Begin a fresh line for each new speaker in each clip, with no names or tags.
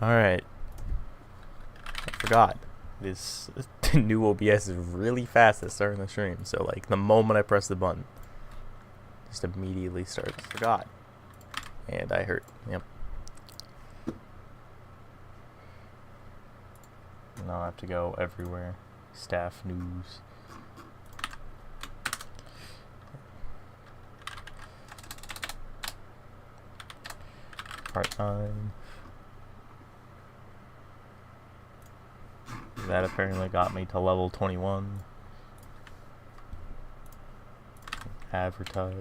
Alright. I forgot. This new OBS is really fast at starting the stream. So, like, the moment I press the button, just immediately starts. Forgot. And I hurt. Yep. Now I have to go everywhere. Staff news. Part-time. That apparently got me to level 21. Advertise.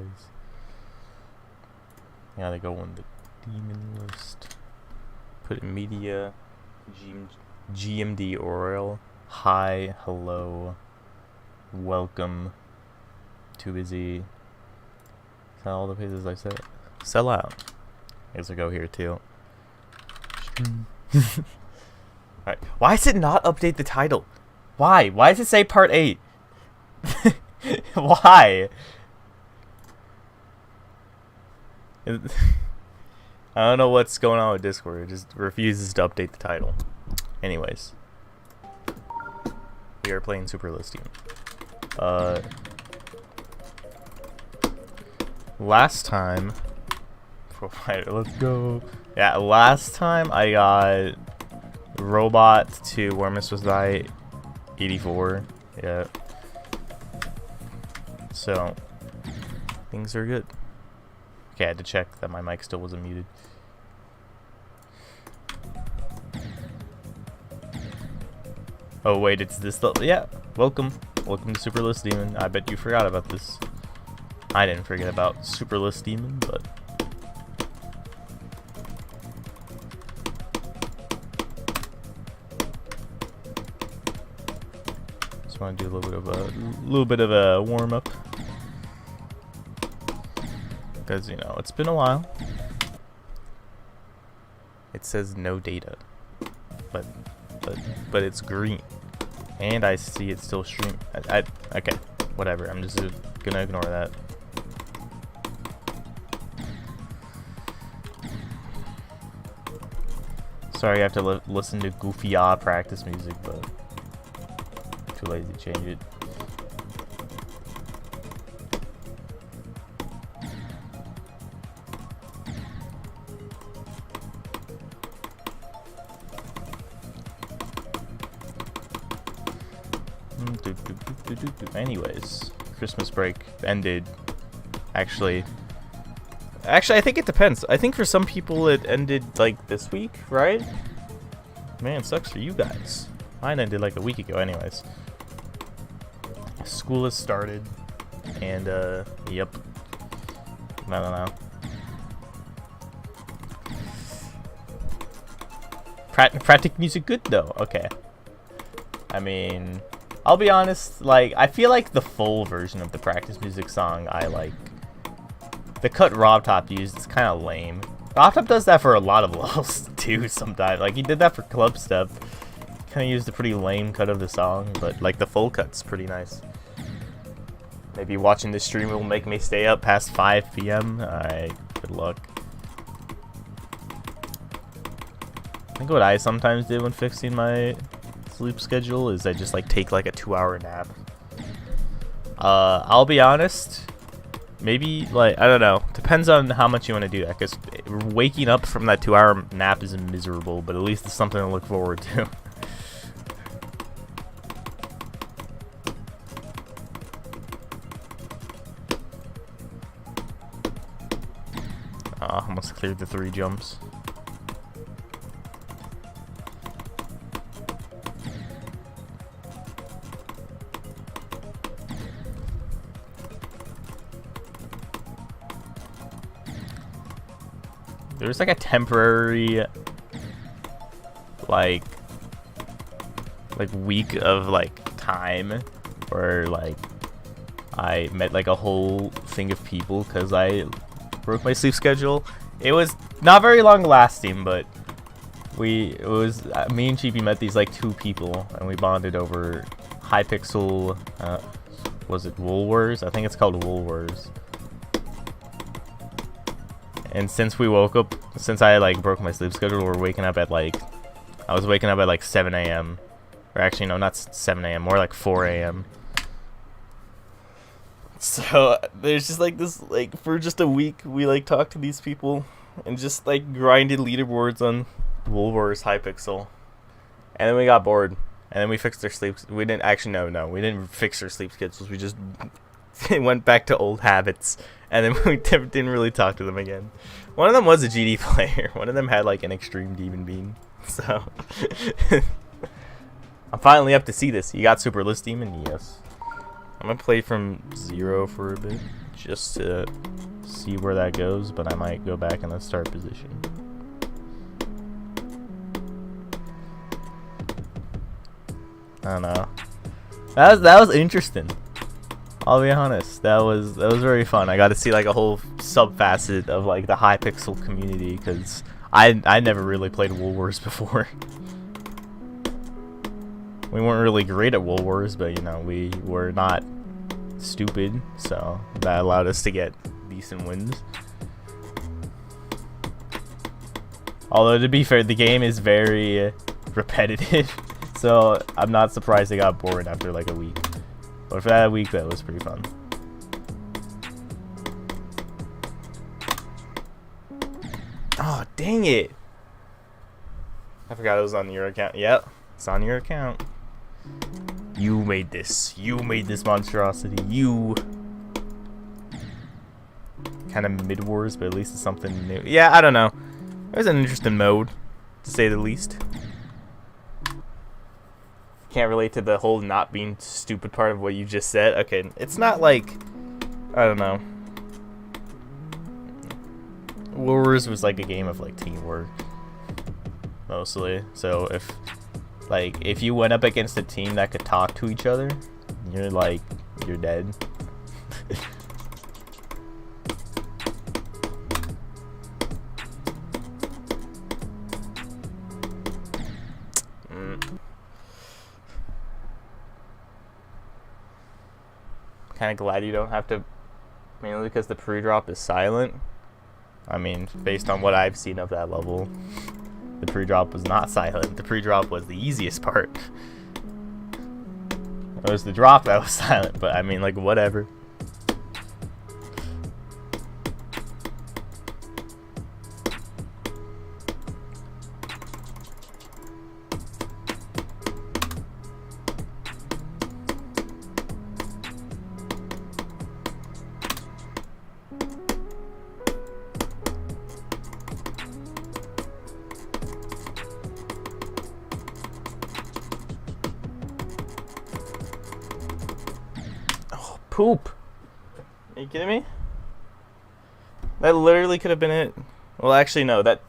Gotta go on the demon list. Put in media. GMD oral. Hi, hello. Welcome. Too busy. Is that all the places I said? Sell out. I guess I'll go here too. Alright. Why does it not update the title? Why? Why does it say part 8? Why? I don't know what's going on with Discord. It just refuses to update the title. Anyways. We are playing SilvrPS Demon. Last time... Let's go. Yeah, last time I got robot to where am I supposed to die? 84. Yeah. So things are good. Okay, I had to check that my mic still wasn't muted. Oh wait, it's this level. Yeah. Welcome to SilvrPS Demon. I bet you forgot about this. I didn't forget about SilvrPS Demon, but just want to do a little bit of a warm up, because you know it's been a while. It says no data, but it's green, and I see it still streaming. Okay, whatever. I'm just gonna ignore that. Sorry, I have to listen to goofy practice music, but too lazy to change it. Anyways, Christmas break ended. Actually, I think it depends. I think for some people it ended like this week, right? Man, sucks for you guys. Mine ended like a week ago anyways. School has started, and yep. I don't know. Practic music good though. Okay. I mean, I'll be honest, like, I feel like the full version of the practice music song I like. The cut RobTop used is kind of lame. RobTop does that for a lot of levels too sometimes. Like, he did that for Club Step. Kind of used a pretty lame cut of the song, but like the full cut's pretty nice. Maybe watching this stream will make me stay up past 5 p.m. Alright, good luck. I think what I sometimes did when fixing my sleep schedule is I just like take like a 2-hour nap. I'll be honest, maybe like, I don't know, depends on how much you want to do that, because waking up from that 2-hour nap is miserable, but at least it's something to look forward to. Almost cleared the 3 jumps. There's like a temporary like week of like time where like I met like a whole thing of people because I broke my sleep schedule. It was not very long lasting, but me and Cheapy met these like 2 people and we bonded over Hypixel. Was it Wool Wars? I think it's called Wool Wars. And since we woke up, since I like broke my sleep schedule, we're waking up at like, I was waking up at like 7 a.m. Or actually, no, not 7 a.m. More like 4 a.m. So there's just like this, like for just a week, we like talked to these people and just like grinded leaderboards on Woolworth's Hypixel. And then we got bored. And then we fixed their sleep. We didn't actually, no, we didn't fix their sleep schedules. We just went back to old habits. And then we didn't really talk to them again. One of them was a GD player. One of them had like an extreme demon beam. So I'm finally up to see this. You got SilvrPS Demon? Yes. I'm gonna play from 0 for a bit just to see where that goes, but I might go back in the start position. I don't know. That was interesting. I'll be honest. That was very fun. I got to see like a whole sub facet of like the Hypixel community because I never really played Woolworths before. We weren't really great at Woolworths, but you know we were not stupid, so that allowed us to get decent wins. Although to be fair, the game is very repetitive, so I'm not surprised they got bored after like a week. But for that week, that was pretty fun. Oh, dang it. I forgot it was on your account. Yep, it's on your account. You made this. You made this monstrosity. You. Kind of mid-wars, but at least it's something new. Yeah, I don't know. It was an interesting mode, to say the least. Can't relate to the whole not being stupid part of what you just said. Okay, it's not like, I don't know. Wars was like a game of like teamwork, mostly. So if you went up against a team that could talk to each other, you're dead. Kind of glad you don't have to, mainly because the pre-drop is silent. I mean, based on what I've seen of that level, the pre-drop was not silent. The pre-drop was the easiest part. It was the drop that was silent, but I mean, like, whatever. Poop. Are you kidding me? That literally could have been it. Well, actually, no. That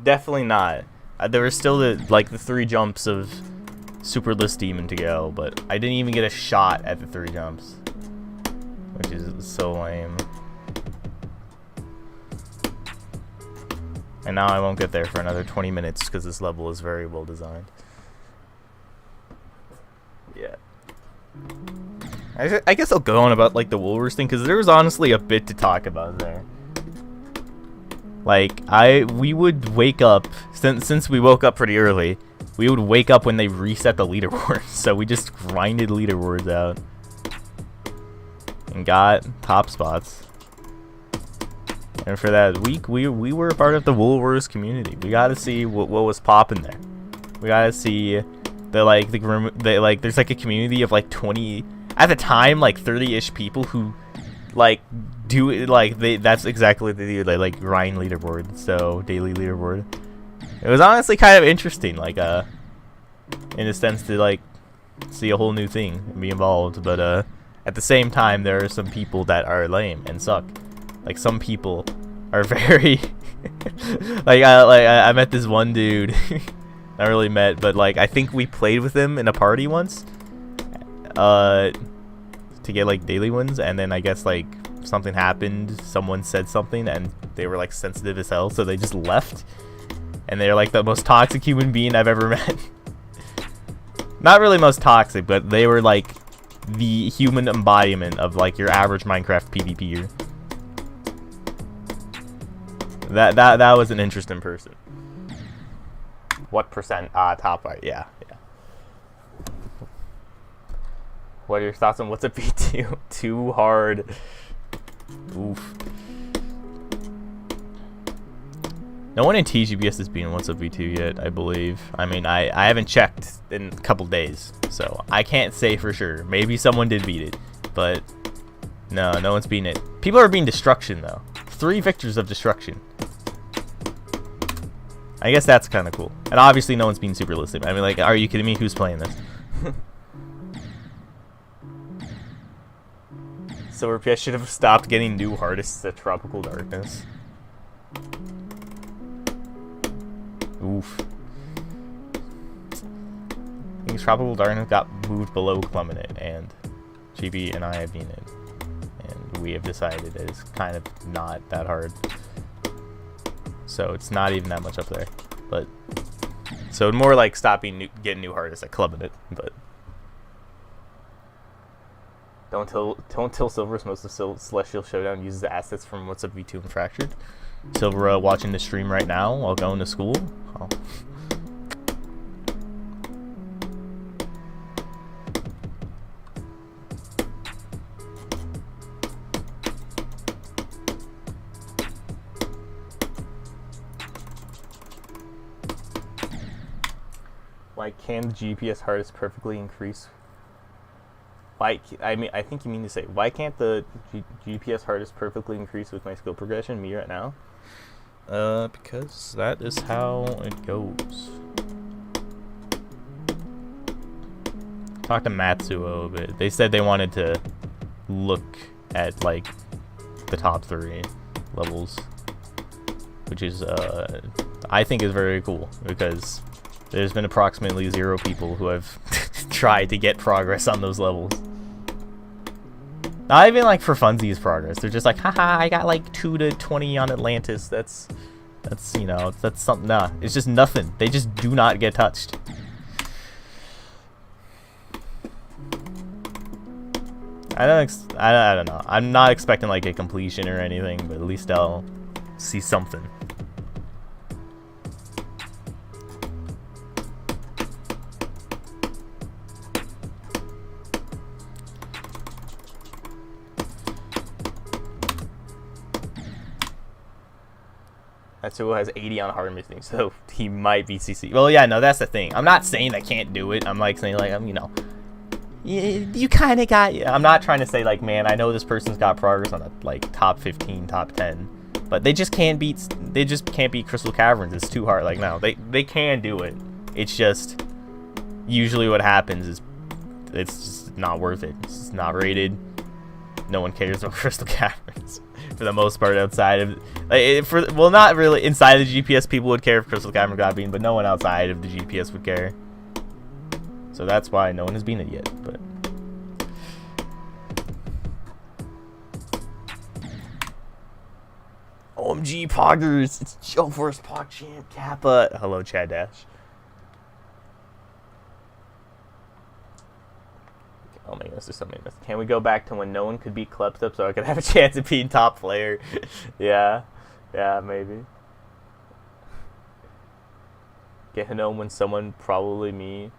definitely not. There were still the 3 jumps of SilvrPS Demon to go, but I didn't even get a shot at the 3 jumps, which is so lame. And now I won't get there for another 20 minutes because this level is very well designed. Yeah. I guess I'll go on about like the Woolworths thing because there was honestly a bit to talk about there. Like we would wake up since we woke up pretty early. We would wake up when they reset the leaderboards, so we just grinded leaderboards out and got top spots. And for that week, we were a part of the Woolworths community. We got to see what was popping there. We got to see there's like a community of like 20. At the time, like 30-ish people who like do it, like that's exactly what they do. They like grind leaderboard, so daily leaderboard. It was honestly kind of interesting, like in a sense to like see a whole new thing and be involved. But at the same time, there are some people that are lame and suck. Like some people are very I met this one dude. Not really met, but like I think we played with him in a party once. To get like daily wins, and then I guess like something happened, someone said something and they were like sensitive as hell, so they just left, and they're like the most toxic human being I've ever met. Not really most toxic, but they were like the human embodiment of like your average Minecraft PvPer. That was an interesting person. What percent? Top right. Yeah. What are your thoughts on what's a V2? Too hard. Oof. No one in TGBS has beaten What's Up V2 yet, I believe. I mean, I haven't checked in a couple days, so I can't say for sure. Maybe someone did beat it, but no one's beaten it. People are beating Destruction, though. 3 victors of Destruction. I guess that's kind of cool. And obviously no one's beating Super Listed. I mean, like, are you kidding me? Who's playing this? SilvrPS should have stopped getting new artists at Tropical Darkness. Oof. I think Tropical Darkness got moved below Clemenit, and GB and I have been it. And we have decided that it's kind of not that hard. So it's not even that much up there. But so more like stopping getting new artists at Clemenit, but don't tell Silver's most of Celestial Showdown uses the assets from What's Up V2 and Fractured. Silver watching the stream right now while going to school. Oh. Why can the GPS hardest perfectly increase? Why? I mean, I think you mean to say, why can't the GPS hardest perfectly increase with my skill progression? Me right now? Because that is how it goes. Talk to Matsuo a bit. They said they wanted to look at like the top 3 levels, which is I think is very cool because there's been approximately 0 people who have tried to get progress on those levels. Not even like for funsies progress. They're just like, haha, I got like 2 to 20 on Atlantis. That's you know, that's something. Nah, it's just nothing. They just do not get touched. I don't know. I'm not expecting like a completion or anything, but at least I'll see something. Matsuo has 80 on hard missing, so he might be CC. Well, yeah, no, that's the thing. I'm not saying I can't do it. I'm like saying like, you know, you kind of got. I'm not trying to say like, man, I know this person's got progress on the like top 15, top 10, but they just can't beat. They just can't beat Crystal Caverns. It's too hard. Like, no, they can do it. It's just usually what happens is it's just not worth it. It's just not rated. No one cares about Crystal Caverns for the most part outside of well, not really inside of the GPS. People would care if Crystal Cavern got beaten, but no one outside of the GPS would care. So that's why no one has beaten it yet. But OMG Poggers, it's Gelforce PogChamp Kappa. Hello, Chad Dash. Oh my goodness, there's so many. Can we go back to when no one could beat Klepstep so I could have a chance at being top player? Yeah, maybe. Gehinome when someone probably me,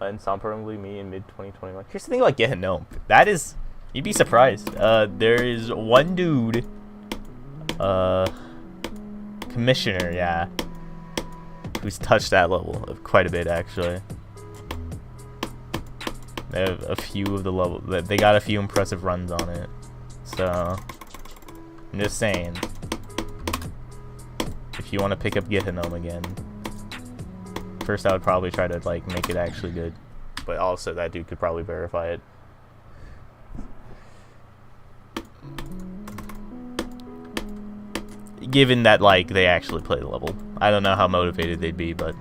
and some probably me in mid 2021. Here's the thing about Gehinome. That is, you'd be surprised. There is one dude, Commissioner, yeah, who's touched that level quite a bit actually. They have a few of the level. They got a few impressive runs on it. So I'm just saying, if you want to pick up Gehinome again, first I would probably try to like make it actually good, but also that dude could probably verify it. Given that like they actually play the level, I don't know how motivated they'd be, but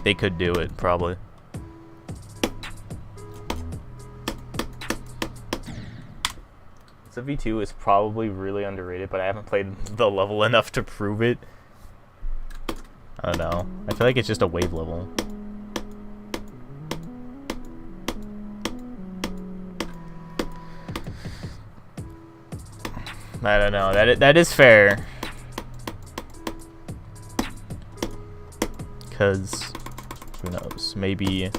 they could do it probably. So V2 is probably really underrated, but I haven't played the level enough to prove it. I don't know. I feel like it's just a wave level. I don't know. That is fair. because who knows? Maybe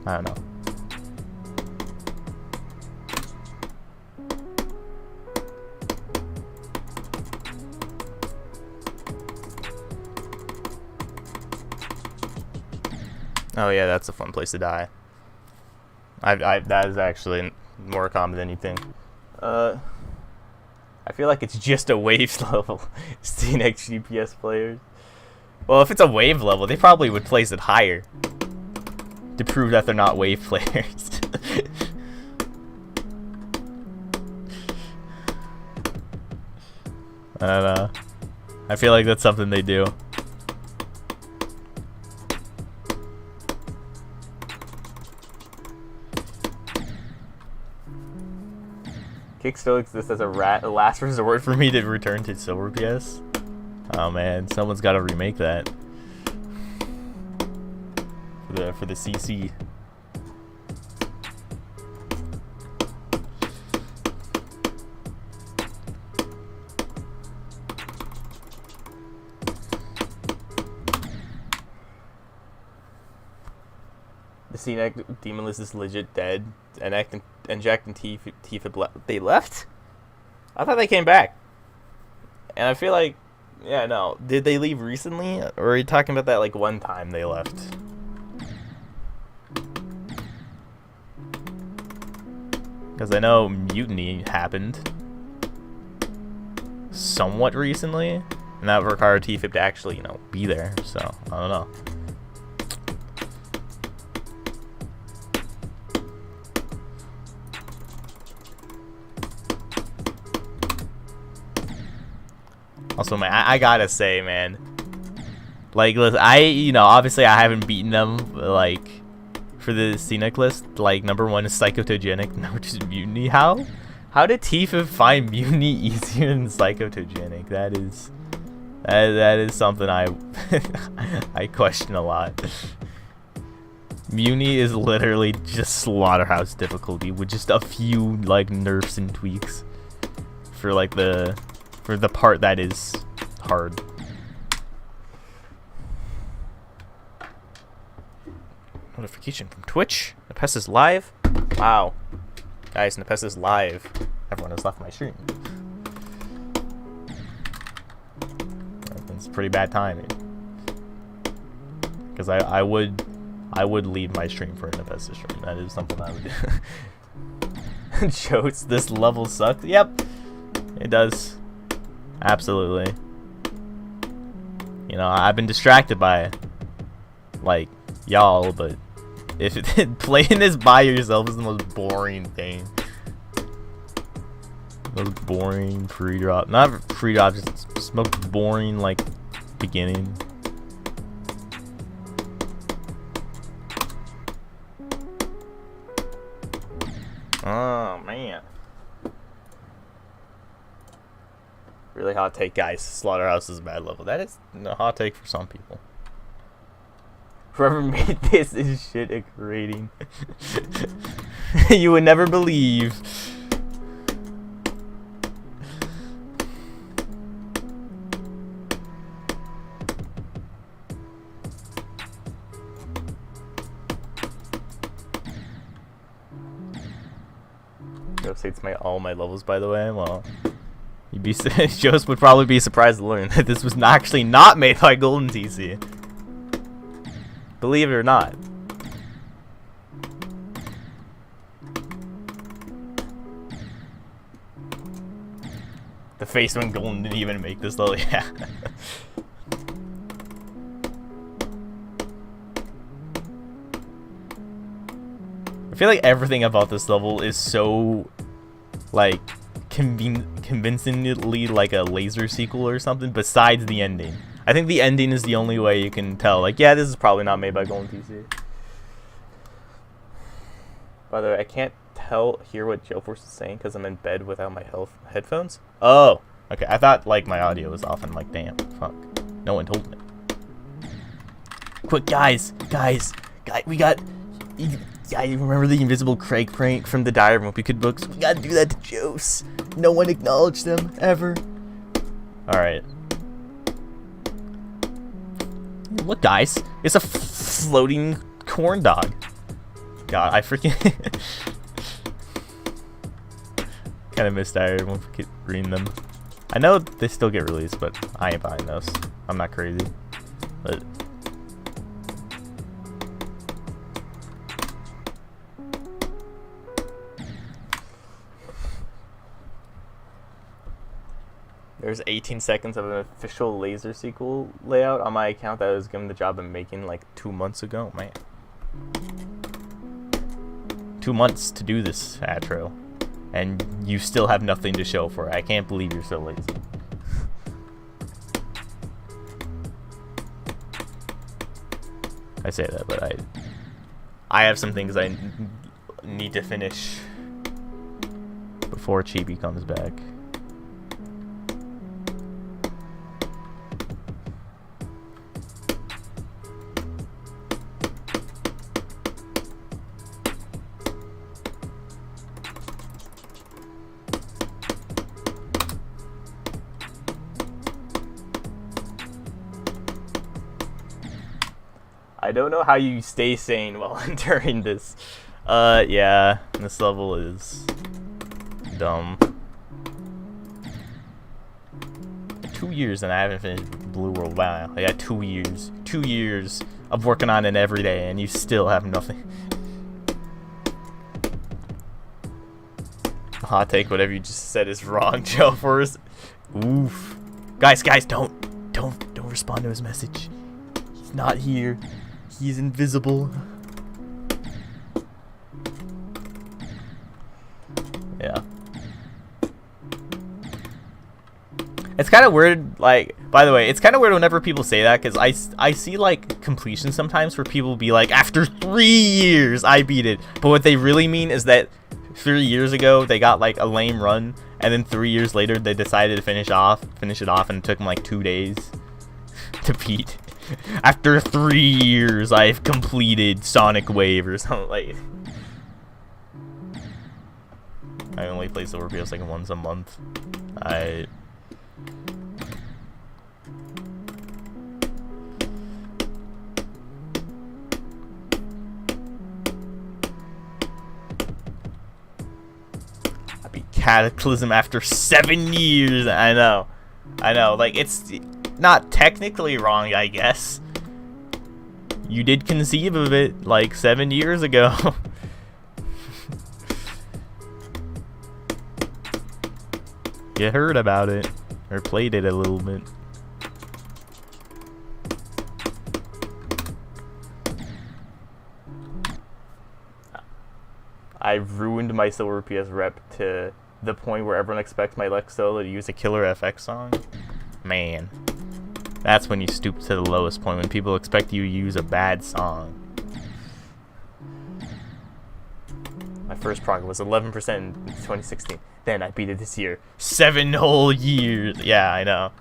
I don't know. Oh yeah, that's a fun place to die. That is actually more common than you think. I feel like it's just a waves level. See next GPS players. Well, if it's a wave level, they probably would place it higher to prove that they're not wave players. I don't know. I feel like that's something they do. Kick still exists as a last resort for me to return to SilvrPS. Oh man, someone's got to remake that for the CC. The Scenic Demonlist is legit dead. And Jack and Tifa they left? I thought they came back. And I feel like, yeah, no. Did they leave recently? Or are you talking about that like one time they left? Because I know Mutiny happened somewhat recently. And that required Tifa to actually, you know, be there. So, I don't know. Also, man, I gotta say, man, like, listen, obviously I haven't beaten them, like, for the scenic list. Like, number 1 is Psychotogenic, number 2 is Mutiny. How did Tifa find Mutiny easier than Psychotogenic? That is something I question a lot. Mutiny is literally just slaughterhouse difficulty with just a few, like, nerfs and tweaks for, like, the part that is hard. Notification from Twitch. Nepes is live. Wow. Guys, Nepes is live. Everyone has left my stream. It's pretty bad timing. Because I would leave my stream for a Nepes stream. That is something I would do. Jokes, this level sucks. Yep. It does. Absolutely. You know, I've been distracted by, like, y'all, but if playing this by yourself is the most boring thing. Most boring pre-drop. Not pre-drop, just most boring, like, beginning. Oh, man. Really hot take, guys. Slaughterhouse is a bad level. That is a hot take for some people. Whoever made this is shit at creating. You would never believe. Joe states all my levels, by the way. Well, Joseph would probably be surprised to learn that this was actually not made by Golden TC. Believe it or not. The face when Golden didn't even make this level, yeah. I feel like everything about this level is so, like, convincingly like a laser sequel or something, besides the ending. I think the ending is the only way you can tell, like, yeah, this is probably not made by Golden TC. By the way, I can't hear what Gelforce is saying because I'm in bed without my headphones. Oh, okay. I thought, like, my audio was off. I'm like, damn, fuck. No one told me. Quick, guys, we got... Yeah, you remember the invisible Craig prank from the Diary of Could books? We gotta do that to Jose. No one acknowledged them, ever. Alright. Look, guys, it's a floating corn dog. God, I freaking kind of missed out. I won't keep reading them. I know they still get released, but I ain't buying those. I'm not crazy. But there's 18 seconds of an official laser sequel layout on my account that I was given the job of making like 2 months ago. Man, 2 months to do this outro, and you still have nothing to show for it. I can't believe you're so lazy. I say that, but I have some things I need to finish before Chibi comes back. I don't know how you stay sane while entering this. Yeah, this level is dumb. 2 years and I haven't finished Blue World. Wow, yeah, 2 years. 2 years of working on it every day, and you still have nothing. Hot take, whatever you just said is wrong, Gelforce. Oof. Guys, don't respond to his message. He's not here. He's invisible. Yeah. It's kind of weird, like, by the way, it's kind of weird whenever people say that, because I see, like, completion sometimes where people be like, after 3 years, I beat it. But what they really mean is that 3 years ago, they got, like, a lame run, and then 3 years later, they decided to finish it off, and it took them, like, 2 days to beat. After 3 years, I've completed Sonic Wave or something like. I only play SilvrPS like once a month. I'd beat Cataclysm after 7 years. I know. Like, it's not technically wrong, I guess. You did conceive of it like 7 years ago. You heard about it or played it a little bit. I've ruined my SilvrPS rep to the point where everyone expects my Lex Solo to use a killer FX song. Man. That's when you stoop to the lowest point, when people expect you to use a bad song. My first progress was 11% in 2016. Then I beat it this year. 7 whole years. Yeah, I know.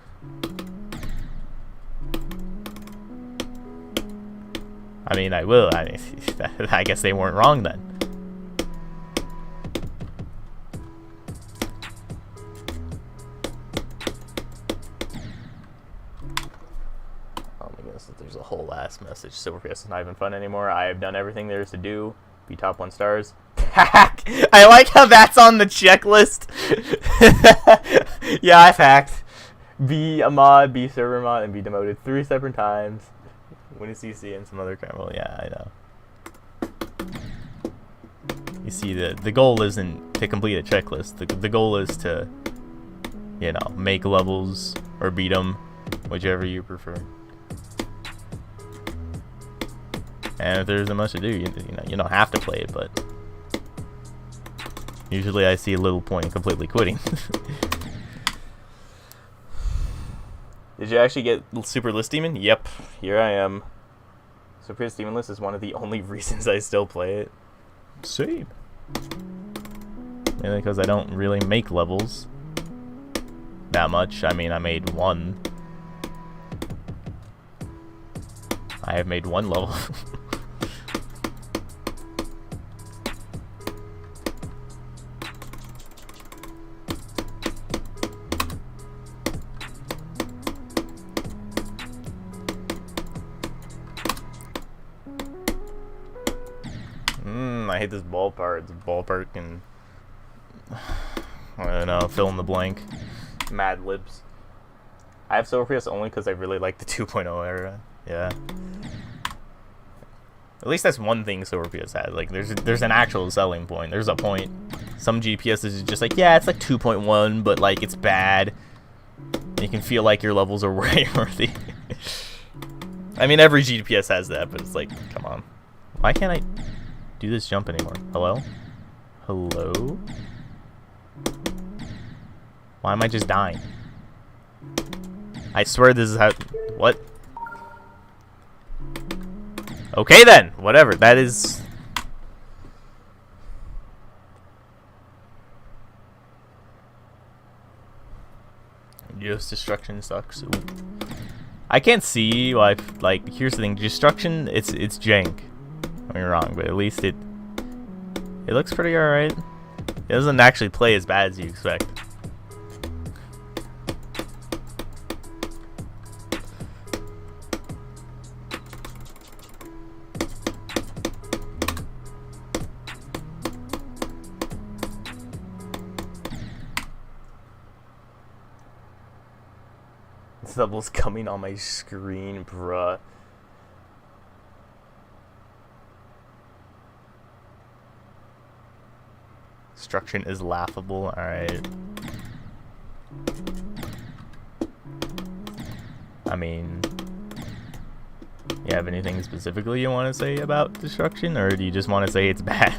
I mean, I will. I guess they weren't wrong then. There's a whole ass message. SilvrPS is not even fun anymore. I have done everything there is to do. Be top 1 stars. Hack! I like how that's on the checklist. Yeah, I've hacked. Be a mod, be server mod, and be demoted 3 separate times. Win a CC and some other crap. Well, yeah, I know. You see, the goal isn't to complete a checklist. The goal is to, you know, make levels or beat them, whichever you prefer. And if there isn't much to do, you don't have to play it, but usually I see a little point in completely quitting. Did you actually get Super List Demon? Yep, here I am. SilvrPS Demonlist is one of the only reasons I still play it. Same. Mainly because I don't really make levels that much. I mean, I made one. I have made one level. I hate this ball part. The ball part can, I don't know, fill in the blank. Mad Libs. I have SilvrPS only because I really like the 2.0 era. Yeah. At least that's one thing SilvrPS has. Like, there's an actual selling point. There's a point. Some GPSs is just like, yeah, it's like 2.1, but like it's bad. You can feel like your levels are way worthy. I mean, every GPS has that, but it's like, come on. Why can't I do this jump anymore? Hello? Hello? Why am I just dying? I swear this is how... What? Okay then! Whatever, that is... Just destruction sucks. Ooh. I can't see why, like, here's the thing, destruction, it's jank. Don't get me wrong, but at least it looks pretty alright. It doesn't actually play as bad as you expect. This level's coming on my screen, bruh. Destruction is laughable, alright. I mean, you have anything specifically you want to say about destruction, or do you just want to say it's bad?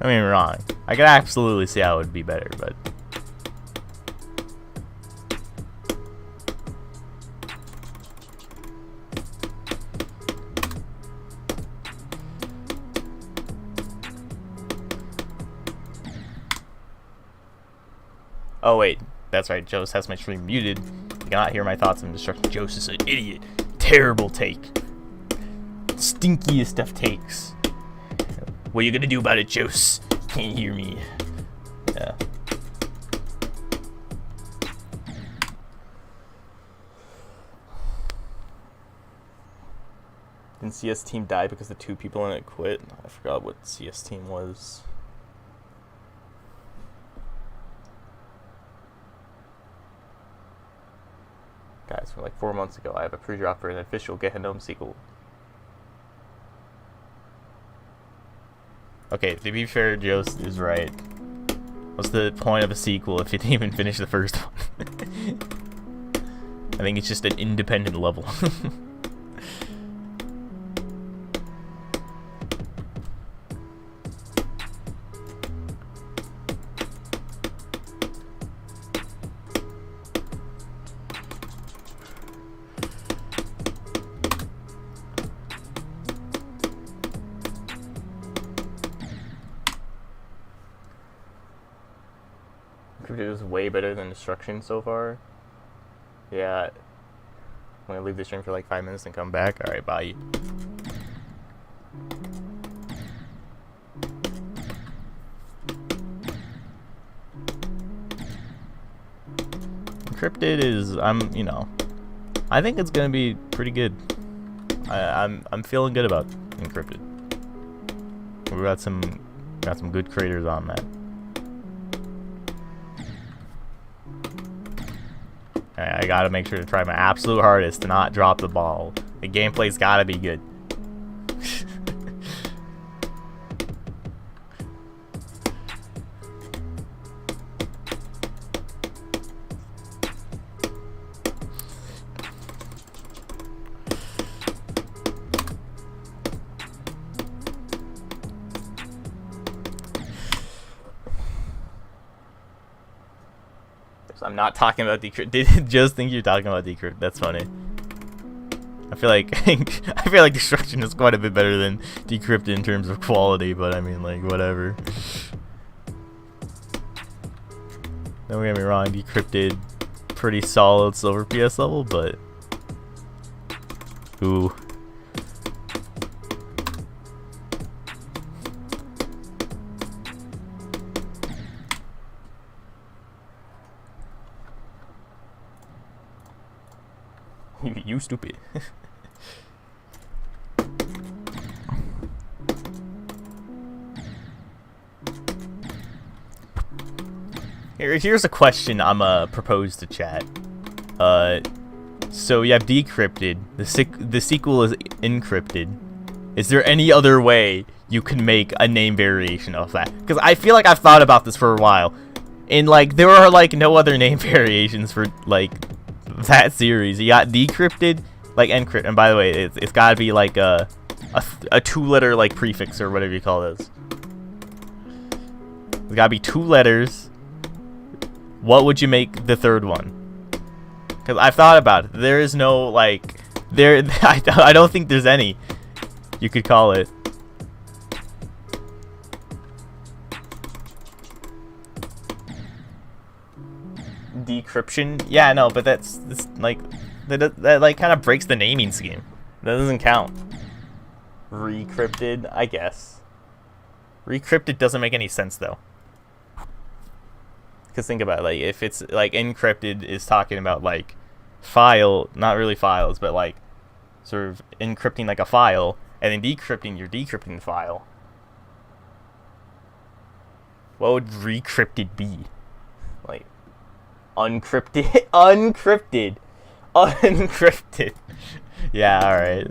I mean, wrong. I could absolutely see how it would be better, but... Oh wait, that's right, Jose has my stream muted. You cannot hear my thoughts on destruction. Jose is an idiot. Terrible take. Stinkiest of takes. What are you gonna do about it, Jose? Can't hear me. Yeah. Didn't CS team die because the 2 people in it quit? I forgot what CS team was. Guys, from like 4 months ago, I have a pre-drop for an official Gehenom sequel. Okay, to be fair, Jose is right. What's the point of a sequel if you didn't even finish the first one? I think it's just an independent level. It was way better than destruction so far. Yeah. I'm gonna leave the stream for like 5 minutes and come back. Alright, bye. Encrypted is, you know, I think it's gonna be pretty good. I'm feeling good about encrypted. We got some good creators on that. I gotta make sure to try my absolute hardest to not drop the ball. The gameplay's gotta be good. I'm not talking about decrypt. Did just think you're talking about decrypt? That's funny. I feel like destruction is quite a bit better than decrypt in terms of quality, but I mean, like, whatever. Don't get me wrong, decrypted pretty solid SilvrPS level, but ooh. You stupid. Here's a question I'm propose to chat. So you have decrypted. The sequel is encrypted. Is there any other way you can make a name variation of that? Because I feel like I've thought about this for a while, and like there are like no other name variations for like that series. You got decrypted, like encrypt, and by the way, it's gotta be like a 2-letter like prefix or whatever you call this. It's gotta be 2 letters. What would you make the third one? Because I've thought about it. There is no like I don't think there's any you could call it. Decryption? Yeah, no, but that's like that like kind of breaks the naming scheme. That doesn't count. Recrypted, I guess. Recrypted doesn't make any sense though. Because think about it, like if it's like encrypted is talking about like file, not really files, but like sort of encrypting like a file, and then decrypting, you're decrypting the file. What would recrypted be? Like uncrypted, uncrypted, unencrypted. Yeah, all right.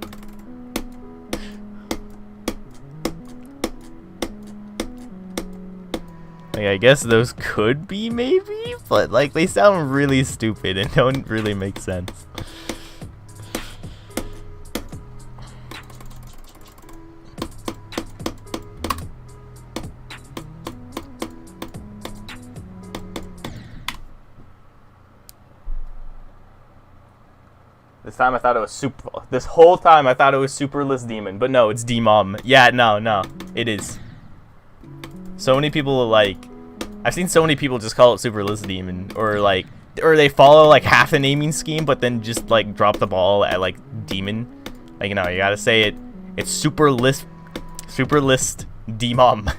Like, I guess those could be maybe, but like they sound really stupid and don't really make sense. This time I thought it was super. This whole time I thought it was Superless Demon, but no, it's Demom. Yeah, no, it is. So many people like, I've seen so many people just call it Superless Demon, or they follow like half the naming scheme, but then just like drop the ball at like Demon. Like, you know, you gotta say it. It's Superlist Demom.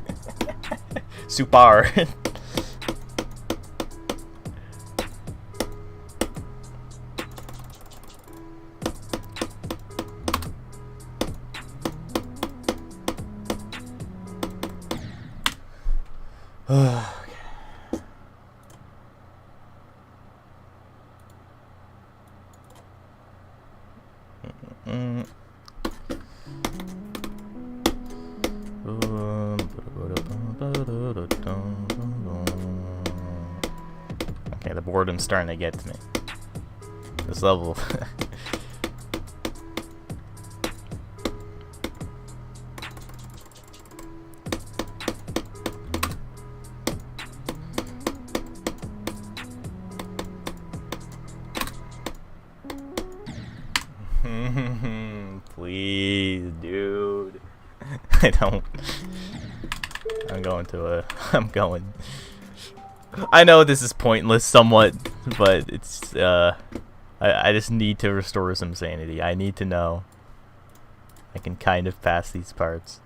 Super. Okay, the boredom's starting to get to me. This level. Please, dude. I don't. I'm going to a. I'm going. I know this is pointless somewhat, but it's I just need to restore some sanity. I need to know I can kind of pass these parts.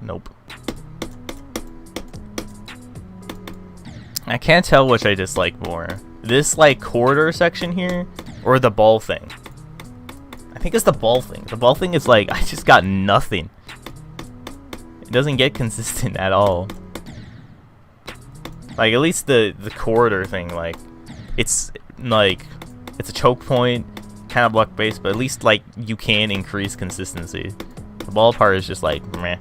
Nope. I can't tell which I dislike more. This like corridor section here, or the ball thing. I think it's the ball thing. The ball thing is like, I just got nothing. It doesn't get consistent at all. Like, at least the corridor thing, like, it's a choke point, kind of luck based, but at least like you can increase consistency. The ball part is just like meh.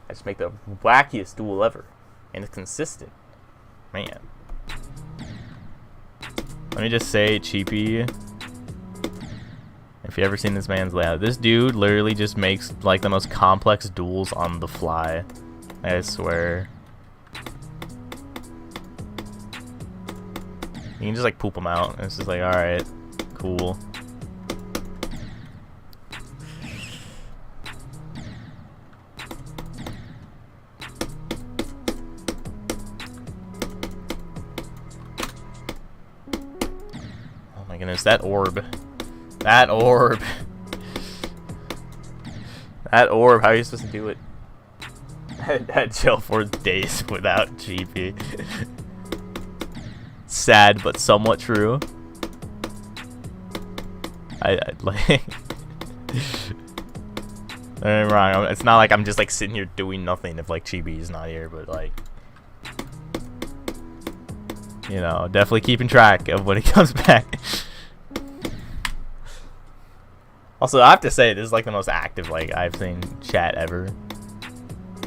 I just make the wackiest duel ever, and it's consistent, man. Let me just say, Cheapy, if you ever seen this man's layout, this dude literally just makes like the most complex duels on the fly. I swear. You can just like poop them out. It's just like, alright, cool. goodness, that orb. That orb. That orb, how are you supposed to do it? At Gelforce days without GP. Sad, but somewhat true. I like... Don't get me wrong, it's not like I'm just like sitting here doing nothing if like Chibi is not here, but like... You know, definitely keeping track of when he comes back. Also, I have to say, this is like the most active like I've seen chat ever.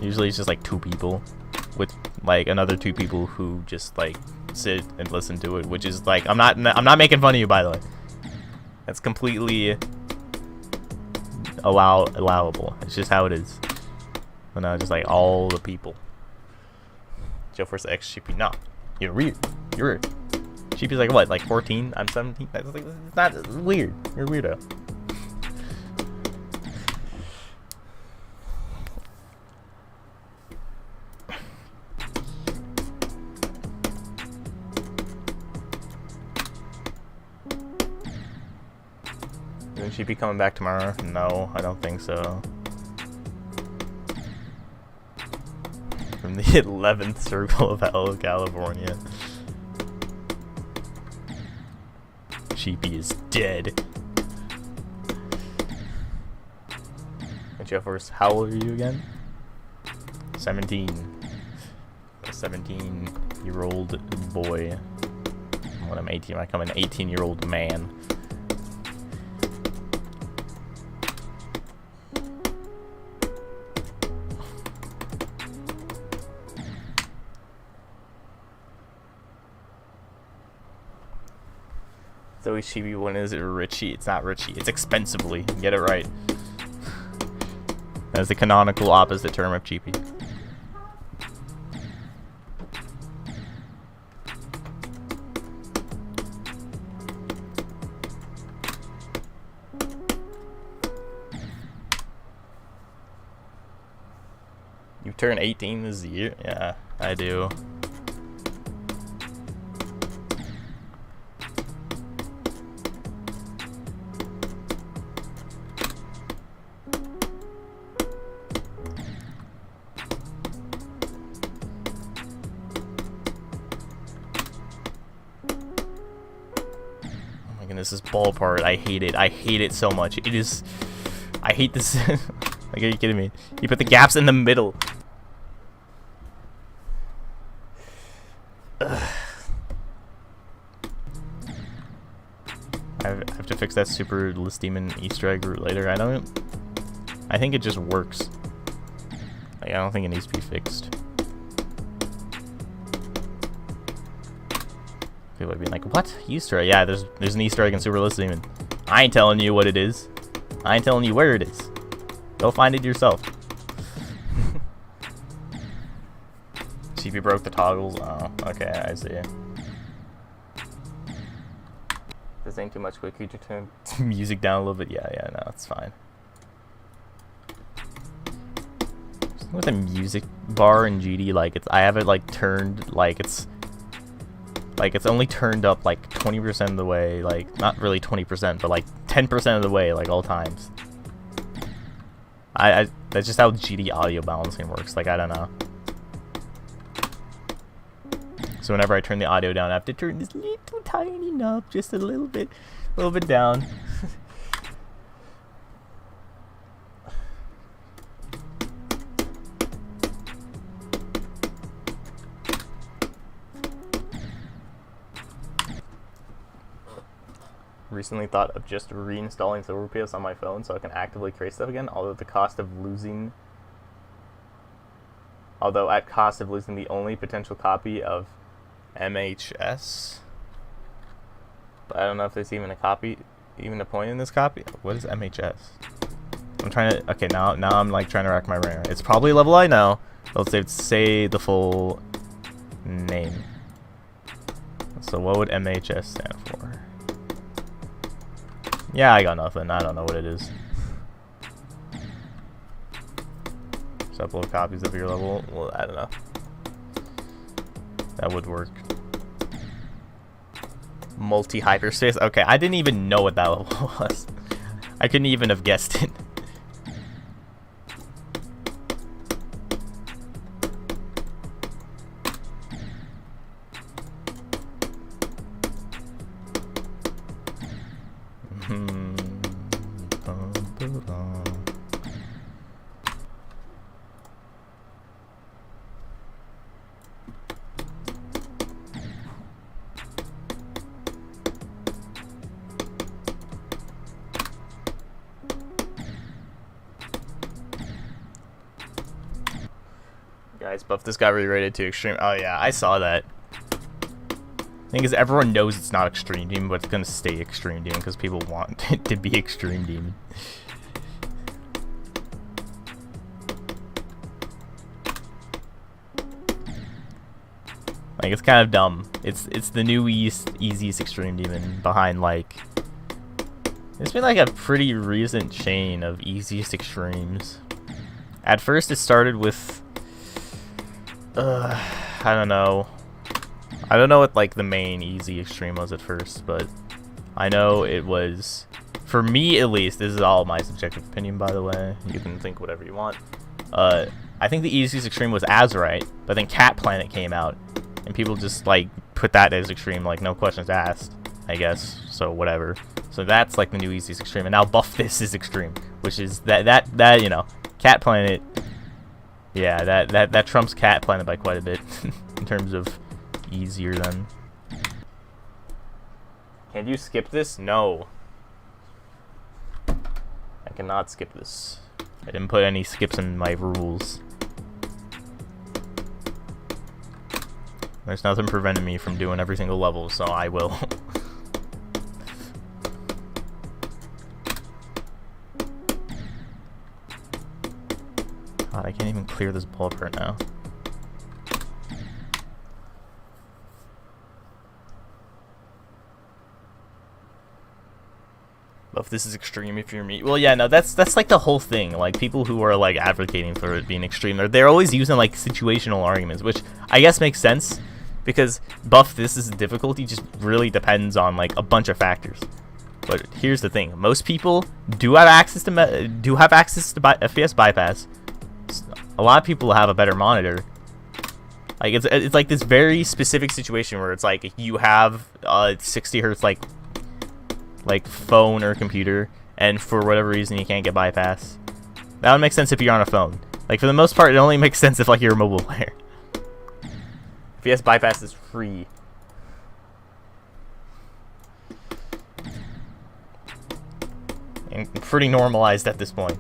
Usually it's just like 2 people with like another 2 people who just like sit and listen to it, which is like I'm not making fun of you, by the way. That's completely allowable. It's just how it is. But no, just like all the people. Gelforce X Chippy, no, you're weird. You're weird. Chippy's like what, like 14? I'm 17. That's like, it's not weird. You're a weirdo. Will she be coming back tomorrow? No, I don't think so. From the 11th circle of hell, California. Cheapy is dead. And Gelforce, how old are you again? 17. A 17-year-old boy. When I'm 18, I become an 18-year-old man. It's always Chibi. When is it Richie? It's not Richie. It's expensively. Get it right. That is the canonical opposite term of Chibi. You turn 18 this year? Yeah, I do. This is ball part. I hate it. I hate it so much. It is. I hate this. Like, are you kidding me? You put the gaps in the middle. Ugh. I have to fix that super list demon Easter egg route later. I think it just works. Like, I don't think it needs to be fixed. People would be like, what? Easter egg? Yeah, there's an Easter egg in Super List Demon. I ain't telling you what it is. I ain't telling you where it is. Go find it yourself. CP broke the toggles. Oh, okay, I see. This ain't too much quick. Could you turn music down a little bit? Yeah, no, it's fine. With a music bar in GD, like I have it like turned like it's only turned up like 20% of the way, like not really 20%, but like 10% of the way, like all times. That's just how GD audio balancing works. Like I don't know. So whenever I turn the audio down, I have to turn this little tiny knob just a little bit down. Recently thought of just reinstalling SilvrPS on my phone so I can actively create stuff again, although at cost of losing the only potential copy of MHS. But I don't know if there's even a point in this copy. What is MHS? I'm trying to, okay, now I'm like trying to rack my brain. It's probably a level I know. Let's say the full name. So what would MHS stand for? Yeah, I got nothing. I don't know what it is. Just upload copies of your level. Well, I don't know. That would work. Multi-hyperspace? Okay, I didn't even know what that level was. I couldn't even have guessed it. Guys, buff this got re-rated to extreme. Oh yeah, I saw that. Thing is, everyone knows it's not extreme demon, but it's gonna stay extreme demon because people want it to be extreme demon. Like, it's kind of dumb. It's the new easiest extreme demon behind, like, it's been like a pretty recent chain of easiest extremes. At first it started with I don't know. I don't know what like the main easy extreme was at first, but I know it was, for me at least, this is all my subjective opinion by the way, you can think whatever you want. I think the easiest extreme was Azurite, but then Cat Planet came out, and people just like put that as extreme, like no questions asked, I guess, so whatever. So that's like the new easiest extreme, and now Buff This is extreme, which is that you know, Cat Planet. Yeah, that trumps Cat Planet by quite a bit in terms of easier than. Can you skip this? No. I cannot skip this. I didn't put any skips in my rules. There's nothing preventing me from doing every single level, so I will. God, I can't even clear this bulb right now. If this is extreme, if you're me, well, yeah, no, that's like the whole thing. Like, people who are like advocating for it being extreme, they're always using like situational arguments, which I guess makes sense because Buff This is difficulty just really depends on like a bunch of factors. But here's the thing: most people do have access to FPS bypass. A lot of people have a better monitor. Like, it's like this very specific situation where it's like you have 60 hertz like phone or computer, and for whatever reason you can't get bypass. That would make sense if you're on a phone. Like, for the most part, it only makes sense if like you're a mobile player. FPS bypass is free. And pretty normalized at this point.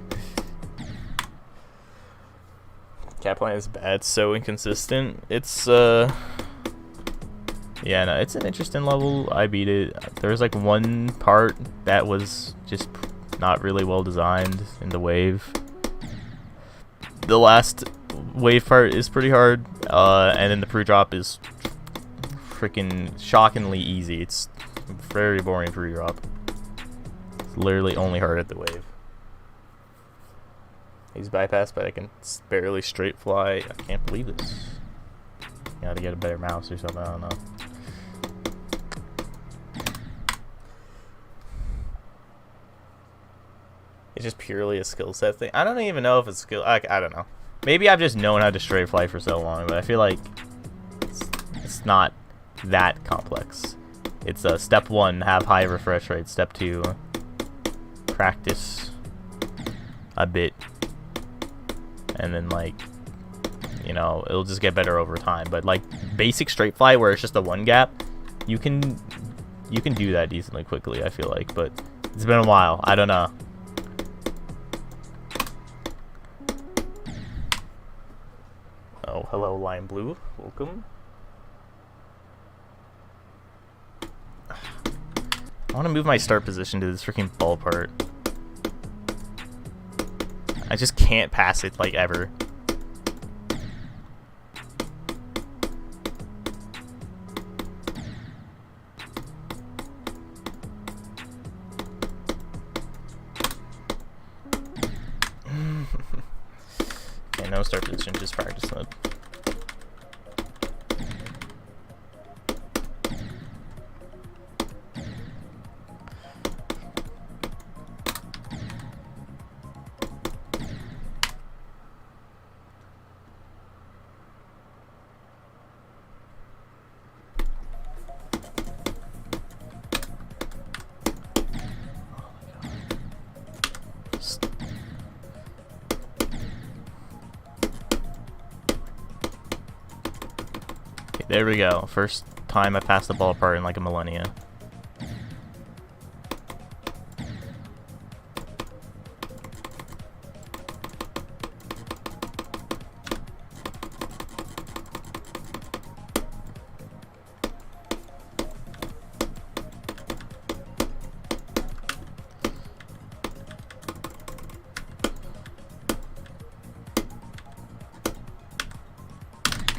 Cat Planet is bad, so inconsistent. It's yeah, no, it's an interesting level. I beat it. There's like one part that was just not really well designed in the wave. The last wave part is pretty hard, and then the pre-drop is freaking shockingly easy. It's very boring pre-drop. It's literally only hard at the wave. He's bypassed, but I can barely straight fly. I can't believe this. Gotta get a better mouse or something, I don't know. It's just purely a skill set thing. I don't even know if it's skill. I don't know. Maybe I've just known how to straight fly for so long, but I feel like it's not that complex. It's step 1, have high refresh rate. Step 2, practice a bit. And then, like, you know, it'll just get better over time. But like basic straight fly where it's just a one gap, you can do that decently quickly, I feel like. But it's been a while. I don't know. Oh, hello, Lime Blue. Welcome. I want to move my start position to this freaking ball part. I just can't pass it, like, ever. Okay, no start position, just practice mode. There we go. First time I passed the ball apart in like a millennia.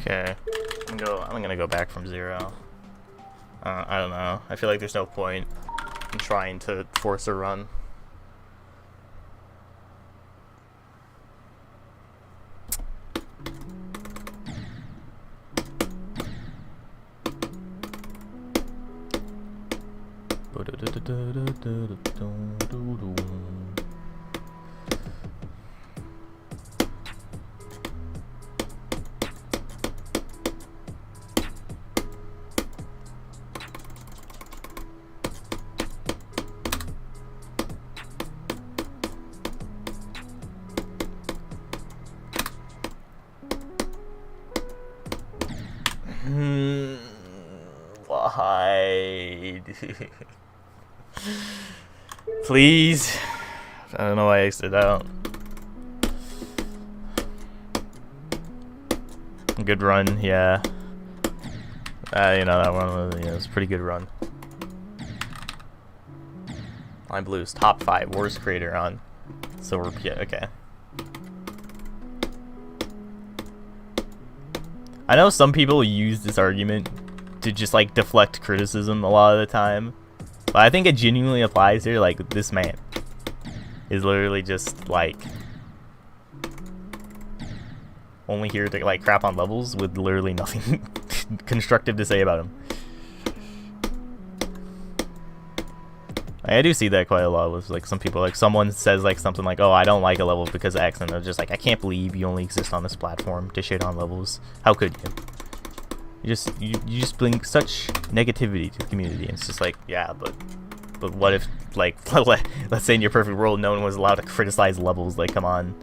Okay, I'm gonna go back from 0. I don't know. I feel like there's no point in trying to force a run. Why? Please. I don't know why I exited out. Good run, yeah. You know, that one was a pretty good run. Line Blues, top 5 worst creator on SilvrPS. Okay. I know some people use this argument to just like deflect criticism a lot of the time, but I think it genuinely applies here. Like, this man is literally just like only here to like crap on levels with literally nothing constructive to say about him. I do see that quite a lot with like some people. Like, someone says like something like, "Oh, I don't like a level because of X," and they're just like, "I can't believe you only exist on this platform to shit on levels. How could you?" You just bring such negativity to the community. And it's just like, yeah, but what if, like, let's say in your perfect world, no one was allowed to criticize levels? Like, come on.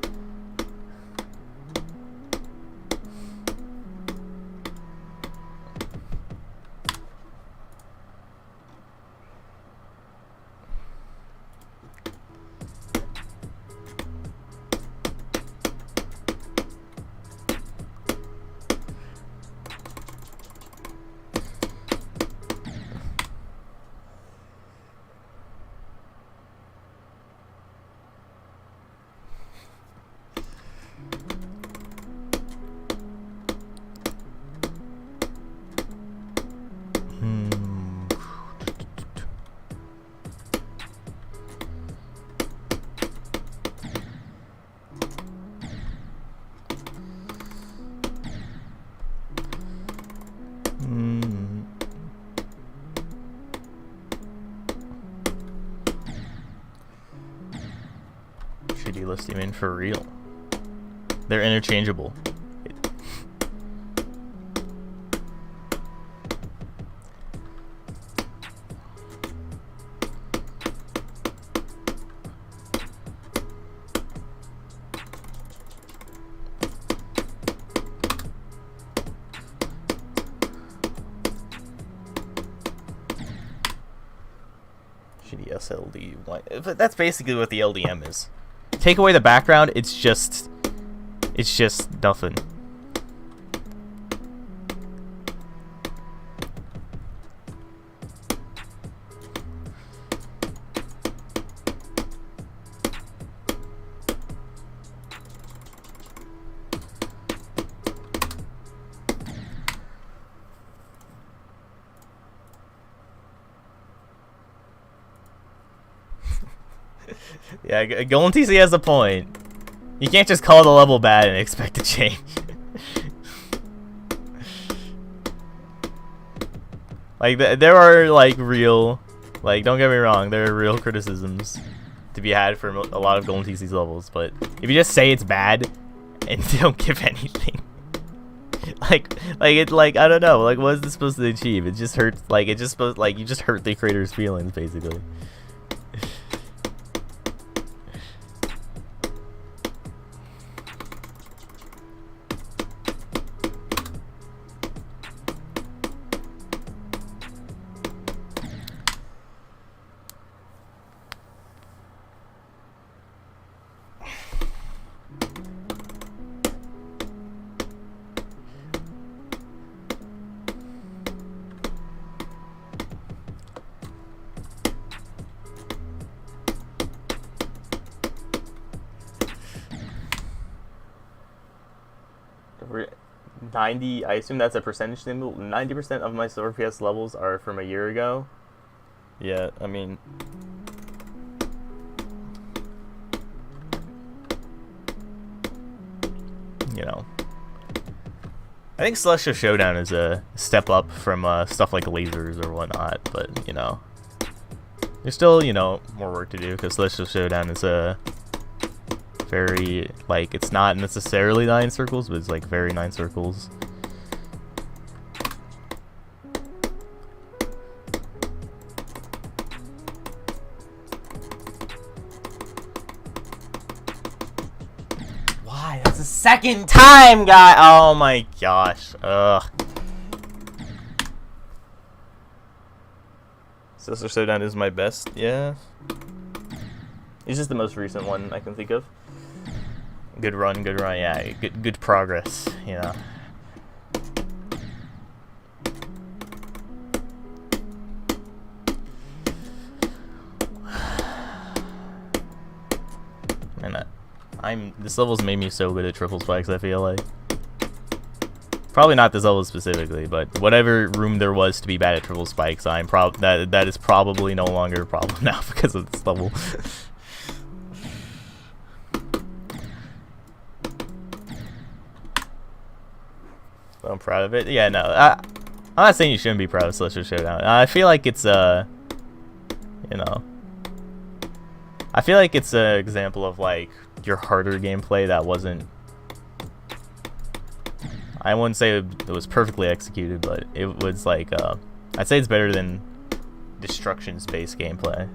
Shitty list, you mean, for real? They're interchangeable. Shitty SLD. But that's basically what the LDM is. Take away the background, it's just nothing. Yeah, Golden TC has a point. You can't just call the level bad and expect to change. Like, there are, like, real... Like, don't get me wrong, there are real criticisms to be had for a lot of Golden TC's levels, but if you just say it's bad and don't give anything... like, I don't know, like, what is this supposed to achieve? It just hurts, like, you just hurt the creator's feelings, basically. 90, I assume that's a percentage thing. 90% of my SilvrPS levels are from a year ago. Yeah, I mean... You know. I think Celestial Showdown is a step up from stuff like lasers or whatnot, but, you know. There's still, you know, more work to do, because Celestial Showdown is a very, like, it's not necessarily 9 circles, but it's, like, very 9 circles. Why? That's the second time, guy! Oh my gosh. Ugh. Celestial Showdown is my best, yeah. It's just the most recent one I can think of. Good run, yeah. Good progress, you know. Man, this level's made me so good at triple spikes, I feel like. Probably not this level specifically, but whatever room there was to be bad at triple spikes, that is probably no longer a problem now because of this level. So I'm proud of it. Yeah, no, I'm not saying you shouldn't be proud of Celestial Showdown. I feel like it's you know, I feel like it's an example of like your harder gameplay that wasn't. I wouldn't say it was perfectly executed, but it was like, I'd say it's better than Destruction's-based gameplay.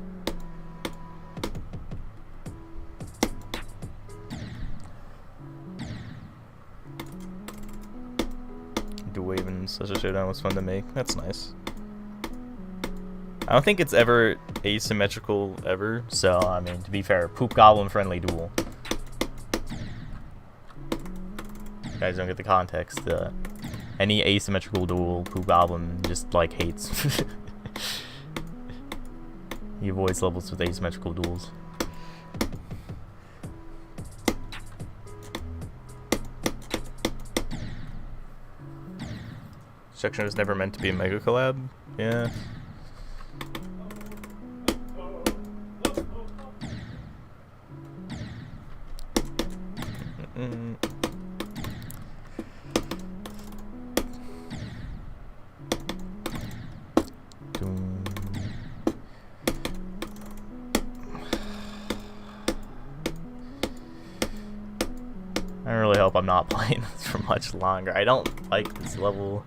Dual-Wave and Celestial Showdown was fun to make. That's nice. I don't think it's ever asymmetrical ever, so, I mean, to be fair, Poop Goblin-friendly duel. You guys don't get the context. Any asymmetrical duel, Poop Goblin just like hates. He avoids levels with asymmetrical duels. Section was never meant to be a mega collab. Yeah. I really hope I'm not playing this for much longer. I don't like this level.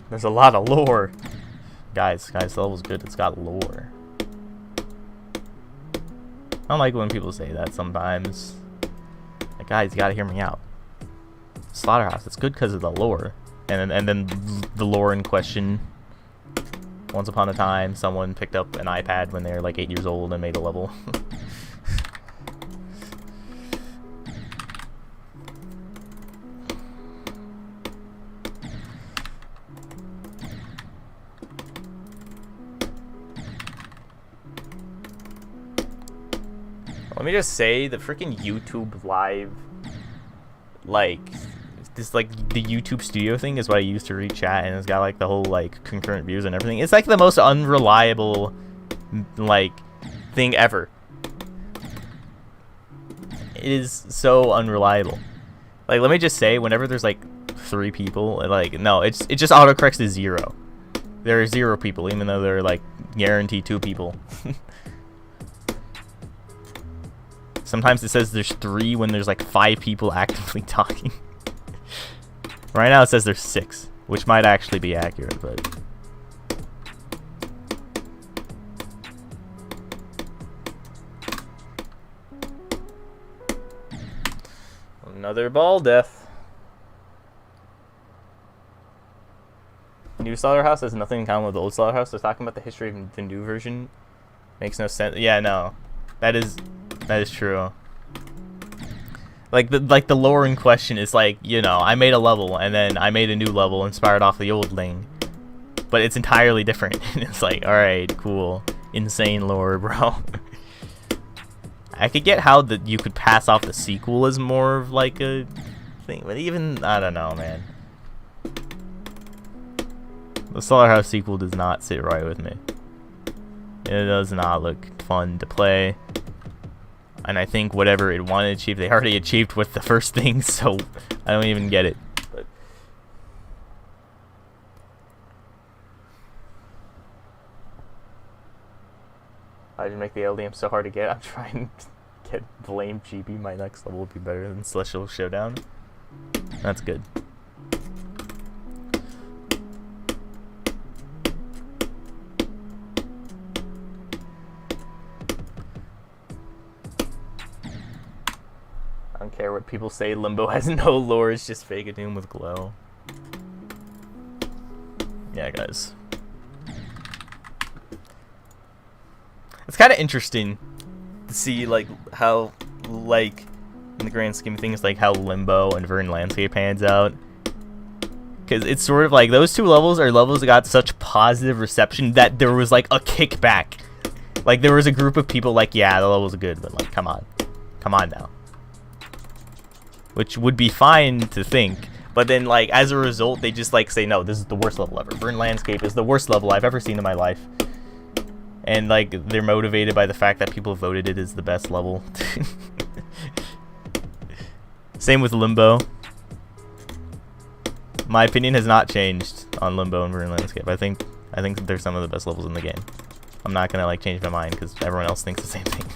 There's a lot of lore. Guys, the level's good. It's got lore. I don't like when people say that sometimes. Like, guys, you gotta hear me out. Slaughterhouse, it's good because of the lore. And then the lore in question. Once upon a time, someone picked up an iPad when they were like 8 years old and made a level. Let me just say, the freaking YouTube live, like, this, like, the YouTube studio thing is what I use to read chat, and it's got, like, the whole, like, concurrent views and everything. It's, like, the most unreliable, like, thing ever. It is so unreliable. Like, let me just say, whenever there's, like, 3 people, like, no, it just autocorrects to 0. There are 0 people, even though there are, like, guaranteed 2 people. Sometimes it says there's 3 when there's like 5 people actively talking. Right now it says there's 6, which might actually be accurate, but... Another ball death. New Slaughterhouse has nothing in common with the old Slaughterhouse. They're talking about the history of the new version. Makes no sense. Yeah, no. That is true. Like the lore in question is like, you know, I made a level and then I made a new level inspired off the old thing, but it's entirely different. It's like, all right, cool, insane lore, bro. I could get how you could pass off the sequel as more of like a thing. But even, I don't know, man. The Slaughterhouse sequel does not sit right with me. It does not look fun to play. And I think whatever it wanted to achieve, they already achieved with the first thing, so I don't even get it. But I didn't make the LDM so hard to get. I'm trying to get Blame GB. My next level will be better than Celestial Showdown. That's good. I don't care what people say. Limbo has no lore. It's just Vega Doom with glow. Yeah, guys. It's kind of interesting to see, like, how, like, in the grand scheme of things, like, how Limbo and Verdant Landscape pans out. Because it's sort of like, those two levels are levels that got such positive reception that there was, like, a kickback. Like, there was a group of people like, yeah, the levels are good, but, like, come on. Come on now. Which would be fine to think. But then, like, as a result, they just, like, say, no, this is the worst level ever. Verdant Landscape is the worst level I've ever seen in my life. And, like, they're motivated by the fact that people voted it as the best level. Same with Limbo. My opinion has not changed on Limbo and Verdant Landscape. I think that they're some of the best levels in the game. I'm not gonna, like, change my mind because everyone else thinks the same thing.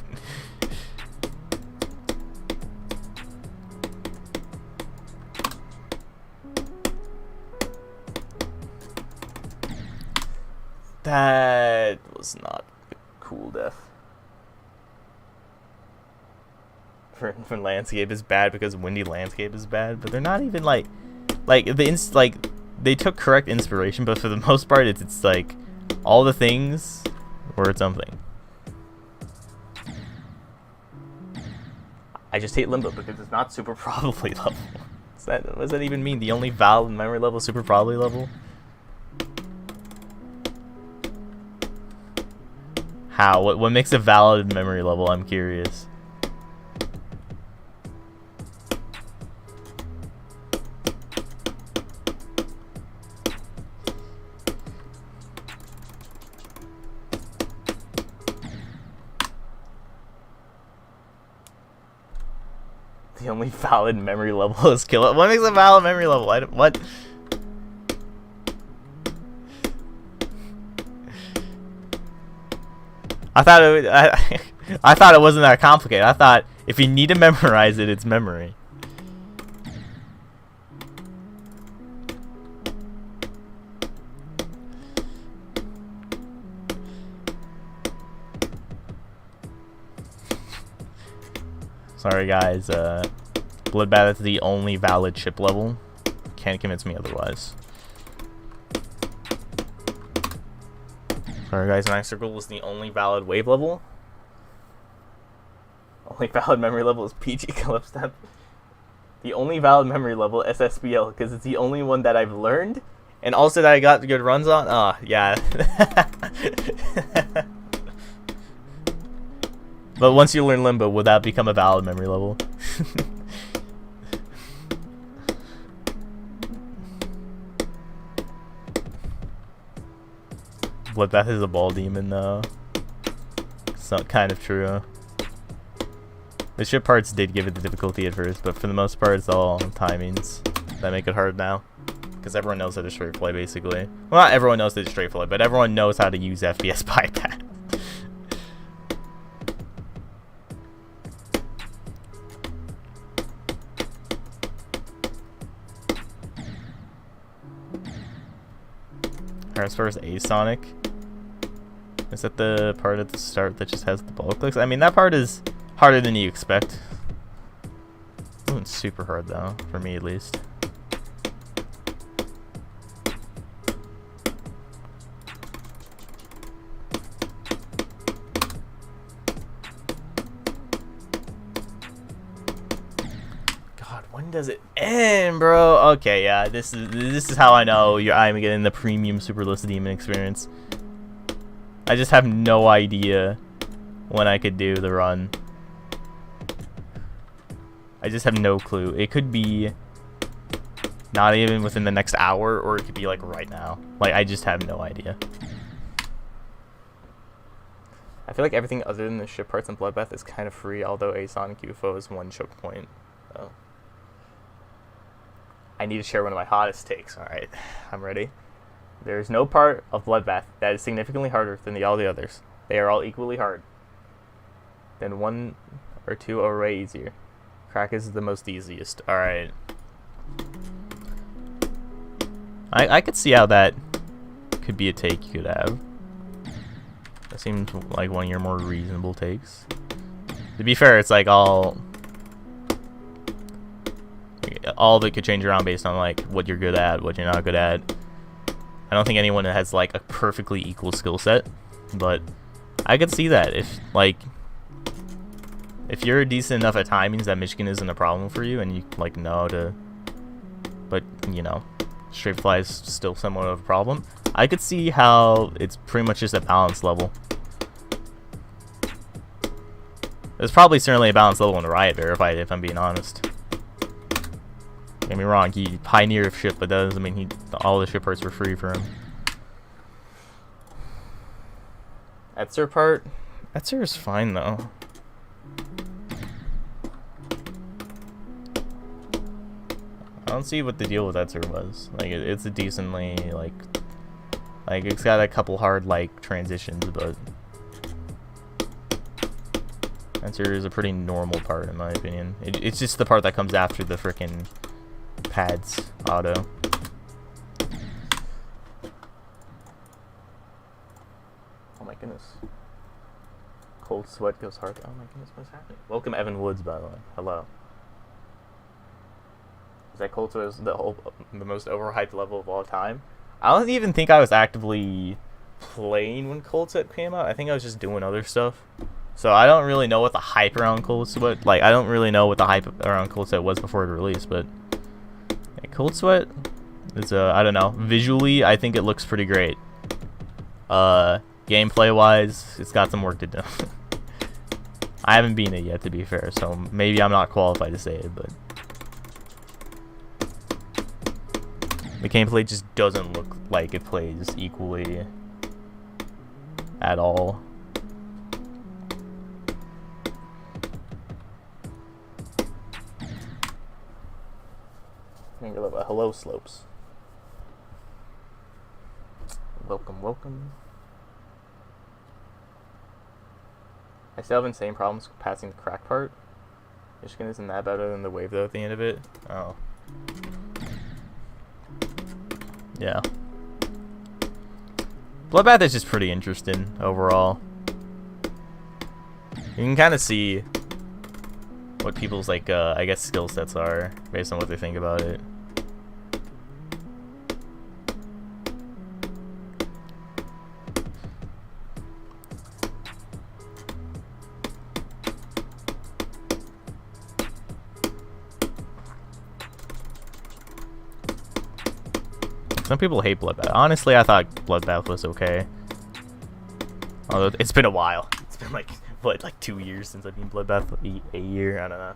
That was not a cool death. Verdant Landscape is bad because Windy Landscape is bad, but they're not even like they took correct inspiration, but for the most part, it's like all the things were something. I just hate Limbo because it's not super probably level. What does that even mean? The only valid memory level is super probably level? How? What makes a valid memory level? I'm curious. The only valid memory level is kill. What makes a valid memory level? What? I thought it wasn't that complicated. I thought if you need to memorize it, it's memory. Sorry guys, Bloodbath is the only valid chip level. Can't convince me otherwise. Sorry guys, Night Circle was the only valid wave level. Only valid memory level is PG Clip Step. The only valid memory level, SSBL, because it's the only one that I've learned. And also that I got good runs on. Oh, yeah. But once you learn Limbo, will that become a valid memory level? Bloodbath is a ball demon, though. It's not kind of true. The ship parts did give it the difficulty at first, but for the most part, it's all timings that make it hard now. Because everyone knows how to straight play, basically. Well, not everyone knows how to straight play, but everyone knows how to use FPS bypass. As far as A-Sonic, is that the part at the start that just has the ball clicks? I mean, that part is harder than you expect. It wasn't super hard, though, for me at least. When does it end, bro? Okay, yeah, this is how I know I'm getting the premium Superlist Demon experience. I just have no idea when I could do the run. I just have no clue. It could be Not even within the next hour, or it could be like right now. Like, I just have no idea. I feel like everything other than the ship parts and Bloodbath is kind of free, although a Sonic UFO is one choke point. Oh. I need to share one of my hottest takes. Alright, I'm ready. There is no part of Bloodbath that is significantly harder than all the others. They are all equally hard. Then one or two are way easier. Crack is the most easiest. Alright. I could see how that could be a take you could have. That seems like one of your more reasonable takes. To be fair, it's like all of it could change around based on like what you're good at, what you're not good at. I don't think anyone has like a perfectly equal skill set, but I could see that if you're decent enough at timings that Michigan isn't a problem for you, and you like know how to, but you know, straight fly is still somewhat of a problem. I could see how it's pretty much just a balance level. There's probably certainly a balance level in Riot Verified, if I'm being honest. Don't get me wrong, he pioneered ship, but that doesn't mean all the ship parts were free for him. Etzer part? Etzer is fine though. I don't see what the deal with Etzer was. Like, it's a decently, like it's got a couple hard, like, transitions, but Etzer is a pretty normal part, in my opinion. It's just the part that comes after the frickin' pads auto. Oh my goodness. Cold sweat goes hard. Oh my goodness, what's happening? Welcome Evan Woods, by the way. Hello. Is that Cold Sweat the most overhyped level of all time? I don't even think I was actively playing when Cold Sweat came out. I think I was just doing other stuff. So I don't really know what the hype around Cold Sweat, like, I don't really know what the hype around Cold Sweat was before it released, but yeah, Cold Sweat is, I don't know, visually, I think it looks pretty great. Gameplay-wise, it's got some work to do. I haven't beaten it yet, to be fair, so maybe I'm not qualified to say it, but the gameplay just doesn't look like it plays equally at all. Hello, Slopes. Welcome, welcome. I still have insane problems passing the crack part. Michigan isn't that better than the wave though at the end of it. Oh. Yeah. Bloodbath is just pretty interesting overall. You can kind of see what people's, like, I guess skill sets are based on what they think about it. Some people hate Bloodbath. Honestly, I thought Bloodbath was okay. Although it's been a while. It's been like, what, like 2 years since I've been Bloodbath? A year? I don't know.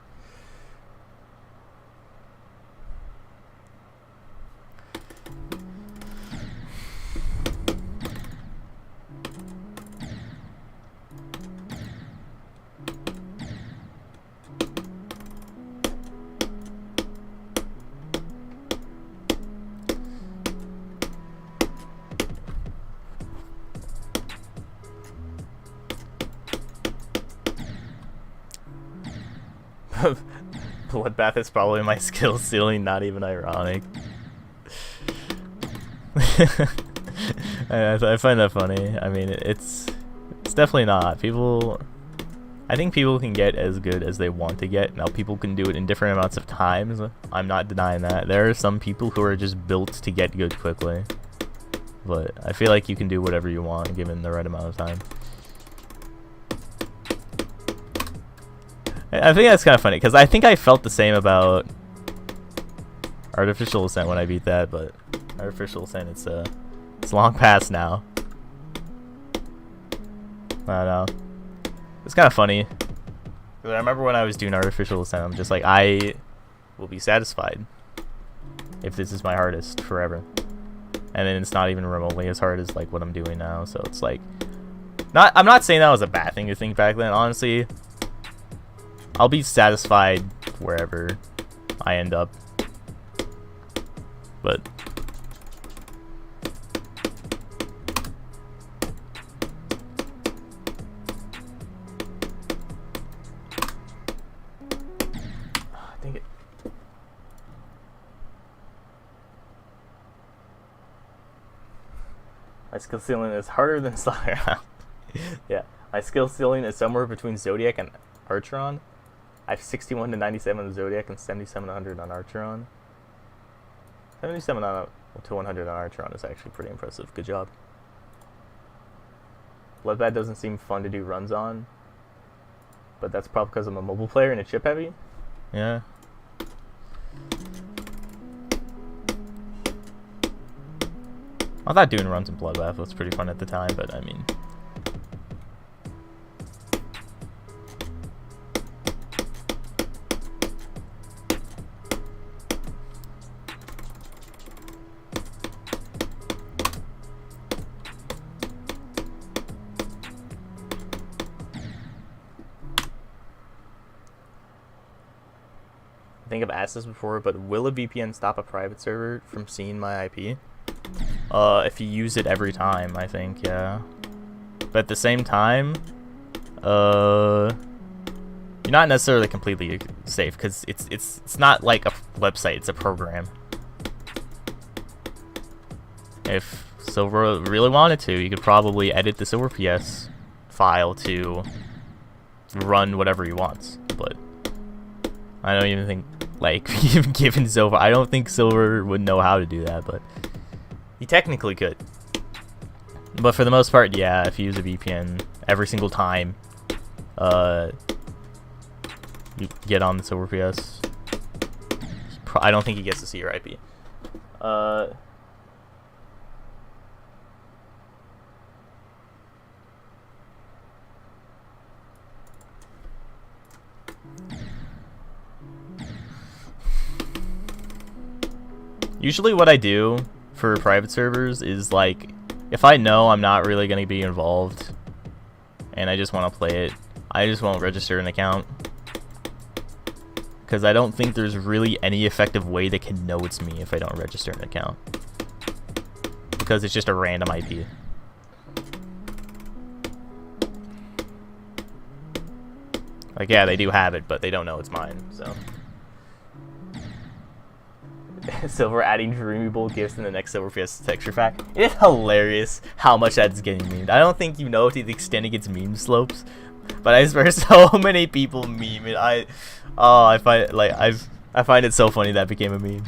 Bloodbath is probably my skill ceiling, not even ironic. I find that funny. I mean, it's definitely not. I think people can get as good as they want to get. Now, people can do it in different amounts of times. I'm not denying that. There are some people who are just built to get good quickly. But I feel like you can do whatever you want given the right amount of time. I think that's kind of funny, because I think I felt the same about Artificial Ascent when I beat that, but Artificial Ascent, it's long past now. I don't know. It's kind of funny. Because I remember when I was doing Artificial Ascent, I'm just like, I will be satisfied if this is my hardest forever. And then it's not even remotely as hard as like what I'm doing now, so it's like I'm not saying that was a bad thing to think back then. Honestly, I'll be satisfied wherever I end up. But I think it. My skill ceiling is harder than Slayer. Yeah, my skill ceiling is somewhere between Zodiac and Archeron. I have 61 to 97 on Zodiac and 77 to 100 on Archeron. 77 to 100 on Archeron is actually pretty impressive. Good job. Bloodbath doesn't seem fun to do runs on, but that's probably because I'm a mobile player and it's chip heavy. Yeah. I thought doing runs in Bloodbath was pretty fun at the time, but I mean... I think I've asked this before, but will a VPN stop a private server from seeing my IP? If you use it every time, I think, yeah. But at the same time, you're not necessarily completely safe, because it's not like a website, it's a program. If Silver really wanted to, you could probably edit the SilvrPS file to run whatever he wants, but I don't even think, like, even given Silver, I don't think Silver would know how to do that, but he technically could. But for the most part, yeah, if you use a VPN every single time you get on the SilvrPS, I don't think he gets to see your IP. Usually what I do for private servers is, like, if I know I'm not really going to be involved and I just want to play it, I just won't register an account. Because I don't think there's really any effective way they can know it's me if I don't register an account. Because it's just a random IP. Like, yeah, they do have it, but they don't know it's mine, so... Silver adding Dreamable gifts in the next SilvrPS texture pack. It is hilarious how much that's getting memed. I don't think you know to the extent it gets meme slopes, but I swear so many people meme it. I find it so funny that became a meme.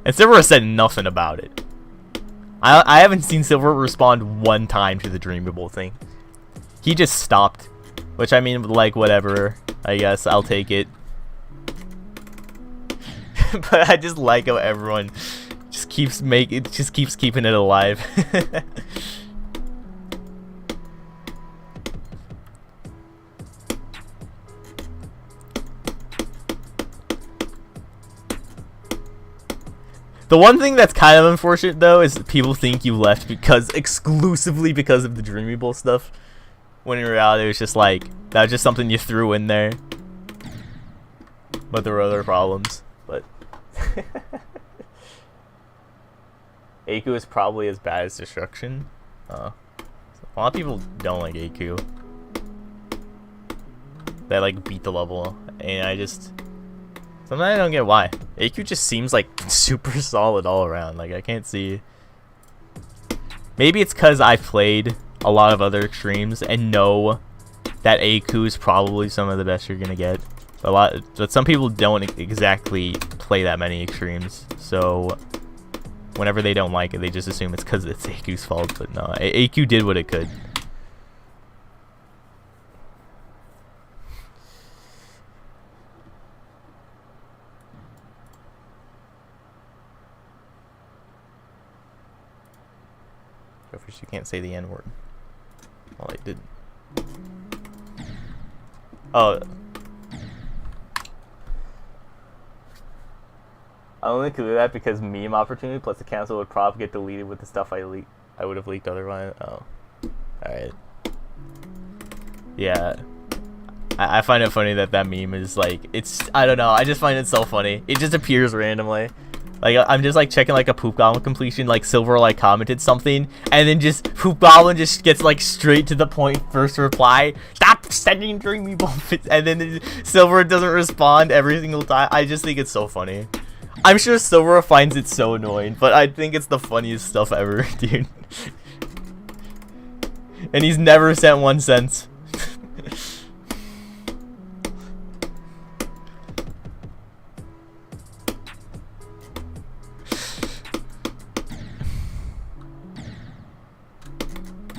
And Silver said nothing about it. I haven't seen Silver respond one time to the Dreamable thing. He just stopped, which I mean, like, whatever. I guess I'll take it. But I just like how everyone just keeps keeping it alive. The one thing that's kind of unfortunate though is that people think you left exclusively because of the Dreamable stuff, when in reality it was just like that was just something you threw in there. But there were other problems. But AQ is probably as bad as Destruction. A lot of people don't like AQ. They like beat the level, and sometimes I don't get why. AQ just seems like super solid all around. Like, I can't see. Maybe it's because I played a lot of other extremes and know that AQ is probably some of the best you're gonna get. But some people don't exactly play that many extremes, so whenever they don't like it, they just assume it's because it's AQ's fault. But no, AQ did what it could. Gelforce, you can't say the N-word. Well, I did. Oh. I only include that because meme opportunity plus the cancel would probably get deleted with the stuff I would have leaked otherwise. Oh, alright. Yeah. I find it funny that meme is like, I don't know, I just find it so funny. It just appears randomly. Like, I'm just like checking like a Poop Goblin completion, like Silver like commented something, and then just Poop Goblin just gets like straight to the point, first reply, stop sending dreamy bullshit, and then Silver doesn't respond every single time. I just think it's so funny. I'm sure Silver finds it so annoying, but I think it's the funniest stuff ever, dude. And he's never sent 1 cent.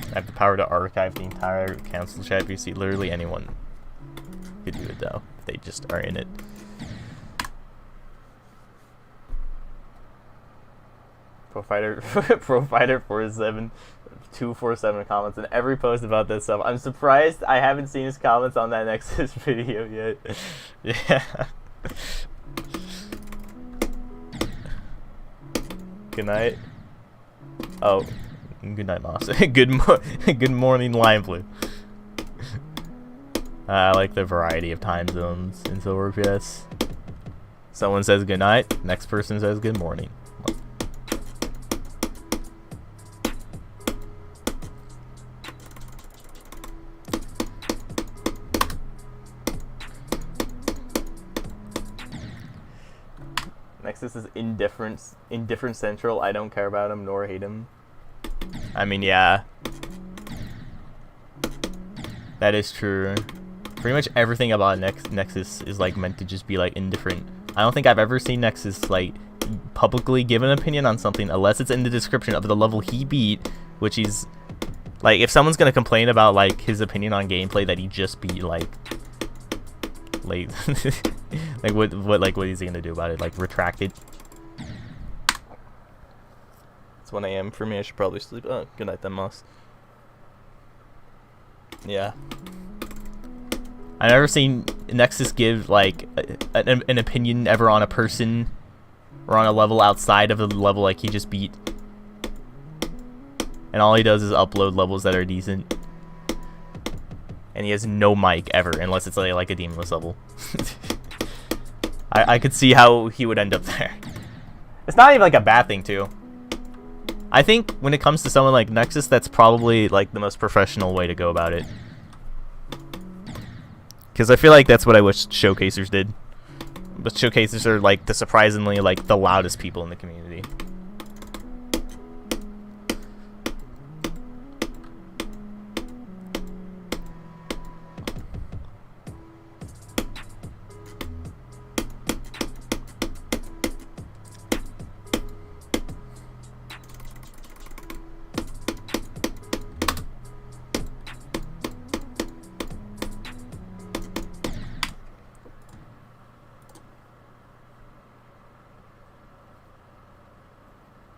I have the power to archive the entire cancel chat. You see, literally anyone could do it though. If they just are in it. Profighter 247 comments in every post about this stuff. I'm surprised I haven't seen his comments on that Nexus video yet. Yeah. Good night. Oh. Good night, Moss. Good morning, Lion Blue. I like the variety of time zones in SilvrPS. Someone says good night, next person says good morning. Nexus is indifferent central. I don't care about him nor hate him. I mean, yeah. That is true. Pretty much everything about Nexus is like meant to just be like indifferent. I don't think I've ever seen Nexus like publicly give an opinion on something unless it's in the description of the level he beat, which is like, if someone's gonna complain about like his opinion on gameplay that he just beat, like what is he gonna do about it? Like retract it? It's 1 a.m. for me. I should probably sleep. Oh, good night then, Moss. Yeah. I've never seen Nexus give like an opinion ever on a person or on a level outside of the level like he just beat. And all he does is upload levels that are decent. And he has no mic ever, unless it's like a Demonlist level. I could see how he would end up there. It's not even like a bad thing too. I think when it comes to someone like Nexus, that's probably like the most professional way to go about it. Because I feel like that's what I wish showcasers did. But showcasers are like the surprisingly like the loudest people in the community.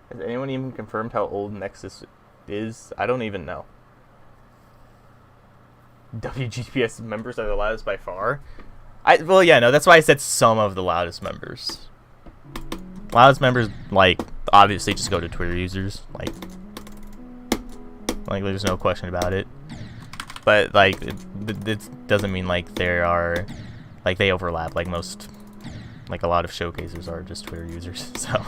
Has anyone even confirmed how old Nexus is? I don't even know. WGPS members are the loudest by far? Well, yeah, no, that's why I said some of the loudest members. Loudest members, like, obviously just go to Twitter users. Like there's no question about it. But, like, it doesn't mean, like, there are, like, they overlap. Like, most, like, a lot of showcasers are just Twitter users, so...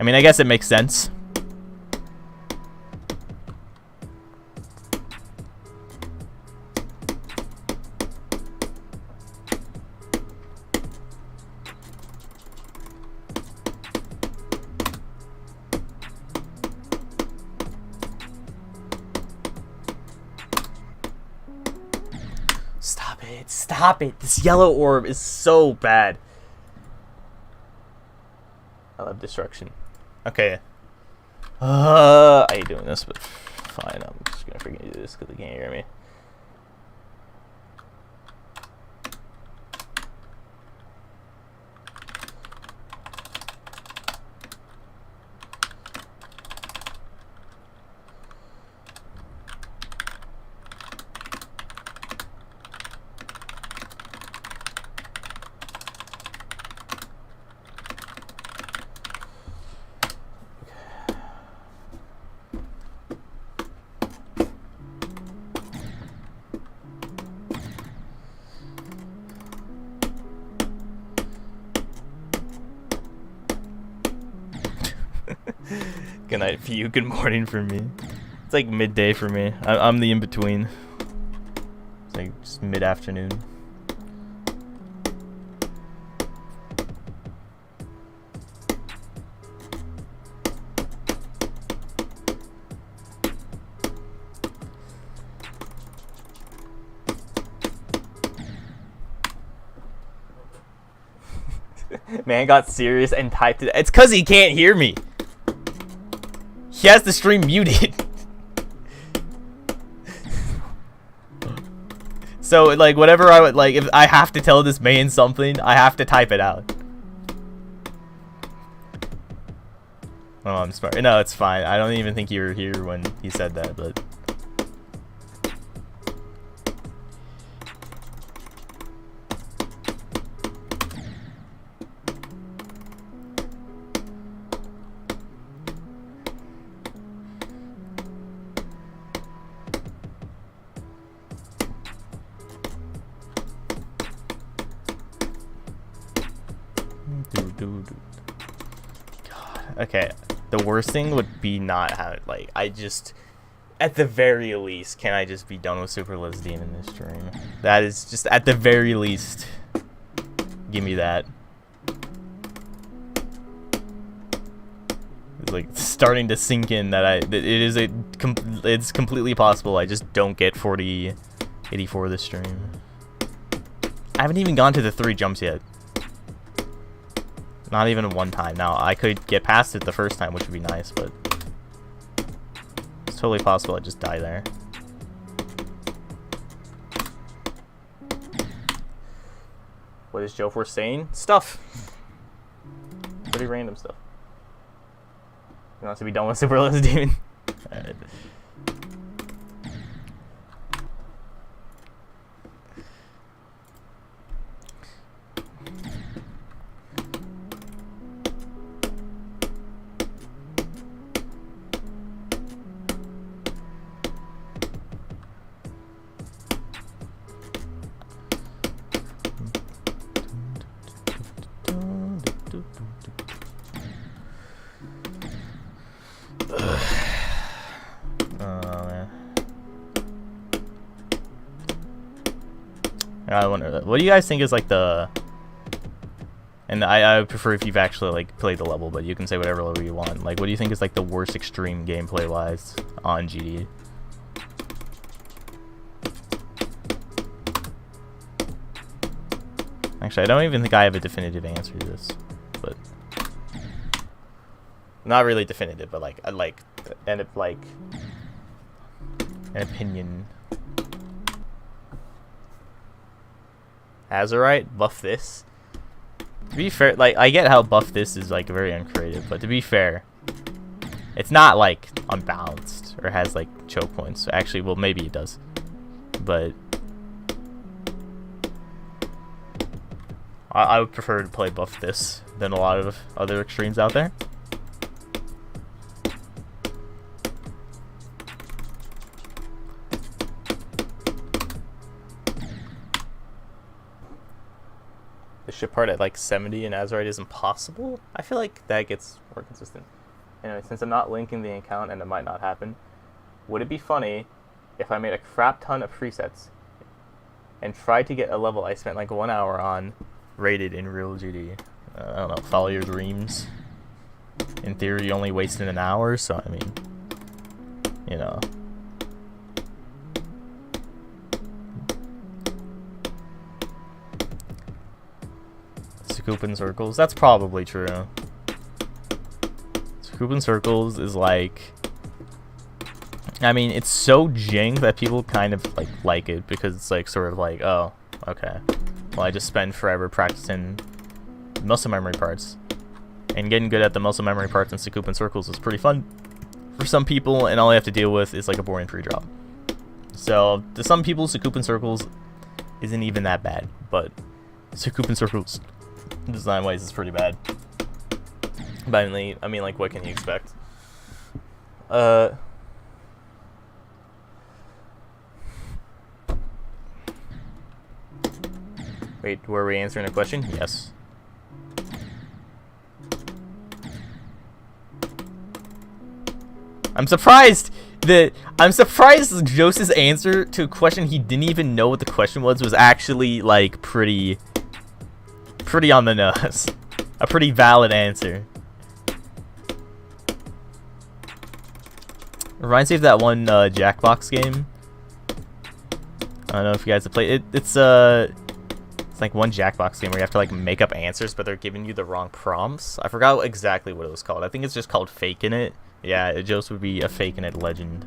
I mean, I guess it makes sense. Stop it. Stop it. This yellow orb is so bad. I love destruction. Okay. I hate doing this, but fine. I'm just gonna freaking do this because they can't hear me. Good night for you, good morning for me. It's like midday for me. I'm the in-between. It's like just mid-afternoon. Man got serious and typed it. It's because he can't hear me. He has the stream muted. So, like, whatever I would, like, if I have to tell this man something, I have to type it out. Oh, I'm smart. No, it's fine. I don't even think you were here when he said that, but... God. Okay, the worst thing would be not have, like, I just, at the very least, can I just be done with SilvrPS Demonlist stream? That is just, at the very least, give me that. It's like starting to sink in that it's completely possible I just don't get 4084 this stream. I haven't even gone to the 3 jumps yet. Not even one time. Now, I could get past it the first time, which would be nice, but it's totally possible I just die there. What is Gelforce saying? Stuff. Pretty random stuff. You want to be done with SilvrPS Demon? Alright. I wonder, what do you guys think is like the, and I would prefer if you've actually like played the level, but you can say whatever level you want. Like, what do you think is like the worst extreme gameplay wise on GD? Actually, I don't even think I have a definitive answer to this, but not really definitive, but like an opinion. Azurite, buff this. To be fair, like, I get how buff this is like very uncreative, but to be fair, it's not like unbalanced or has like choke points. Actually, well, maybe it does, but I would prefer to play buff this than a lot of other extremes out there. Ship part at like 70 and Azurite is impossible. I feel like that gets more consistent. Anyway, since I'm not linking the account and it might not happen, would it be funny if I made a crap ton of presets and tried to get a level I spent like 1 hour on rated in real GD? I don't know, follow your dreams. In theory, you only wasted an hour, so I mean, you know. Scoop in circles, that's probably true. Scoop in circles is like, I mean, it's so jank that people kind of like it because it's like sort of like, oh, okay, well, I just spend forever practicing muscle memory parts, and getting good at the muscle memory parts in Scoop in circles is pretty fun for some people, and all you have to deal with is like a boring free drop. So to some people, Scoop in circles isn't even that bad, but Scoop in circles design wise is pretty bad. But I mean, like, what can you expect? Wait, were we answering a question? Yes. I'm surprised Joseph's answer to a question he didn't even know what the question was actually like pretty on the nose. A pretty valid answer. Reminds me of that one Jackbox game. I don't know if you guys have played it. It's like one Jackbox game where you have to like make up answers, but they're giving you the wrong prompts. I forgot exactly what it was called. I think it's just called Faking It. Yeah, Joseph would be a Faking It legend.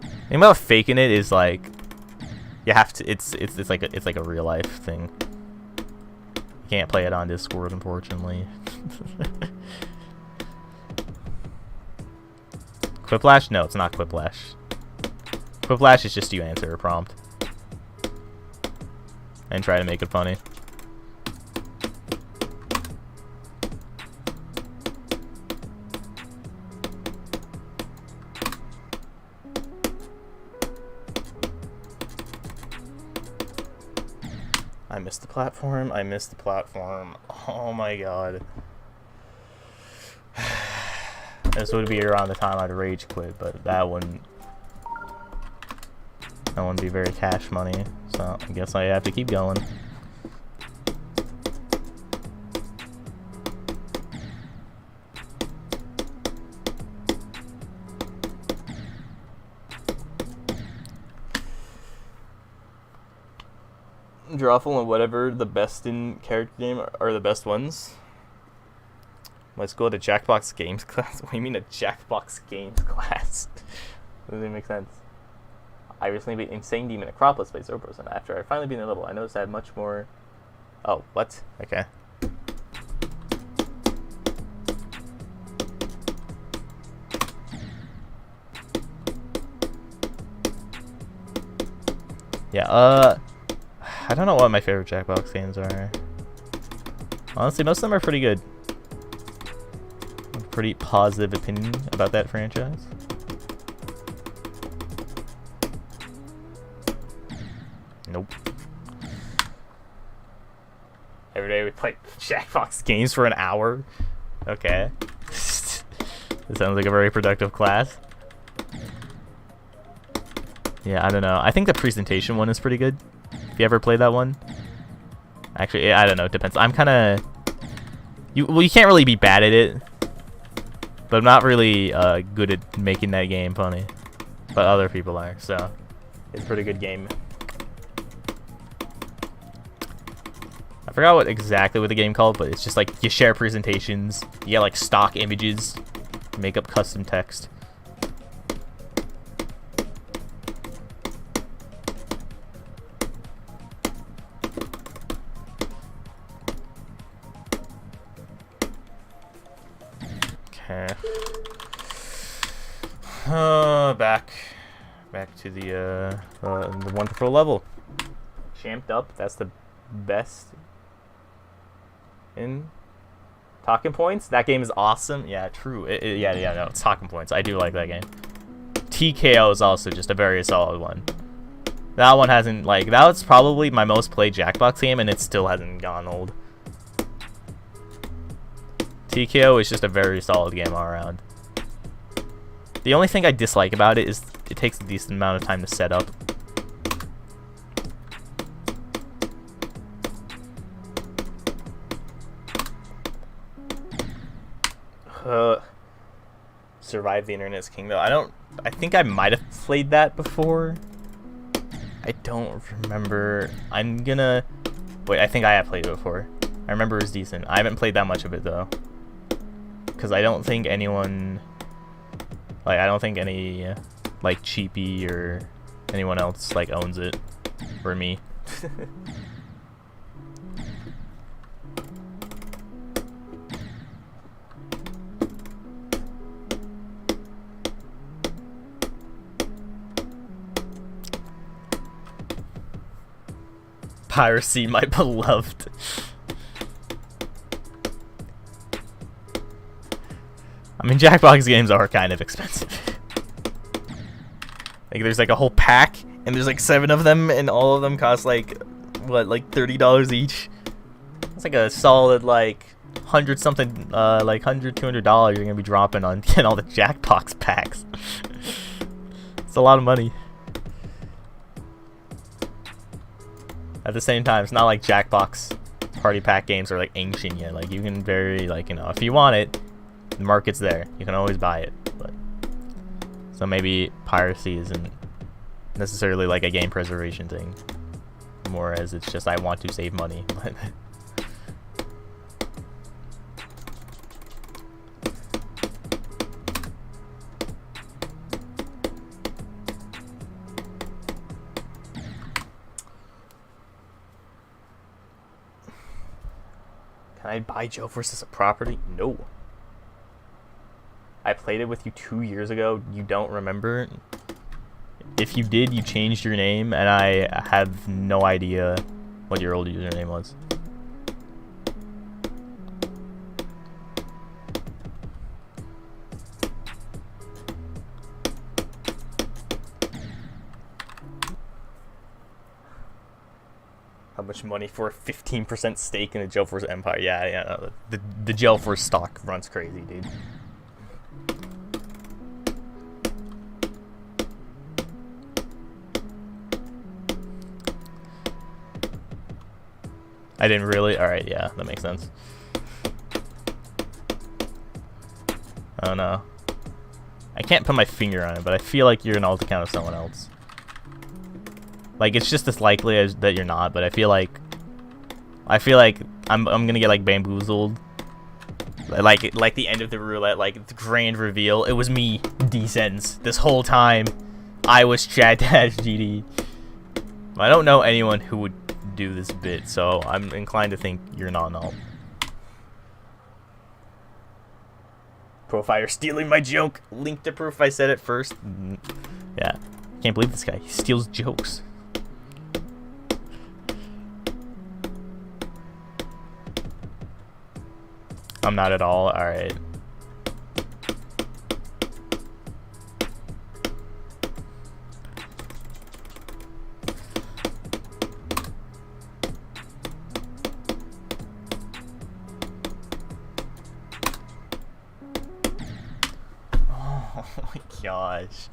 The thing about Faking It is like you have to. It's like a real life thing. You can't play it on Discord, unfortunately. Quiplash? No, it's not Quiplash. Quiplash is just you answer a prompt and try to make it funny. I missed the platform. I missed the platform. Oh my god. This would be around the time I'd rage quit, but that wouldn't be very cash money, so I guess I have to keep going. Drawful and whatever the best in character game are the best ones. Let's go to Jackbox Games class. What do you mean a Jackbox Games class? Doesn't even make sense. I recently beat Insane Demon Acropolis by 0%. After I finally beat the level, I noticed I had much more. Oh, what? Okay. Yeah, I don't know what my favorite Jackbox games are. Honestly, most of them are pretty good. Pretty positive opinion about that franchise. Nope. Every day we play Jackbox games for an hour. Okay. That sounds like a very productive class. Yeah, I don't know. I think the presentation one is pretty good. If you ever played that one. Actually, I don't know. It depends. I'm kind of... you can't really be bad at it. But I'm not really good at making that game funny. But other people are, so it's a pretty good game. I forgot exactly what the game called, but it's just like you share presentations, you get like stock images, make up custom text. Okay. Back to the wonderful level. Champed Up. That's the best in Talking Points. That game is awesome. Yeah, true. Yeah. No, it's Talking Points. I do like that game. TKO is also just a very solid one. That one hasn't that was probably my most played Jackbox game, and it still hasn't gone old. TKO is just a very solid game all around. The only thing I dislike about it is it takes a decent amount of time to set up. Survive the Internet's King though. I think I might have played that before. I don't remember. Wait, I think I have played it before. I remember it was decent. I haven't played that much of it though. Because I don't think anyone, I don't think any, Cheapy or anyone else, owns it. Or me. Piracy, my beloved. I mean, Jackbox games are kind of expensive. There's a whole pack, and there's 7 of them, and all of them cost what, $30 each? It's a solid 100 something, like $100, $200 you're gonna be dropping on getting all the Jackbox packs. It's a lot of money. At the same time, it's not like Jackbox party pack games are like ancient yet. Like you can very, like, you know, if you want it, the market's there. You can always buy it. But so maybe piracy isn't necessarily like a game preservation thing, more as it's just I want to save money. But can I buy Gelforce as a property? No. I played it with you 2 years ago. You don't remember? If you did, you changed your name, and I have no idea what your old username was. How much money for a 15% stake in a Gelforce empire? Yeah. The Gelforce stock runs crazy, dude. I didn't really. All right, yeah, that makes sense. Oh no, I can't put my finger on it, but I feel like you're an alt account of someone else. Like it's just as likely as that you're not, but I feel like I'm gonna get like bamboozled. Like the end of the roulette, like the grand reveal. It was me, Descends, this whole time. I was Chad-GD. I don't know anyone who would do this bit, so I'm inclined to think you're not an alt. Profile stealing my joke. Link to proof I said it first. Yeah, can't believe this guy. He steals jokes. I'm not at all. All right. Oh my gosh.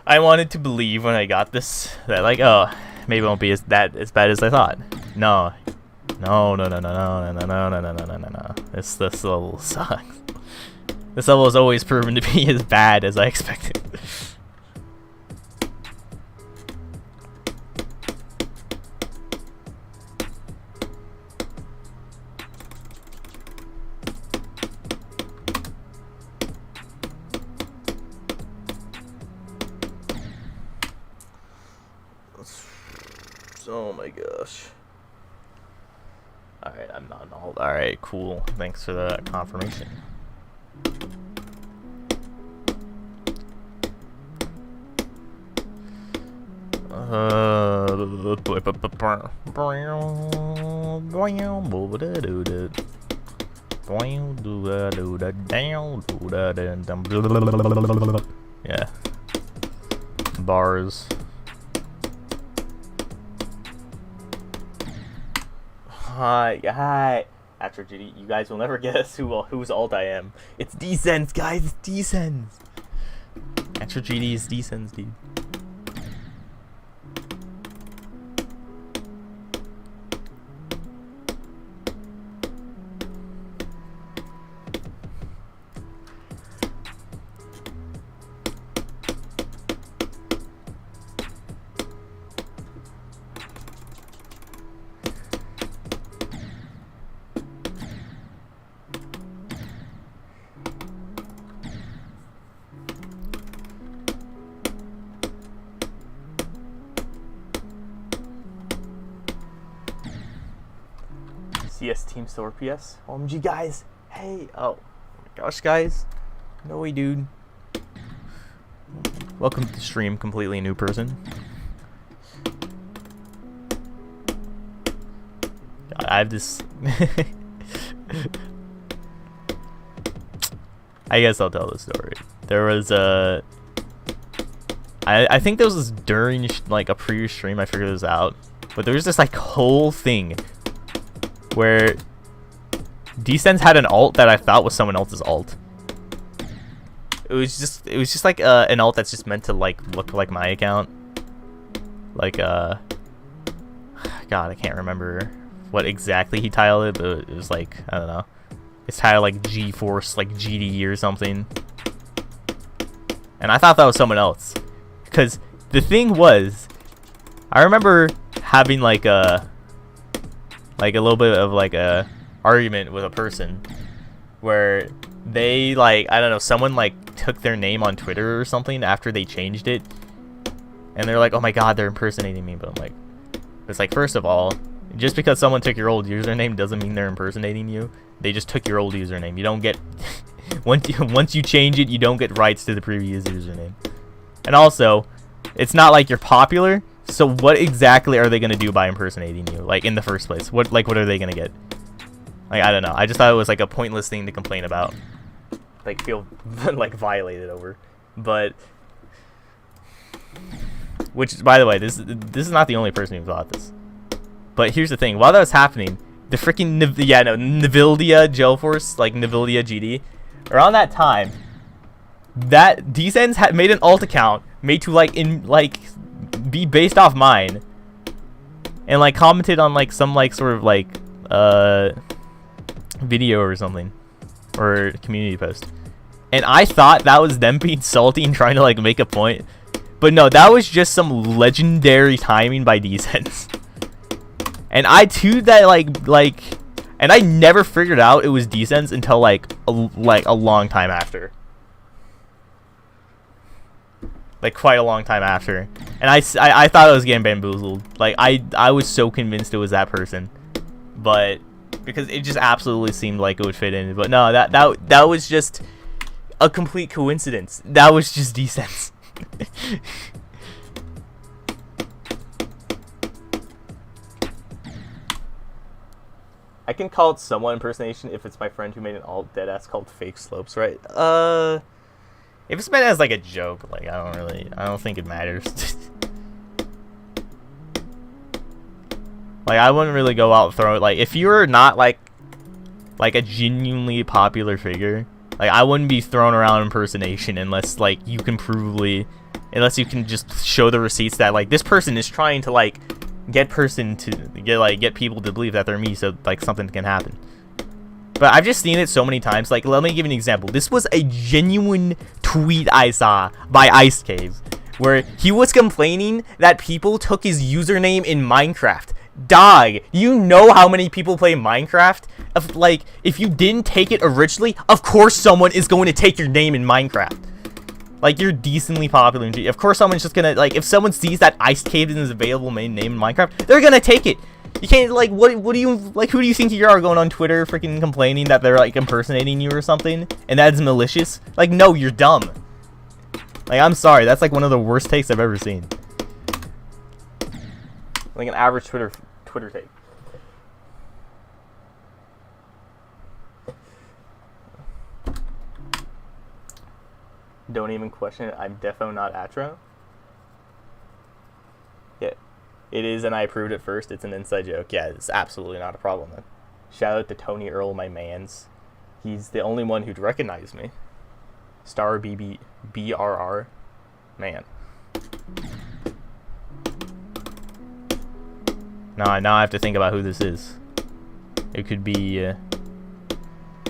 I wanted to believe when I got this that like, oh, maybe it won't be as bad as I thought. No. No. This level sucks. This level has always proven to be as bad as I expected. Oh my gosh. Alright, I'm not an alt. Alright, cool. Thanks for the confirmation. Yeah. Bars. Hi. After GD, you guys will never guess whose alt I am. It's Descends, guys. It's Descends. After GD is Descends, dude. CS Team SilvrPS. OMG, guys. Hey. Oh my gosh, guys. No way, dude. Welcome to the stream, completely new person. I have this. I guess I'll tell the story. There was a. I think this was during like a previous stream. I figured this out, but there was this like whole thing where Descends had an alt that I thought was someone else's alt. It was just like an alt that's just meant to like look like my account. Like God, I can't remember what exactly he titled it, but it was like, I don't know. It's titled like Gelforce, like GD or something. And I thought that was someone else. Because the thing was, I remember having like a little bit of like a argument with a person where they like, I don't know, someone like took their name on Twitter or something after they changed it, and they're like, oh my god, they're impersonating me. But I'm like, it's like, first of all, just because someone took your old username doesn't mean they're impersonating you. They just took your old username. You don't get once you change it, you don't get rights to the previous username. And also, it's not like you're popular, so what exactly are they gonna do by impersonating you, like, in the first place? What are they gonna get? Like, I don't know. I just thought it was like a pointless thing to complain about, like, feel like violated over. But which, by the way, this is not the only person who thought this. But here's the thing: while that was happening, the freaking Nvidia Gelforce, like Nvidia GD, around that time, that Descends had made an alt account made to be based off mine, and like commented on like some like sort of like video or something, or community post, and I thought that was them being salty and trying to like make a point, but no, that was just some legendary timing by Descends. And I too that like, and I never figured out it was Descends until like a long time after. Like quite a long time after. And I thought I was getting bamboozled. Like I was so convinced it was that person. But because it just absolutely seemed like it would fit in. But no, that was just a complete coincidence. That was just Descends. I can call it somewhat impersonation if it's my friend who made an alt deadass called Fake Slopes, right? If it's meant as like a joke, like I don't think it matters. Like I wouldn't really go out and throw it. Like if you're not like a genuinely popular figure, like I wouldn't be throwing around impersonation unless like you can unless you can just show the receipts that like this person is trying to like get people to believe that they're me, so like something can happen. But I've just seen it so many times. Like, let me give you an example. This was a genuine tweet I saw by Ice Cave, where he was complaining that people took his username in Minecraft. Dog, you know how many people play Minecraft? If you didn't take it originally, of course someone is going to take your name in Minecraft. Like, you're decently popular. Of course someone's just gonna, like, if someone sees that Ice Cave is available main name in Minecraft, they're gonna take it. You can't, like, what do you, like, who do you think you are going on Twitter freaking complaining that they're, like, impersonating you or something? And that's malicious? Like, no, you're dumb. Like, I'm sorry, that's, like, one of the worst takes I've ever seen. Like, an average Twitter take. Don't even question it. I'm defo not atro. Yeah, it is, and I approved it first. It's an inside joke. Yeah, it's absolutely not a problem, then. Shout out to Tony Earl, my mans. He's the only one who'd recognize me. Star BRR. Man. Now I have to think about who this is. It could be...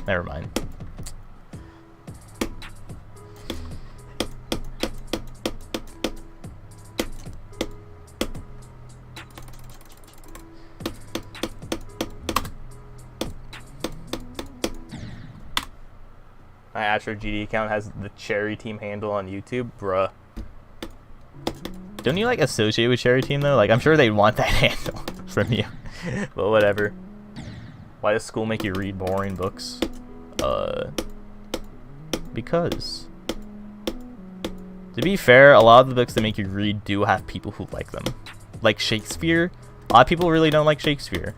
never mind. My Astro GD account has the Cherry Team handle on YouTube, bruh. Don't you like associate with Cherry Team though? Like I'm sure they'd want that handle from you. But whatever. Why does school make you read boring books? Because. To be fair, a lot of the books that make you read do have people who like them. Like Shakespeare. A lot of people really don't like Shakespeare.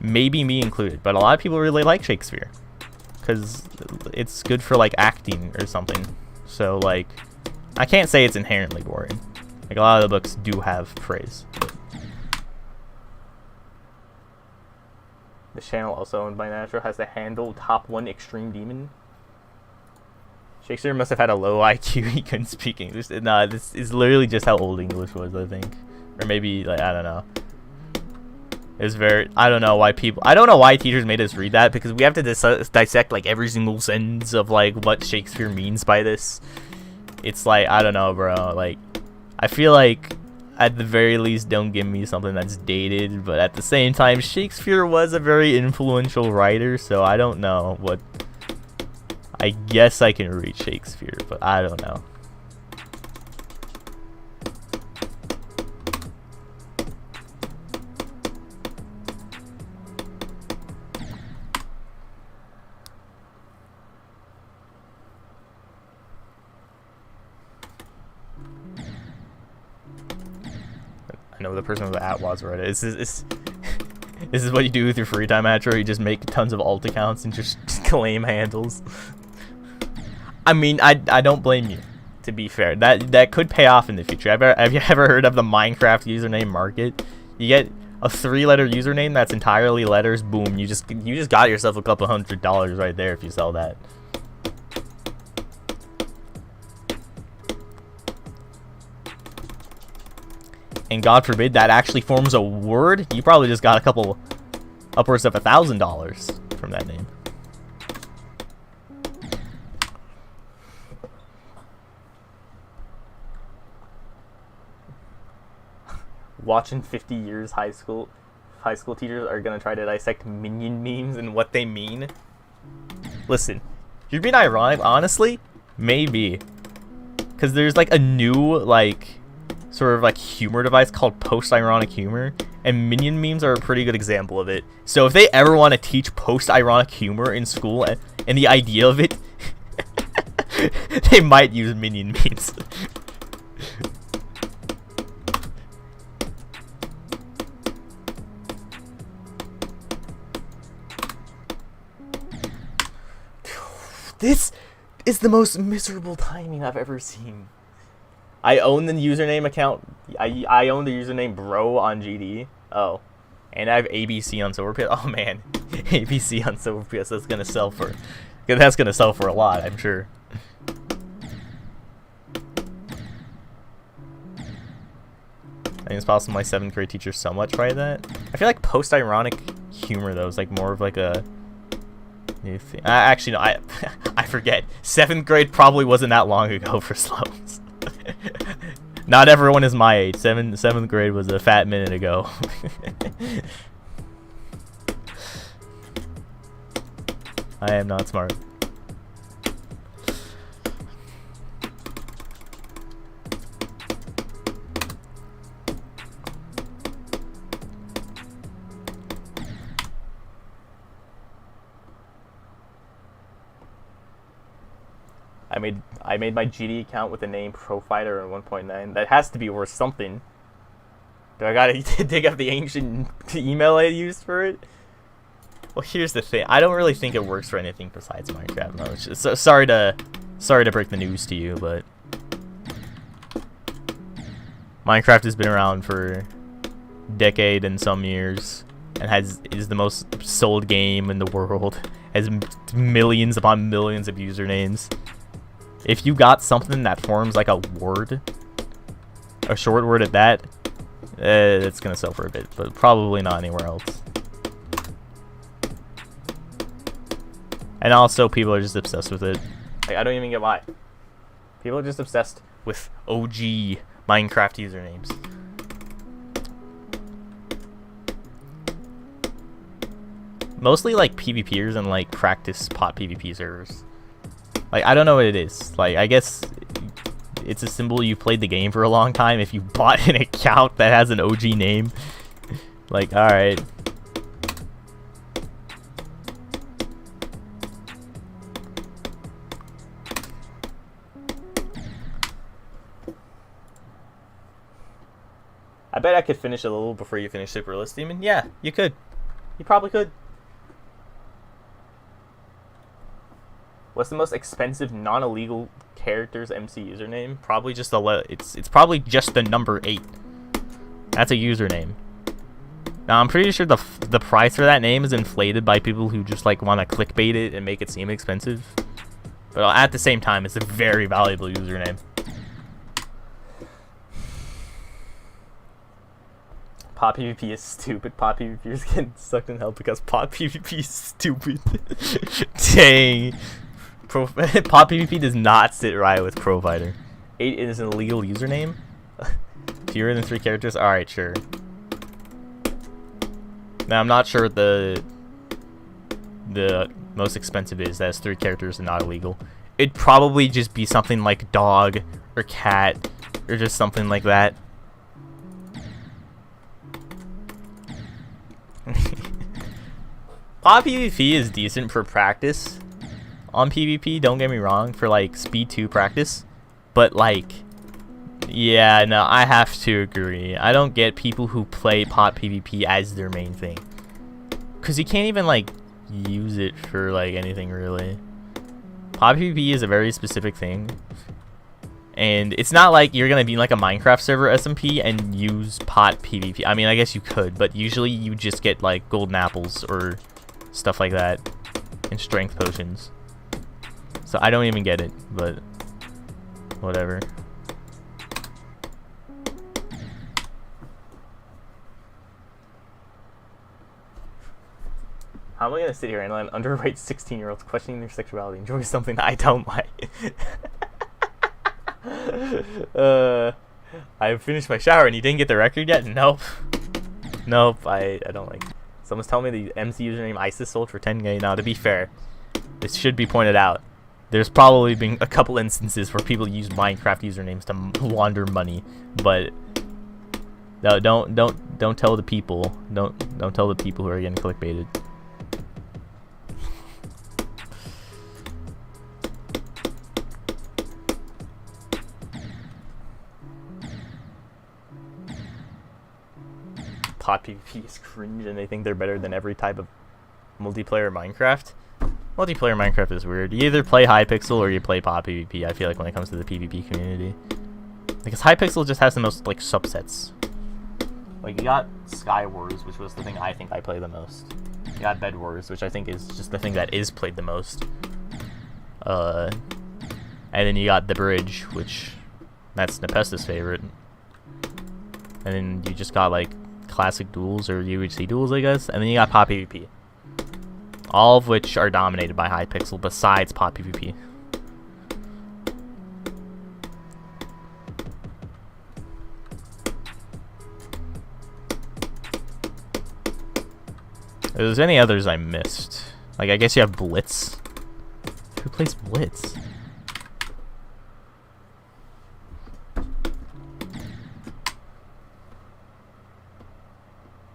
Maybe me included, but a lot of people really like Shakespeare. Because it's good for like acting or something. So like I can't say it's inherently boring. Like a lot of the books do have praise. This channel, also owned by Natural, has the handle Top 1 Extreme Demon. Shakespeare must have had a low IQ. He couldn't speak English. Nah, this is literally just how old English was, I think. Or maybe, like, I don't know. It's very... I don't know why people... I don't know why teachers made us read that, because we have to dissect, like, every single sentence of, like, what Shakespeare means by this. It's like, I don't know, bro. Like, I feel like, at the very least, don't give me something that's dated, but at the same time, Shakespeare was a very influential writer, so I don't know what... I guess I can read Shakespeare, but I don't know. I know the person with the @ was right. This is what you do with your free time, Atro. You just make tons of alt accounts and just claim handles. I mean, I don't blame you, to be fair. That could pay off in the future. Have you ever heard of the Minecraft username market? You get a 3-letter username that's entirely letters. Boom, you just got yourself a couple $100 right there if you sell that. And God forbid that actually forms a word. You probably just got a couple, upwards of $1,000 from that name. Watching 50 years high school teachers are gonna try to dissect minion memes and what they mean. Listen, you're being ironic, honestly. Maybe, because there's like a new like sort of like humor device called post-ironic humor, and minion memes are a pretty good example of it. So if they ever want to teach post-ironic humor in school and the idea of it, they might use minion memes. This is the most miserable timing I've ever seen. I own the username account. I own the username bro on GD. Oh. And I have ABC on SilvrPS. Oh man. ABC on SilvrPS. That's gonna sell for a lot, I'm sure. I think it's possible my 7th grade teacher somewhat tried that. I feel like post-ironic humor though is like more of like a new thing. Actually no, I forget. 7th grade probably wasn't that long ago for Slopes. Not everyone is my age. 7th grade was a fat minute ago. I am not smart. I made my GD account with the name Profiler at 1.9. That has to be worth something. Do I gotta dig up the ancient email I used for it? Well, here's the thing. I don't really think it works for anything besides Minecraft. No, it's just, sorry to break the news to you, but Minecraft has been around for a decade and some years, and is the most sold game in the world. Has millions upon millions of usernames. If you got something that forms like a word, a short word at that, it's gonna sell for a bit, but probably not anywhere else. And also, people are just obsessed with it. Like, I don't even get why. People are just obsessed with OG Minecraft usernames. Mostly like PvPers and like practice pot PvP servers. Like, I don't know what it is. Like, I guess it's a symbol you played the game for a long time if you bought an account that has an OG name. Like, alright. I bet I could finish a little before you finish SilvrPS Demon. Yeah, you could. You probably could. What's the most expensive non-illegal character's MC username? Probably just it's probably just the number 8. That's a username. Now I'm pretty sure the price for that name is inflated by people who just like want to clickbait it and make it seem expensive. But at the same time, it's a very valuable username. Pot PvP is stupid. Pot PvP is getting sucked in hell because Pot PvP is stupid. Dang. Pot PvP does not sit right with Pro Fighter. 8 is an illegal username. Fewer than 3 characters? Alright, sure. Now, I'm not sure the most expensive is that has 3 characters and not illegal. It'd probably just be something like dog or cat or just something like that. Pot PvP is decent for practice on PvP, don't get me wrong, for like speed 2 practice. But like, yeah, no, I have to agree. I don't get people who play pot PvP as their main thing. Because you can't even like use it for like anything really. Pot PvP is a very specific thing. And it's not like you're going to be in like a Minecraft server SMP and use pot PvP. I mean, I guess you could, but usually you just get like golden apples or stuff like that and strength potions. So I don't even get it, but whatever. How am I going to sit here and let an underage 16-year-olds questioning their sexuality enjoy something that I don't like? I finished my shower and you didn't get the record yet? Nope. Nope, I don't like it. Someone's telling me the MC username ISIS sold for 10k. Now, to be fair, this should be pointed out. There's probably been a couple instances where people use Minecraft usernames to launder money, but no, don't tell the people. Don't tell the people who are getting clickbaited. Pot PvP is cringe and they think they're better than every type of multiplayer Minecraft. Multiplayer Minecraft is weird. You either play Hypixel or you play Pot PvP, I feel like, when it comes to the PvP community. Because Hypixel just has the most, like, subsets. Like, you got Sky Wars, which was the thing I think I play the most. You got Bed Wars, which I think is just the thing that is played the most. And then you got The Bridge, which, that's Nepesta's favorite. And then you just got, like, classic duels or UHC duels, I guess, and then you got Pot PvP, all of which are dominated by Hypixel besides Pot PvP. If there's any others I missed, like I guess you have Blitz. Who plays Blitz?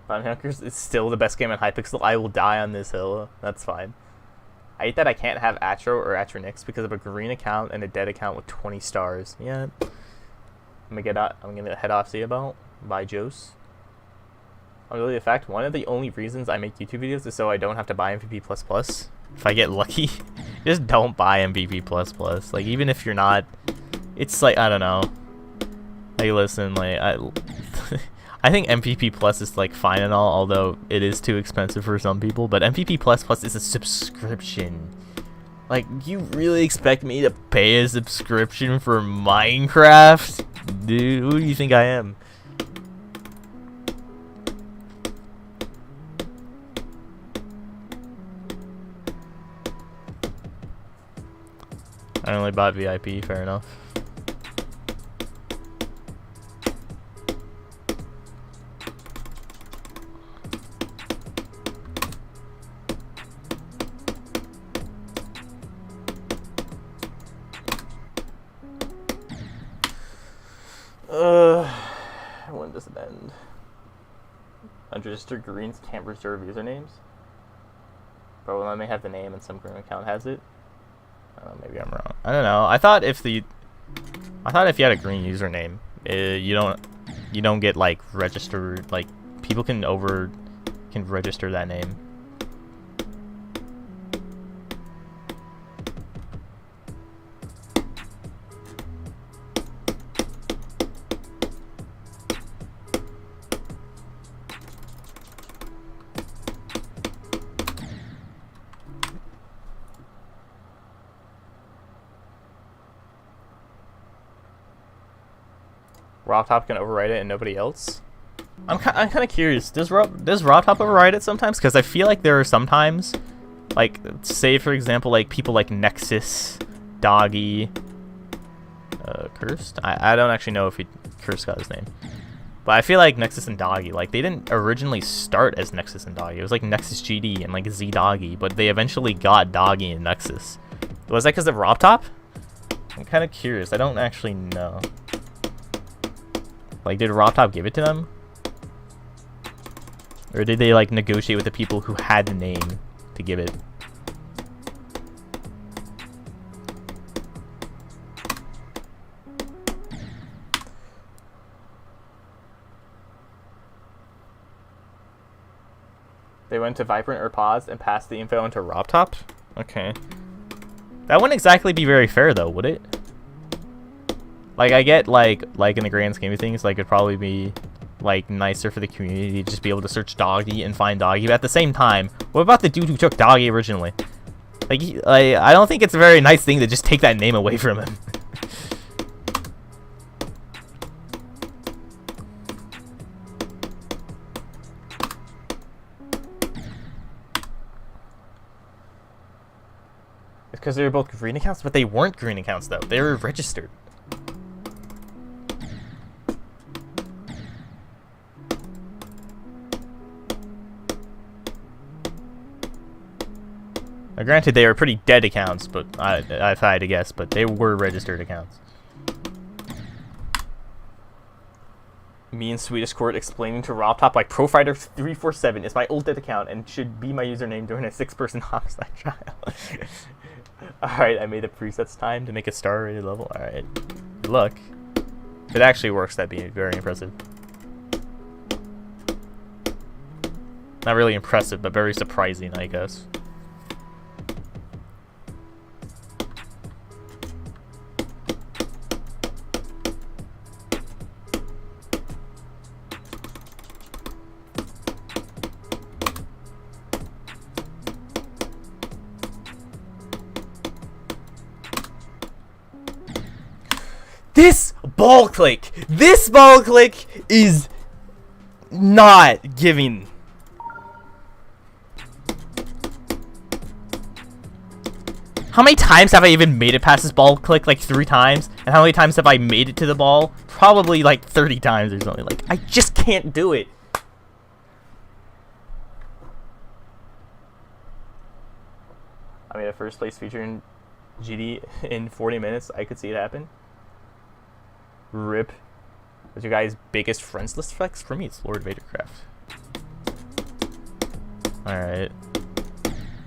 Bounty Hunters is still the best game in Hypixel. I will die on this hill. That's fine. I hate that I can't have Atro or Atronix because of a green account and a dead account with 20 stars. Yeah. I'm gonna head off. See you about. Bye, Jose. Really, in fact, one of the only reasons I make YouTube videos is so I don't have to buy MVP++. If I get lucky, just don't buy MVP++. Like, even if you're not, it's like, I don't know. Like, listen, like, I think MVP Plus is like fine and all, although it is too expensive for some people. But MVP Plus is a subscription. Like, you really expect me to pay a subscription for Minecraft? Dude, who do you think I am? I only bought VIP, fair enough. When does it end? Unregistered greens can't reserve usernames? But well, I may have the name and some green account has it. Maybe I'm wrong. I don't know. I thought if you had a green username, you don't get like registered. Like, people can register that name. RobTop can override it and nobody else? I'm kind of curious. Does RobTop override it sometimes? Because I feel like there are sometimes, like, say for example, like people like Nexus, Doggy, Cursed. I don't actually know if Cursed got his name, but I feel like Nexus and Doggy, like, they didn't originally start as Nexus and Doggy. It was like Nexus GD and like Z Doggy, but they eventually got Doggy and Nexus. Was that because of RobTop? I'm kind of curious. I don't actually know. Like, did RobTop give it to them? Or did they, like, negotiate with the people who had the name to give it? They went to Vibrant or Pause and passed the info into RobTop? Okay. That wouldn't exactly be very fair, though, would it? Like, I get, like in the grand scheme of things, like, it'd probably be, like, nicer for the community to just be able to search Doggy and find Doggy. But at the same time, what about the dude who took Doggy originally? Like, I don't think it's a very nice thing to just take that name away from him. It's because they were both green accounts, but they weren't green accounts, though. They were registered. Now, granted, they were pretty dead accounts, but if I had to guess, but they were registered accounts. Me and Swedish Court explaining to RobTop like Profighter347 is my old dead account and should be my username during a 6-person homicide trial. Alright, I made the presets time to make a star rated level. Alright. Good luck. If it actually works, that'd be very impressive. Not really impressive, but very surprising, I guess. This ball click is not giving. How many times have I even made it past this ball click? Like 3 times. And how many times have I made it to the ball? Probably like 30 times or something. Like, I just can't do it. I made a first place feature in GD in 40 minutes. I could see it happen. RIP. What's your guys' biggest friends list flex? For me, it's Lord Vadercraft. Alright.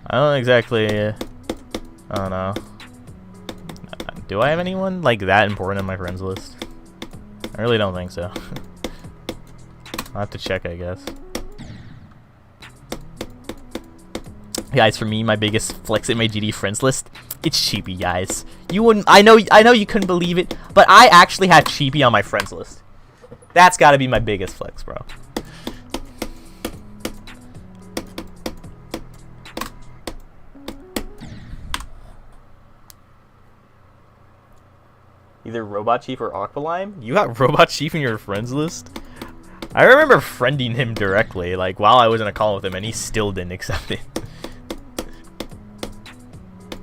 I don't exactly... I don't know. Do I have anyone like that important in my friends list? I really don't think so. I'll have to check, I guess. Guys, for me, my biggest flex in my GD friends list, it's Cheapy, guys. You wouldn't. I know you couldn't believe it, but I actually have Cheapy on my friends list. That's got to be my biggest flex, bro. Either Robot Chief or Aqualime. You got Robot Chief in your friends list? I remember friending him directly, like while I was in a call with him, and he still didn't accept it.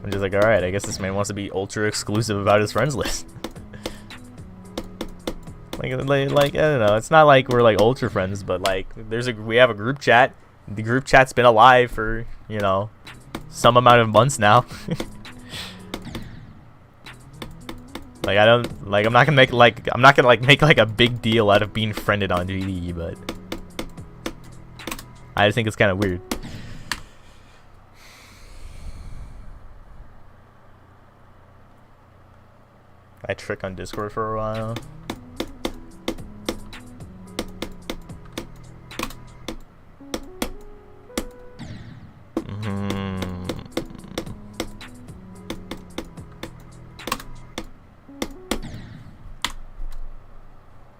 I'm just like, alright, I guess this man wants to be ultra exclusive about his friends list. like, I don't know, it's not like we're like ultra friends, but like, we have a group chat. The group chat's been alive for, you know, some amount of months now. Like, I'm not gonna make like a big deal out of being friended on GD, but I just think it's kind of weird. I trick on Discord for a while.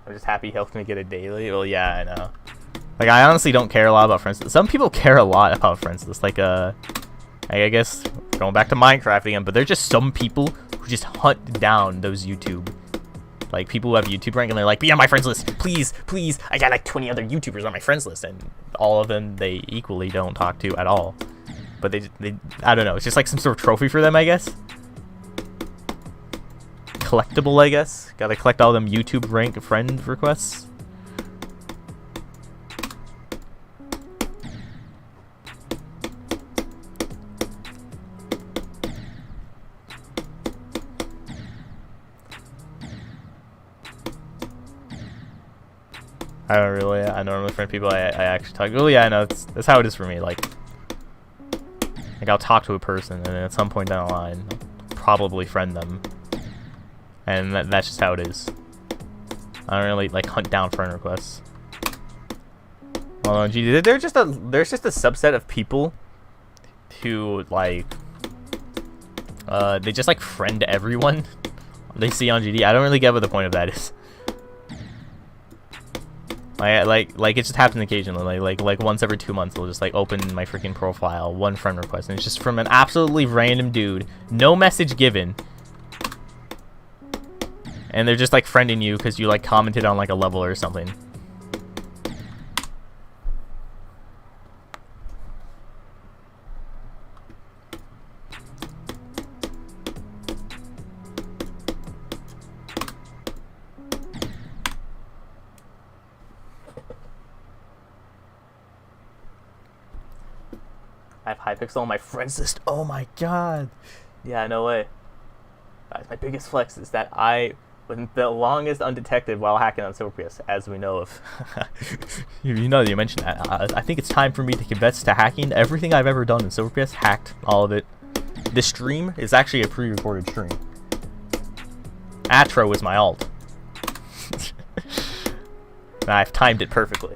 I'm just happy he helped me get a daily. Well, yeah, I know. Like, I honestly don't care a lot about friends. Some people care a lot about friends list. Like, I guess going back to Minecraft again, but there's just some people who just hunt down those YouTube Like, people who have YouTube rank, and they're like, be on my friends list, please, please. I got like 20 other YouTubers on my friends list, and all of them they equally don't talk to at all. But they I don't know. It's just like some sort of trophy for them, I guess. Collectible, I guess. Gotta collect all them YouTube rank friend requests. I normally friend people I actually talk. Well, yeah, I know that's how it is for me. Like I'll talk to a person, and then at some point down the line, I'll probably friend them, and that's just how it is. I don't really like hunt down friend requests. Oh, gee, there's just a subset of people who like they just like friend everyone they see on GD. I don't really get what the point of that is. Like it just happens occasionally. Like once every 2 months, I'll just like open my freaking profile, one friend request, and it's just from an absolutely random dude, no message given, and they're just like friending you because you like commented on like a level or something. I have Hypixel on my friends list. Oh my god. Yeah, no way. My biggest flex is that I went the longest undetected while hacking on SilvrPS, as we know of. You know that you mentioned that. I think it's time for me to confess to hacking. Everything I've ever done in SilvrPS, hacked all of it. This stream is actually a pre-recorded stream. Atro is my alt. And I've timed it perfectly.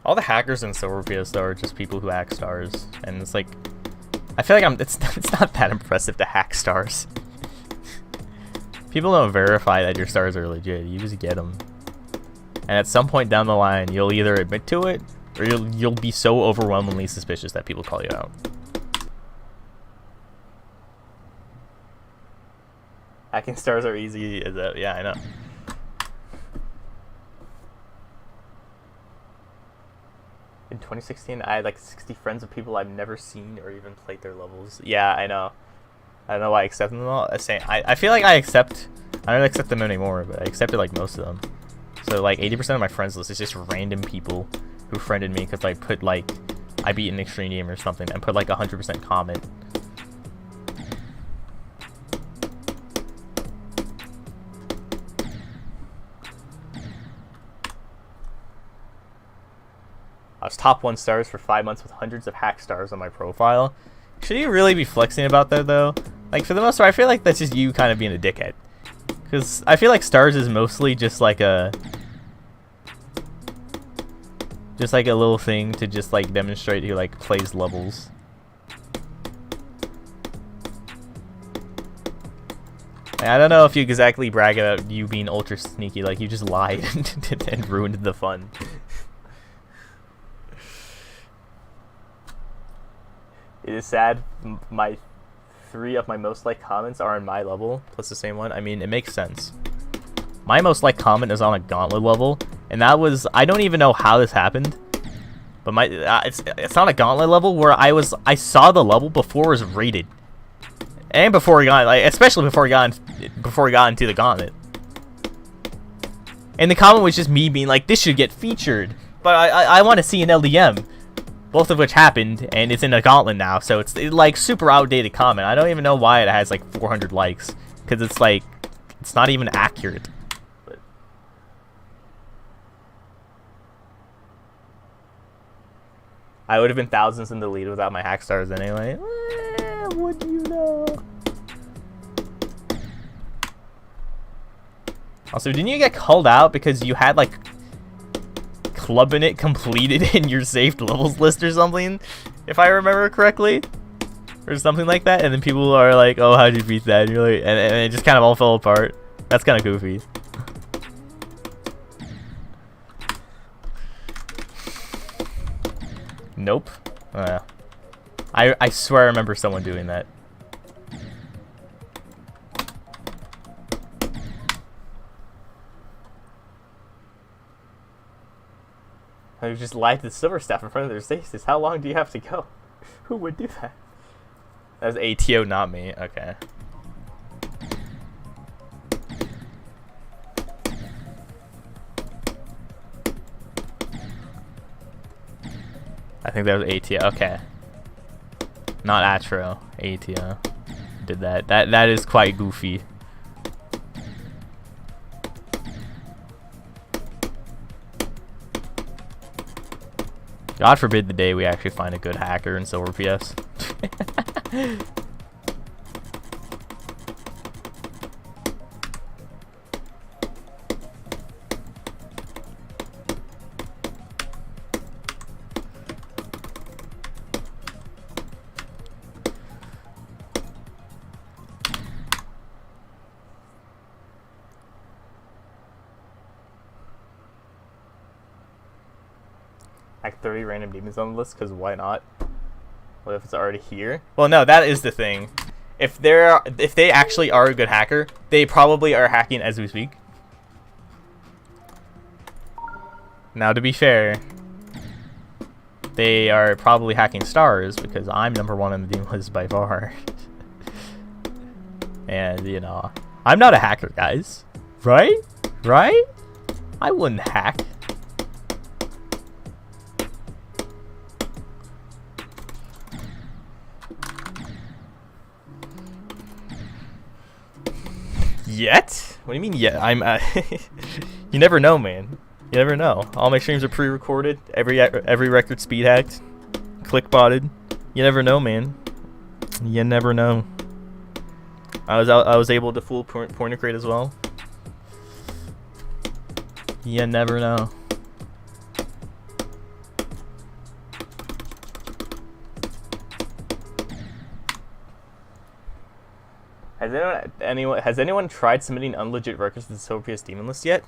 All the hackers in SilvrPS though are just people who hack stars, and it's like, I feel like it's not that impressive to hack stars. People don't verify that your stars are legit. You just get them, and at some point down the line, you'll either admit to it, or you'll be so overwhelmingly suspicious that people call you out. Hacking stars are easy. Is that? Yeah, I know. In 2016, I had like 60 friends of people I've never seen or even played their levels. Yeah, I know. I don't know why I accept them all. I feel like I don't accept them anymore, but I accepted like most of them. So like 80% of my friends list is just random people who friended me because I put like, I beat an extreme game or something, and put like 100% comment. I was top 1 stars for 5 months with hundreds of hack stars on my profile. Should you really be flexing about that though? Like for the most part, I feel like that's just you kind of being a dickhead. Because I feel like stars is mostly just like a little thing to just like demonstrate who like plays levels. I don't know if you exactly brag about you being ultra sneaky, like you just lied and ruined the fun. It is sad. My 3 of my most liked comments are on my level, plus the same one. I mean, it makes sense. My most liked comment is on a gauntlet level, and that was, I don't even know how this happened, but it's on a gauntlet level where I saw the level before it was rated, and before we got, like, especially before we got into the gauntlet. And the comment was just me being like, this should get featured, but I want to see an LDM. Both of which happened, and it's in a gauntlet now, so it's like super outdated comment. I don't even know why it has like 400 likes, because it's like, it's not even accurate. But I would have been thousands in the lead without my hack stars anyway. What do you know? Also, didn't you get called out because you had like clubbing it completed in your saved levels list or something, if I remember correctly, or something like that, and then people are like, oh, how'd you beat that, and you're like, and it just kind of all fell apart. That's kind of goofy. Nope. I swear I remember someone doing that. I just lied to the silver staff in front of their faces. How long do you have to go? Who would do that? That was ATO, not me. Okay. I think that was ATO. Okay. Not Atro. ATO. Did that. That is quite goofy. God forbid the day we actually find a good hacker in SilvrPS. Like 30 random demons on the list, because why not? What if it's already here? Well, no, that is the thing. If they actually are a good hacker, they probably are hacking as we speak. Now, to be fair, they are probably hacking stars, because I'm #1 on the demon list by far. And, you know, I'm not a hacker, guys. Right? Right? I wouldn't hack. Yet? What do you mean yet? I'm you never know, man. You never know. All my streams are pre-recorded. Every record speed hacked. Click botted. You never know, man. You never know. I was able to fool Pointer Crate as well. You never know. Has anyone tried submitting unlegit records to the SilvrPS Demonlist yet?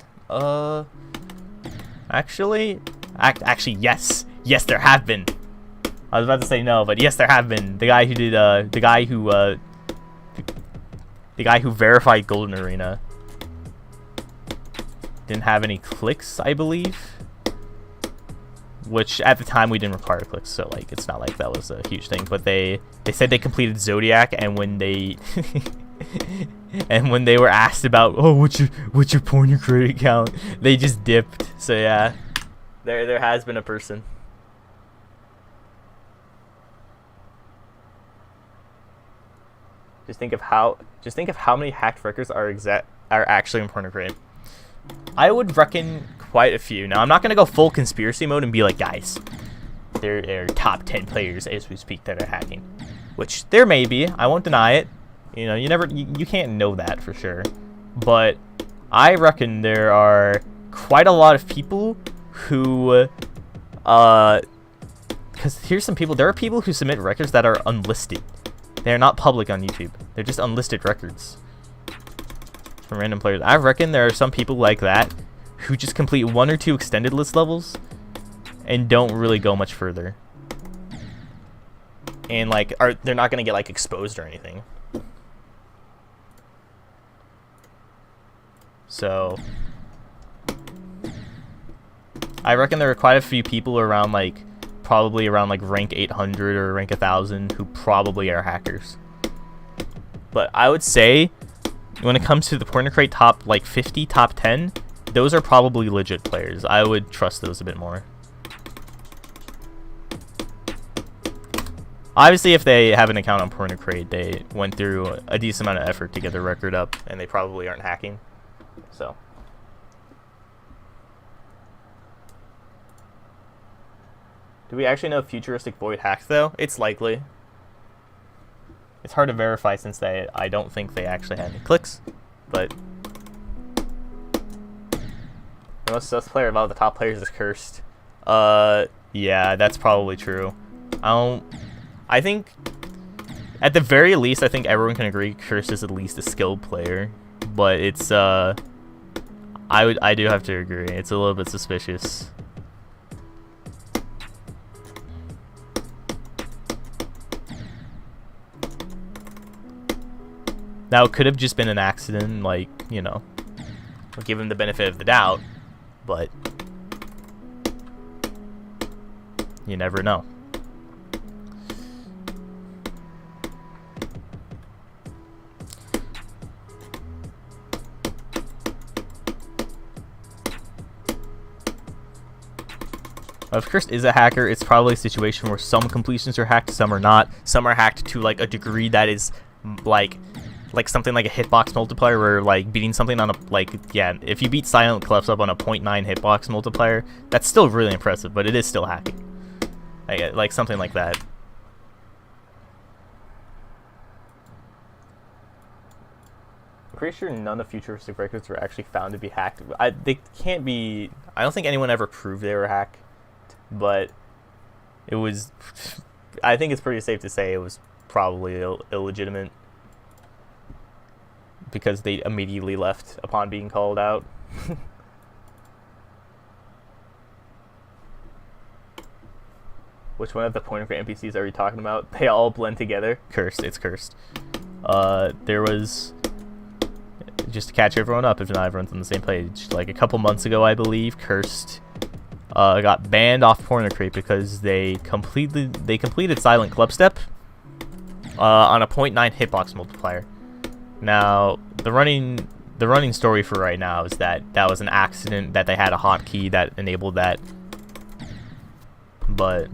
Actually, yes. Yes, there have been. I was about to say no, but yes, there have been. The guy who did, the guy who verified Golden Arena didn't have any clicks, I believe. Which at the time we didn't require clicks, so like it's not like that was a huge thing. But they said they completed Zodiac, and when they and when they were asked about, oh, what's your Pointer Crate account, they just dipped. So yeah, there has been a person. Just think of how many hacked records are actually in Pointer Crate. I would reckon quite a few. Now, I'm not going to go full conspiracy mode and be like, guys, there are top 10 players as we speak that are hacking. Which there may be. I won't deny it. You know, you can't know that for sure. But I reckon there are quite a lot of people who, because here's some people. There are people who submit records that are unlisted. They're not public on YouTube. They're just unlisted records from random players. I reckon there are some people like that who just complete 1 or 2 extended list levels and don't really go much further. And like they're not gonna get like exposed or anything. So I reckon there are quite a few people around like probably around like rank 800 or rank 1000 who probably are hackers. But I would say when it comes to the Pointer Crate top like 50, top 10, those are probably legit players. I would trust those a bit more. Obviously, if they have an account on Pointer Crate, they went through a decent amount of effort to get their record up, and they probably aren't hacking. So. Do we actually know if Futuristic Void hacked, though? It's likely. It's hard to verify since I don't think they actually had any clicks, but the most sus player of all the top players is cursed. Yeah, that's probably true. I think at the very least, I think everyone can agree Cursed is at least a skilled player, but it's I do have to agree. It's a little bit suspicious. Now, it could have just been an accident, like, you know, we'll give him the benefit of the doubt, but you never know. If Cursed is a hacker, it's probably a situation where some completions are hacked, some are not. Some are hacked to like a degree that is like something like a hitbox multiplier, where like beating something on a, like, yeah, if you beat Silent Clefs up on a 0.9 hitbox multiplier, that's still really impressive, but it is still hacking. Like something like that. I'm pretty sure none of futuristic records were actually found to be hacked. They can't be. I don't think anyone ever proved they were hacked, but it was. I think it's pretty safe to say it was probably illegitimate, because they immediately left upon being called out. Which one of the point of NPCs are we talking about? They all blend together. Cursed. It's Cursed. There was, just to catch everyone up if not everyone's on the same page, like a couple months ago, I believe, Cursed got banned off Pornocrate because they completed Silent Club Step on a 0.9 hitbox multiplier. Now, the running story for right now is that that was an accident, that they had a hotkey that enabled that. But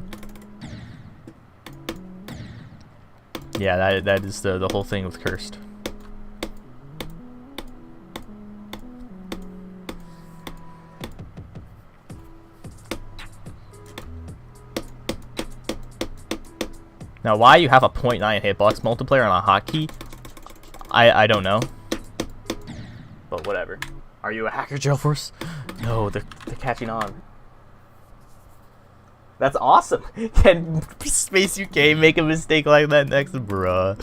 yeah, that is the whole thing with Cursed. Now, why you have a 0.9 hitbox multiplier on a hotkey, I don't know. But whatever. Are you a hacker, Gelforce? No, they're catching on. That's awesome. Can Space UK make a mistake like that next? Bruh.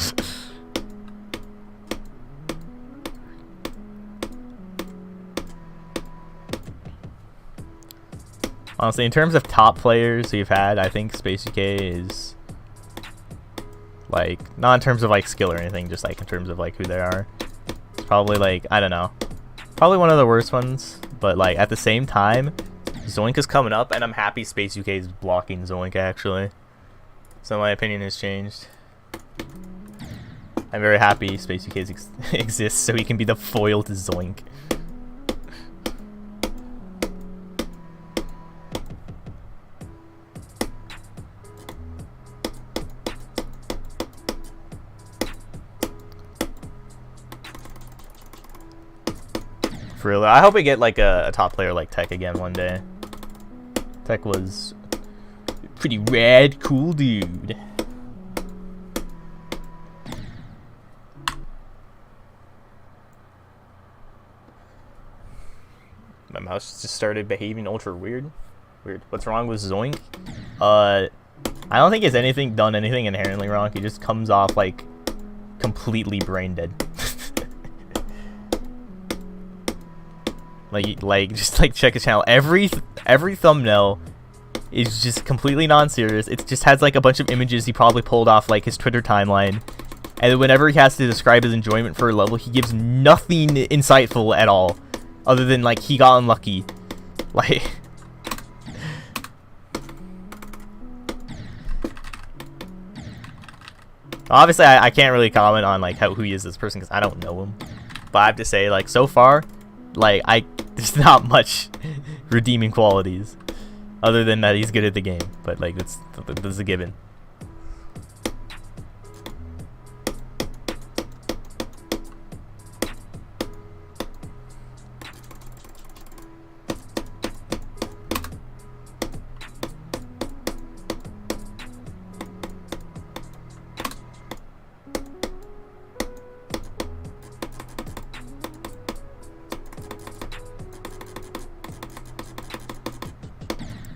Honestly, in terms of top players we've had, I think Space UK is, like, not in terms of like skill or anything, just like in terms of like who they are. It's probably like, I don't know, probably one of the worst ones, but like at the same time, Zoink is coming up, and I'm happy Space UK is blocking Zoink, actually. So my opinion has changed. I'm very happy Space UK exists so he can be the foil to Zoink. For real, I hope we get like a top player like Tech again one day. Tech was pretty rad, cool dude. My mouse just started behaving ultra weird. What's wrong with Zoink? I don't think he's done anything inherently wrong. He just comes off like completely brain dead. Just check his channel. Every thumbnail is just completely non-serious. It just has like a bunch of images he probably pulled off like his Twitter timeline, and whenever he has to describe his enjoyment for a level, he gives nothing insightful at all, other than like he got unlucky. Like, obviously I can't really comment on like who he is as a person because I don't know him, but I have to say, like, so far, like, there's not much redeeming qualities other than that he's good at the game, but like that's a given.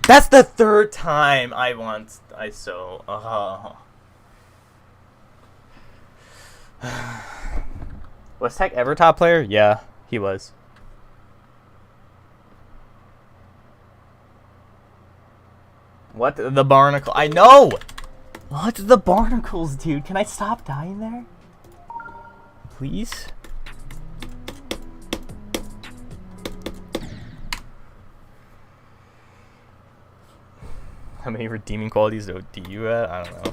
That's the third time Was Tech ever top player? Yeah, he was. What the barnacle? I know! What the barnacles, dude? Can I stop dying there? please. How many redeeming qualities do you have? I don't know.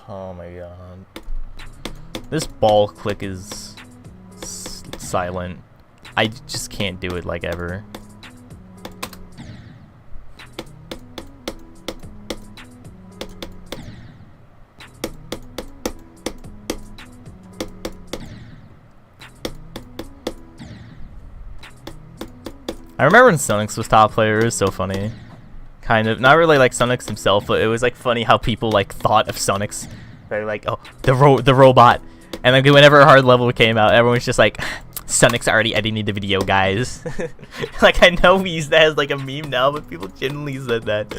Oh my god. This ball click is silent. I just can't do it like ever. I remember when Sonix was top player, it was so funny. Kind of, not really like Sonix himself, but it was like funny how people like thought of Sonix. They're like, oh, the robot. And then whenever a hard level came out, everyone's just like, Sonix already editing the video, guys. Like, I know we use that as like a meme now, but people genuinely said that.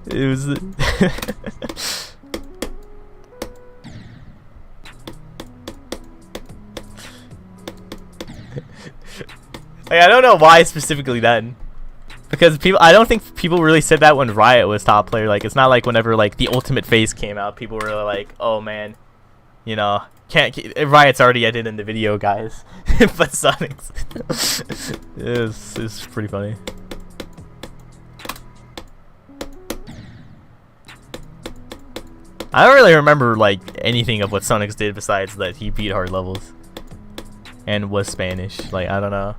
It was... Like, I don't know why specifically then. Because I don't think people really said that when Riot was top player. Like, it's not like whenever like the Ultimate Phase came out, people were like, "Oh man, you know, Riot's already edited in the video, guys." But Sonic's, it's pretty funny. I don't really remember like anything of what Sonix did besides that he beat hard levels and was Spanish. Like, I don't know.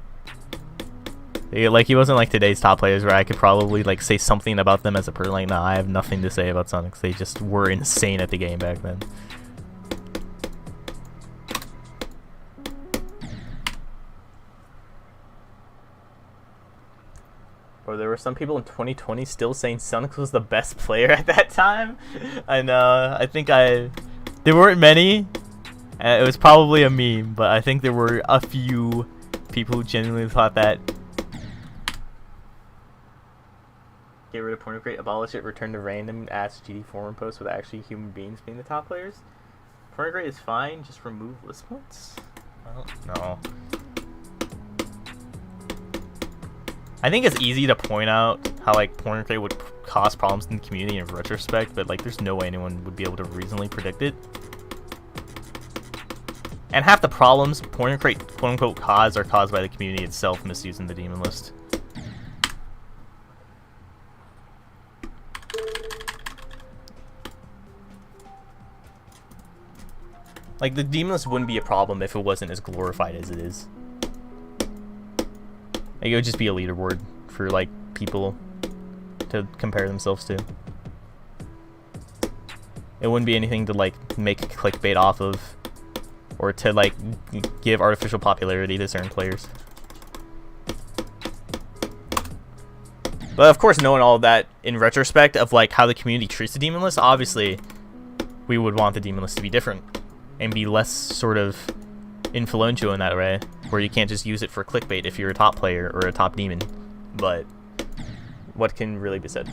Like, he wasn't like today's top players where I could probably like say something about them as a person. Like, nah, I have nothing to say about Sonix. They just were insane at the game back then. Or there were some people in 2020 still saying Sonix was the best player at that time. I know. I think there weren't many. It was probably a meme, but I think there were a few people who genuinely thought that. Get rid of pornography, abolish it, return to random ass GD forum posts with actually human beings being the top players. Pornography is fine, just remove list points. Well, no. I think it's easy to point out how like pornography would cause problems in the community in retrospect, but like there's no way anyone would be able to reasonably predict it. And half the problems pornography quote unquote cause are caused by the community itself misusing the demon list. Like, the demon list wouldn't be a problem if it wasn't as glorified as it is. Like, it would just be a leaderboard for, like, people to compare themselves to. It wouldn't be anything to, like, make clickbait off of, or to, like, give artificial popularity to certain players. But, of course, knowing all of that in retrospect of, like, how the community treats the demon list, obviously, we would want the demon list to be different. And be less sort of influential in that way, where you can't just use it for clickbait if you're a top player or a top demon. But what can really be said?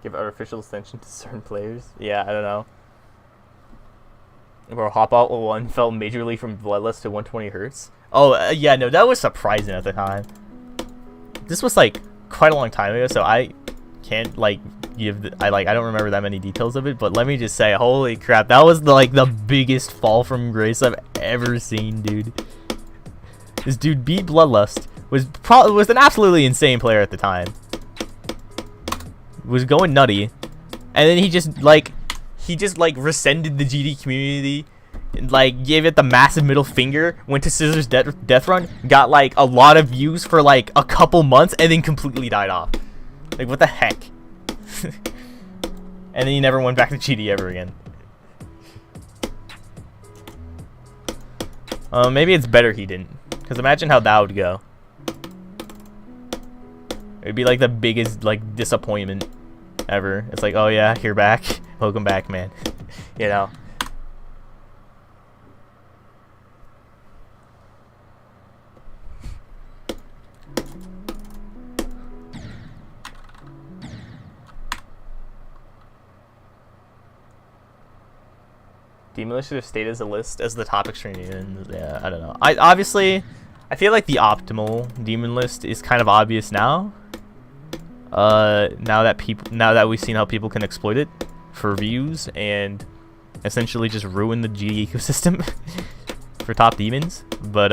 Give artificial attention to certain players? Yeah, I don't know. Or Hop Out 1 fell majorly from Bloodlust to 120 Hz. Oh, yeah, no, that was surprising at the time. This was like quite a long time ago, so I can't like I don't remember that many details of it, but let me just say, holy crap, that was the biggest fall from grace I've ever seen, dude. This dude beat Bloodlust, was an absolutely insane player at the time. Was going nutty, and then he just rescinded the GD community. Like, gave it the massive middle finger, went to Scissor's death run, got like a lot of views for like a couple months, and then completely died off. Like, what the heck? And then he never went back to GD ever again. Maybe it's better he didn't, because imagine how that would go. It'd be like the biggest like disappointment ever. It's like, oh yeah, you're back. Welcome back, man. You know. Demonlist should have stayed as a list as the top extreme demons. Yeah, I don't know. I feel like the optimal demon list is kind of obvious now. Now that we've seen how people can exploit it for views and essentially just ruin the G ecosystem for top demons. But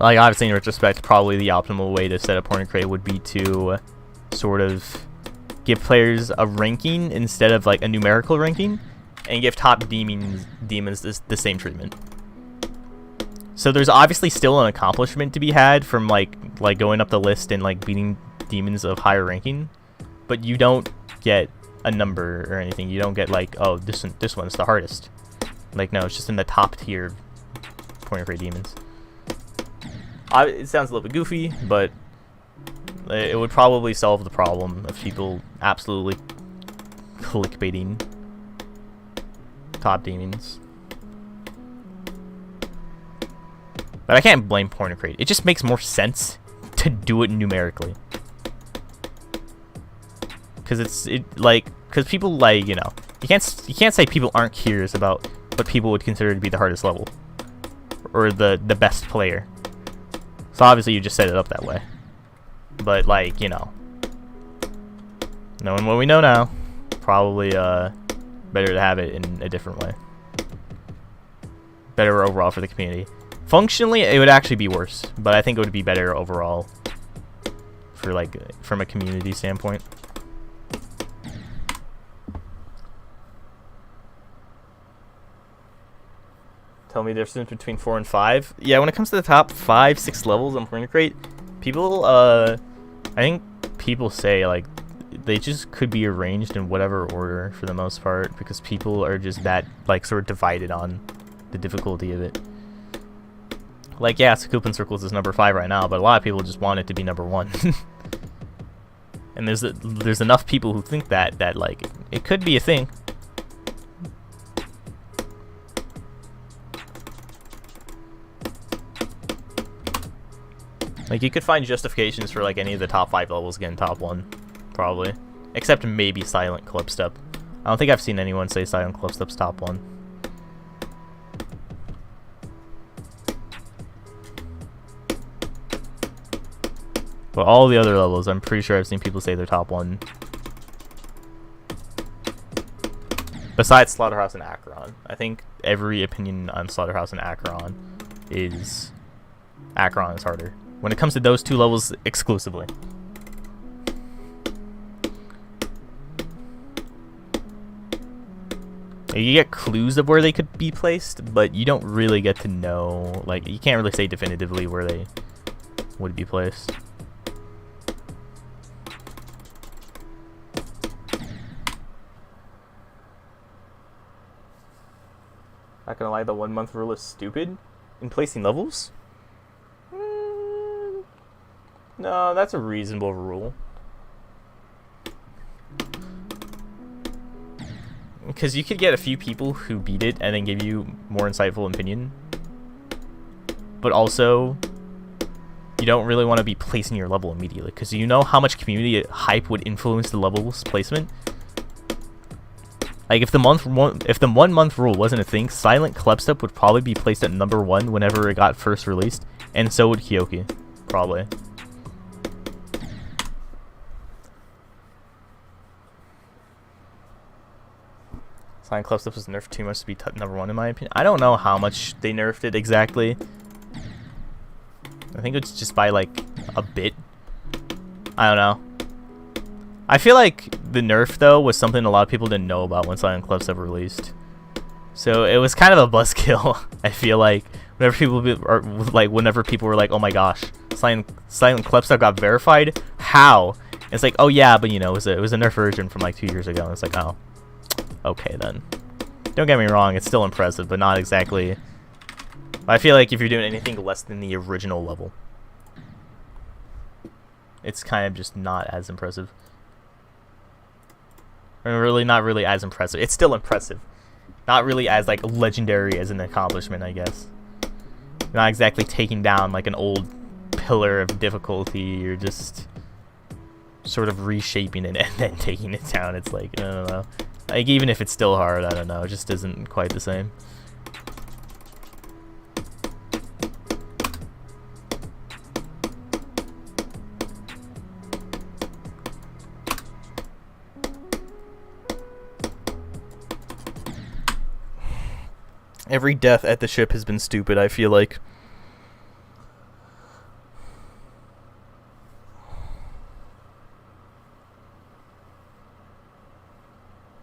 like obviously in retrospect, probably the optimal way to set up Porn Crate would be to sort of give players a ranking instead of like a numerical ranking, and give top demons the same treatment. So there's obviously still an accomplishment to be had from like going up the list and like beating demons of higher ranking, but you don't get a number or anything. You don't get like, oh, this one's the hardest. Like, no, it's just in the top tier Porn Crate demons. It sounds a little bit goofy, but it would probably solve the problem of people absolutely clickbaiting top demons. But I can't blame Porn Crate. It just makes more sense to do it numerically. Because because people like, you know, you can't say people aren't curious about what people would consider to be the hardest level or the best player. So obviously you just set it up that way. But like, you know, knowing what we know now, probably better to have it in a different way. Better overall for the community. Functionally, it would actually be worse, but I think it would be better overall for like from a community standpoint. Tell me the difference between 4 and 5. Yeah, when it comes to the top 5, 6 levels on Porn Crate, people, I think people say like they just could be arranged in whatever order for the most part, because people are just that like sort of divided on the difficulty of it. Like, yeah, Coupon Circles is number 5 right now, but a lot of people just want it to be number 1. And there's enough people who think that like it could be a thing. Like, you could find justifications for like any of the top 5 levels getting top 1, probably, except maybe Silent Clipstep. I don't think I've seen anyone say Silent Clipstep's top 1. But all the other levels, I'm pretty sure I've seen people say they're top 1. Besides Slaughterhouse and Acheron. I think every opinion on Slaughterhouse and Acheron is Acheron is harder. When it comes to those 2 levels exclusively. You get clues of where they could be placed, but you don't really get to know, like, you can't really say definitively where they would be placed. Not gonna lie, the 1 month rule is stupid in placing levels. No, that's a reasonable rule. Because you could get a few people who beat it and then give you more insightful opinion. But also, you don't really want to be placing your level immediately, because you know how much community hype would influence the level's placement. Like, if the 1 month rule wasn't a thing, Silent Clipstep would probably be placed at number 1 whenever it got first released, and so would Kyoki, probably. Silent Clipstep was nerfed too much to be number 1 in my opinion. I don't know how much they nerfed it exactly. I think it's just by like a bit. I don't know. I feel like the nerf though was something a lot of people didn't know about when Silent Clipstep released. So it was kind of a buzzkill. I feel like whenever people were like, "Oh my gosh, Silent Clipstep got verified? How?" And it's like, "Oh yeah, but you know, it was a nerf version from like 2 years ago." And it's like, "Oh, okay then." Don't get me wrong, it's still impressive, but not exactly. I feel like if you're doing anything less than the original level. it's kind of just not as impressive. Or really, not really as impressive. It's still impressive. Not really as, like, legendary as an accomplishment, I guess. Not exactly taking down, like, an old pillar of difficulty. You're just sort of reshaping it and then taking it down. It's like, I don't know. Like, even if it's still hard, I don't know. It just isn't quite the same. Every death at the ship has been stupid, I feel like.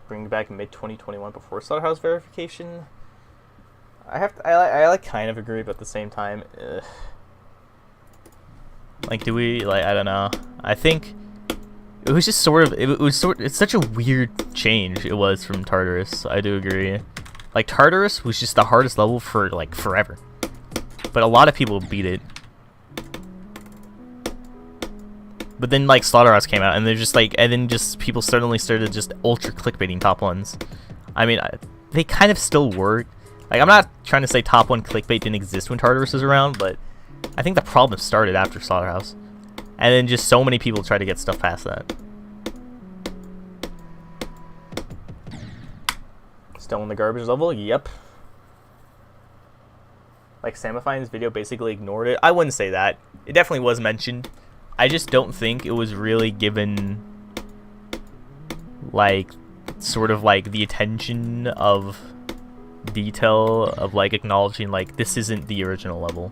Bring back mid-2021 before slaughterhouse verification. I like kind of agree, but at the same time, like, do we, like, I don't know. I think it was just sort of, it's such a weird change it was from Tartarus. I do agree. Like, Tartarus was just the hardest level for, like, forever. But a lot of people beat it. But then, like, Slaughterhouse came out, and they're just, like, and then just people suddenly started just ultra clickbaiting top ones. I mean, they kind of still work. Like, I'm not trying to say top one clickbait didn't exist when Tartarus was around, but I think the problem started after Slaughterhouse. And then just so many people tried to get stuff past that. Still in the garbage level? Yep. Like, Samifine's video basically ignored it. I wouldn't say that. It definitely was mentioned. I just don't think it was really given, like, sort of, like, the attention of detail of, like, acknowledging, like, this isn't the original level.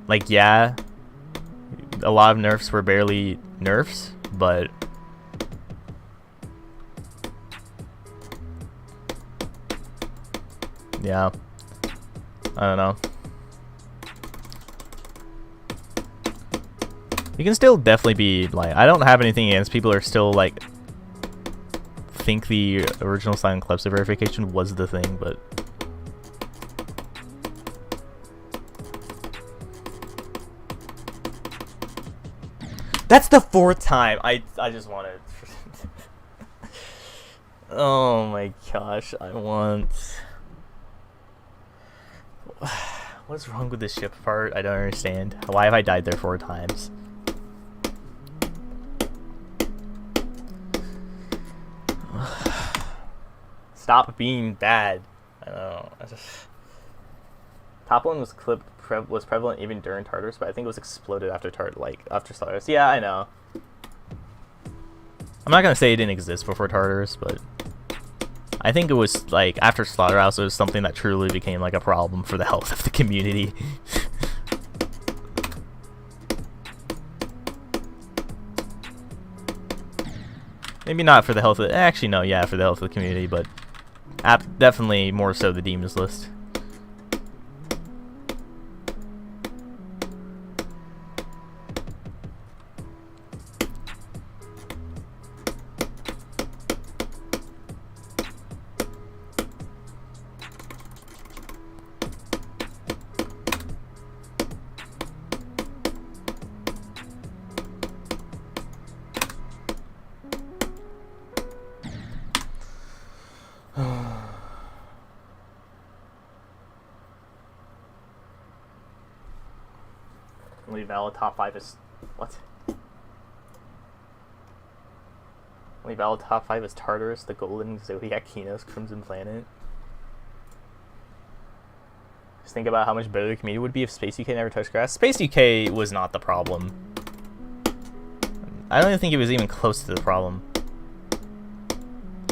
Like, yeah, a lot of nerfs were barely nerfs, but yeah, I don't know. You can still definitely be, like, I don't have anything against people who are still, like, think the original Silent Clepsy verification was the thing, but that's the 4th time. I just want to oh my gosh, I want what's wrong with this ship part? I don't understand. Why have I died there 4 times? Stop being bad. I don't know. Top one was prevalent even during Tartarus, but I think it was exploded after after Slaughterhouse. Yeah, I know. I'm not gonna say it didn't exist before Tartarus, but I think it was, like, after Slaughterhouse, it was something that truly became, like, a problem for the health of the community. Maybe not for the health of actually no, yeah, for the health of the community, but definitely more so the Demons List. Only valid top 5 is what? Only valid top 5 is Tartarus, the Golden, Zodiac, Kinos, Crimson Planet. Just think about how much better the community would be if Space UK never touched grass. Space UK was not the problem. I don't even think he was even close to the problem.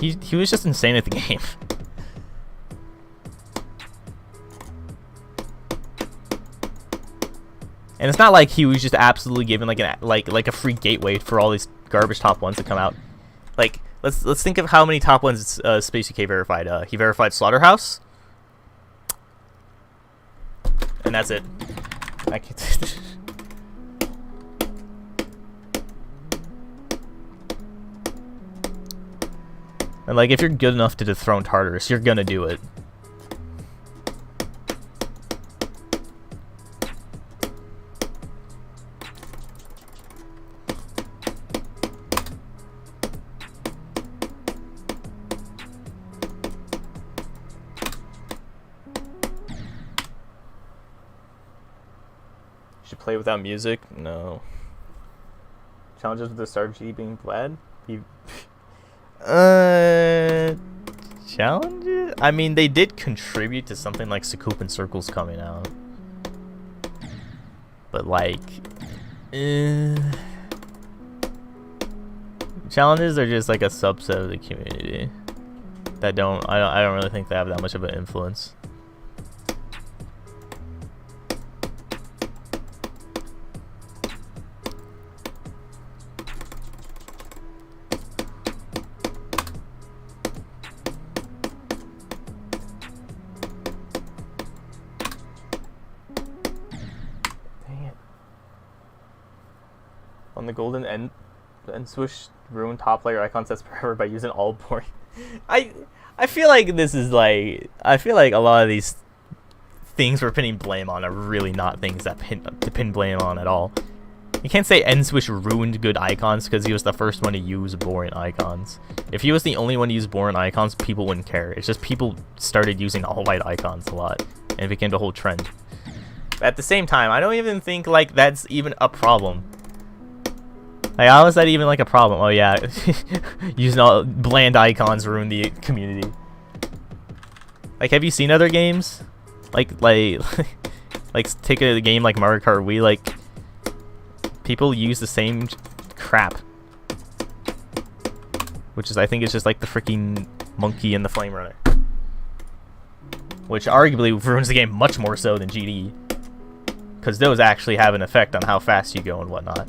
He was just insane at the game. And it's not like he was just absolutely given like a free gateway for all these garbage top ones to come out. Like, let's think of how many top ones Space UK verified. He verified Slaughterhouse, and that's it. I can't. And, like, if you're good enough to dethrone Tartarus, you're gonna do it. play without music? No. Challenges with the Star G being bled? Challenges? I mean, they did contribute to something like Scoop and Circles coming out. But like, challenges are just like a subset of the community that I don't really think they have that much of an influence. On the golden end swoosh ruin top layer icon sets forever by using all boring. I feel like this is like, I feel like a lot of these things we're pinning blame on are really not things that to pin blame on at all. You can't say end swoosh ruined good icons because he was the first one to use boring icons. If he was the only one to use boring icons, people wouldn't care. It's just people started using all white icons a lot and it became the whole trend. But at the same time, I don't even think like that's even a problem. Like, how is that even like a problem? Oh yeah, using all bland icons ruin the community. Like, have you seen other games? Like take a game like Mario Kart Wii. Like, people use the same crap, which is, I think, it's just like the freaking monkey and the flame runner, which arguably ruins the game much more so than GD, because those actually have an effect on how fast you go and whatnot.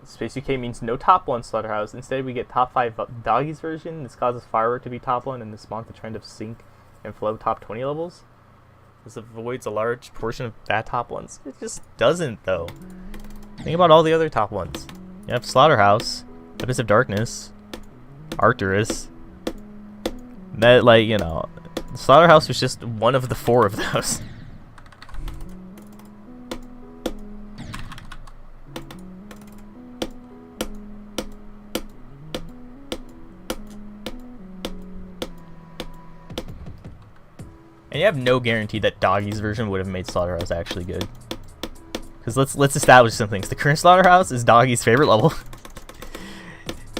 Space UK means no top 1 Slaughterhouse. Instead, we get top 5 Doggies version. This causes Firework to be top 1 and this spawned the trend of Sync and Flow top 20 levels. This avoids a large portion of bad top 1s. It just doesn't, though. Think about all the other top 1s. You have Slaughterhouse, Abyss of Darkness, Arcturus. That, like, you know, Slaughterhouse was just one of the 4 of those. And you have no guarantee that Doggy's version would have made Slaughterhouse actually good. Because let's establish some things. The current Slaughterhouse is Doggy's favorite level.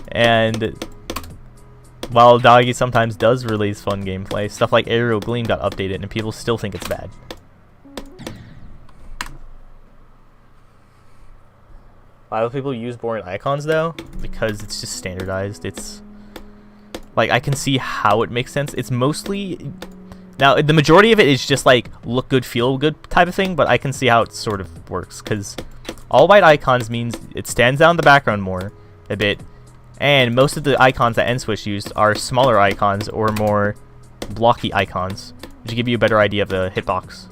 And while Doggy sometimes does release fun gameplay, stuff like Aerial Gleam got updated and people still think it's bad. A lot of people use boring icons though, because it's just standardized. It's like, I can see how it makes sense. It's mostly... Now, the majority of it is just like look good, feel good type of thing, but I can see how it sort of works, because all white icons means it stands out in the background more a bit, and most of the icons that N-Switch used are smaller icons or more blocky icons, which give you a better idea of the hitbox.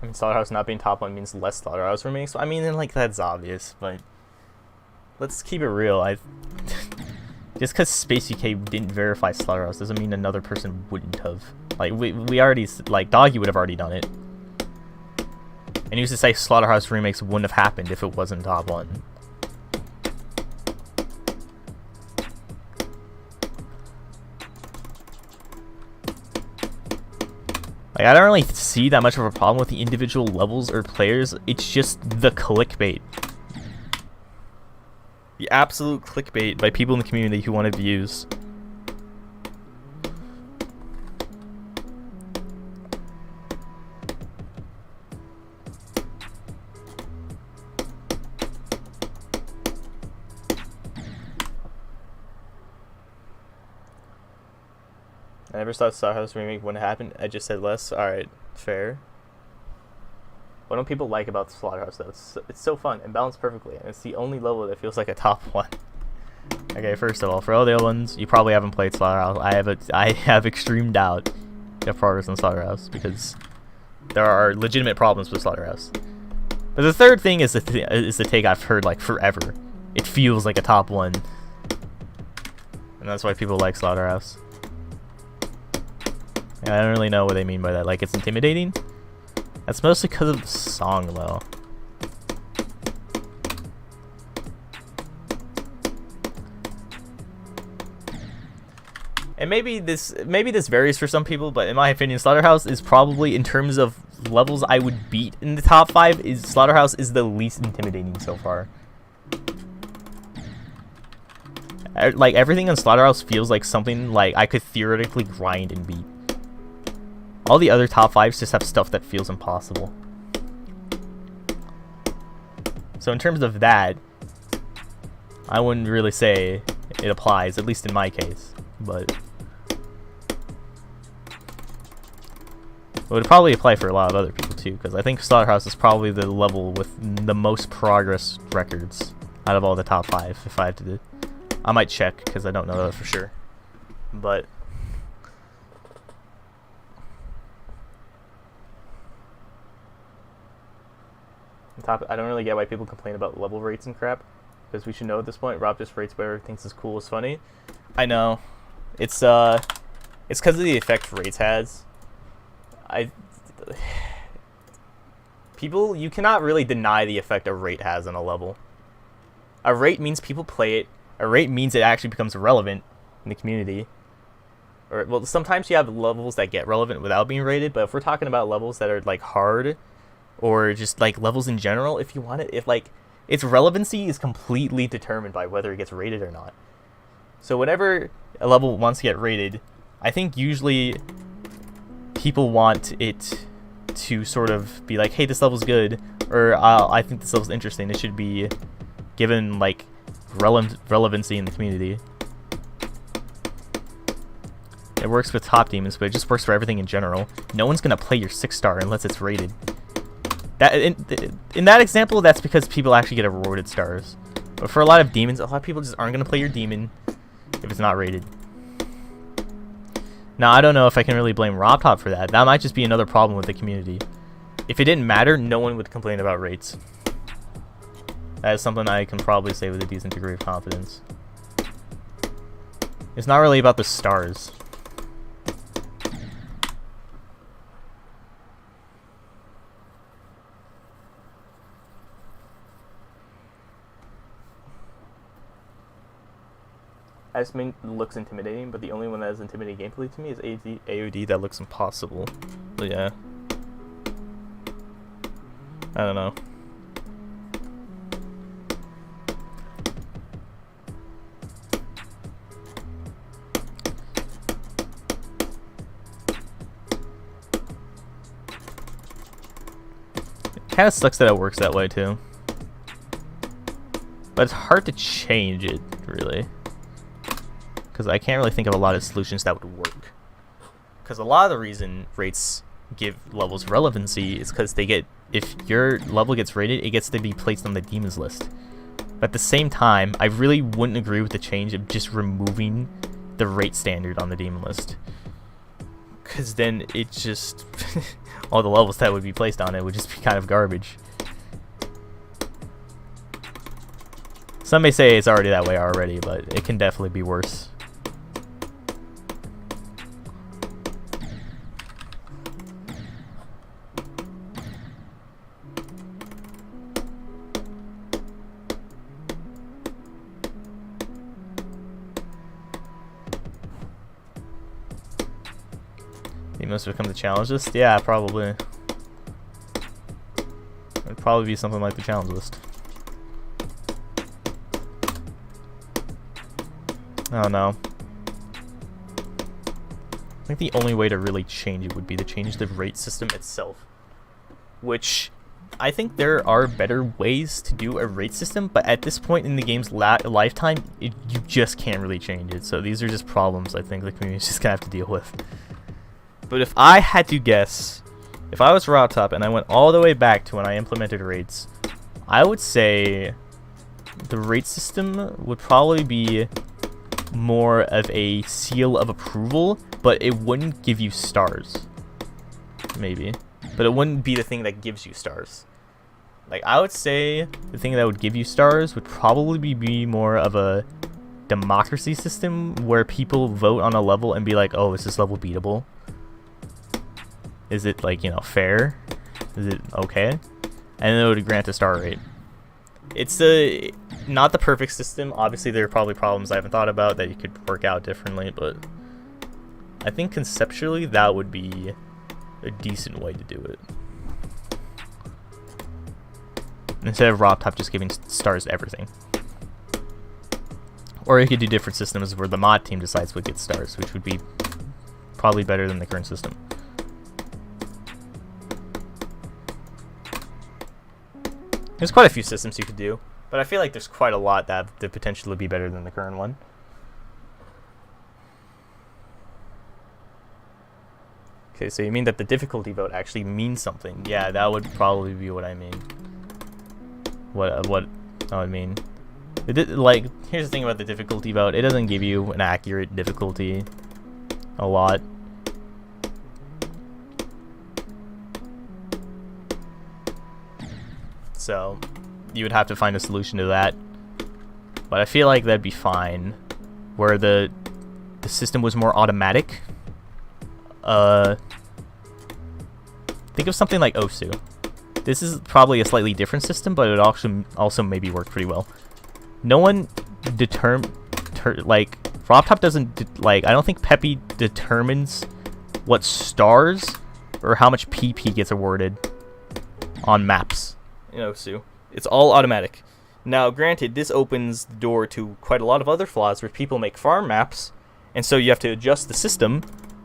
I mean, Slaughterhouse not being top 1 means less Slaughterhouse remaining. So I mean, like, that's obvious, but let's keep it real. Just because Space UK didn't verify Slaughterhouse doesn't mean another person wouldn't have. Like, we already, like, Doggy would have already done it. And he used to say Slaughterhouse remakes wouldn't have happened if it wasn't top 1. Like, I don't really see that much of a problem with the individual levels or players. It's just the clickbait. The absolute clickbait by people in the community who wanted views. I never thought Slaughterhouse remake wouldn't happen. I just said less. Alright, fair. What don't people like about Slaughterhouse though? It's so fun and balanced perfectly, and it's the only level that feels like a top 1. Okay, first of all, for all the other ones, you probably haven't played Slaughterhouse. I have extreme doubt you have progress in Slaughterhouse, because there are legitimate problems with Slaughterhouse. But the third thing is the take I've heard like forever. It feels like a top 1. And that's why people like Slaughterhouse. And I don't really know what they mean by that. Like, it's intimidating? That's mostly because of the song, though. And maybe this varies for some people, but in my opinion, Slaughterhouse is probably, in terms of levels I would beat in the top 5, Slaughterhouse is the least intimidating so far. Like, everything in Slaughterhouse feels like something like I could theoretically grind and beat. All the other top 5s just have stuff that feels impossible. So in terms of that, I wouldn't really say it applies, at least in my case. But it would probably apply for a lot of other people too, because I think Slaughterhouse is probably the level with the most progress records out of all the top 5. If I had to do, I might check because I don't know that for sure. But I don't really get why people complain about level rates and crap, because we should know at this point. Rob just rates whatever he thinks is cool is funny. I know, it's because of the effect rates has. You cannot really deny the effect a rate has on a level. A rate means people play it. A rate means it actually becomes relevant in the community. Or, well, sometimes you have levels that get relevant without being rated, but if we're talking about levels that are like hard, or just like levels in general, if you want it, if like its relevancy is completely determined by whether it gets rated or not. So whenever a level wants to get rated, I think usually people want it to sort of be like, hey, this level's good, or I think this level's interesting. It should be given like relevancy in the community. It works with top demons, but it just works for everything in general. No one's gonna play your 6-star unless it's rated. That in that example, that's because people actually get awarded stars. But for a lot of demons, a lot of people just aren't gonna play your demon if it's not rated. Now, I don't know if I can really blame RobTop for that. That might just be another problem with the community. If it didn't matter, no one would complain about rates. That is something I can probably say with a decent degree of confidence. It's not really about the stars. I just mean it looks intimidating, but the only one that has intimidating gameplay to me is AOD that looks impossible. But yeah. I don't know. It kind of sucks that it works that way too. But it's hard to change it, really. Because I can't really think of a lot of solutions that would work. Because a lot of the reason rates give levels relevancy is because they get, if your level gets rated, it gets to be placed on the demons list. But at the same time, I really wouldn't agree with the change of just removing the rate standard on the demon list. Because then it just, all the levels that would be placed on it would just be kind of garbage. Some may say it's already that way already, but it can definitely be worse. You must become the challenge list? Yeah, probably. It'd probably be something like the challenge list. I don't know. I think the only way to really change it would be to change the rate system itself. Which, I think there are better ways to do a rate system, but at this point in the game's lifetime, you just can't really change it. So these are just problems I think the community's just gonna have to deal with. But if I had to guess, if I was RobTop and I went all the way back to when I implemented rates, I would say the rate system would probably be more of a seal of approval, but it wouldn't give you stars. Maybe. But it wouldn't be the thing that gives you stars. Like, I would say the thing that would give you stars would probably be more of a democracy system where people vote on a level and be like, oh, is this level beatable? Is it, like, you know, fair? Is it okay? And then it would grant a star rate. It's not the perfect system. Obviously, there are probably problems I haven't thought about that you could work out differently, but I think conceptually that would be a decent way to do it. Instead of RobTop just giving stars to everything. Or you could do different systems where the mod team decides what gets stars, which would be probably better than the current system. There's quite a few systems you could do, but I feel like there's quite a lot that have the potential to be better than the current one. Okay, so you mean that the difficulty vote actually means something? Yeah, that would probably be what I mean. What I would mean. Like, here's the thing about the difficulty vote. It doesn't give you an accurate difficulty a lot. So you would have to find a solution to that. But I feel like that'd be fine. Where the system was more automatic. Think of something like Osu. This is probably a slightly different system, but it also maybe work pretty well. No one like RobTop doesn't like. I don't think Peppy determines what stars or how much PP gets awarded on maps in Osu. It's all automatic. Now, granted, this opens the door to quite a lot of other flaws where people make farm maps, and so you have to adjust the system.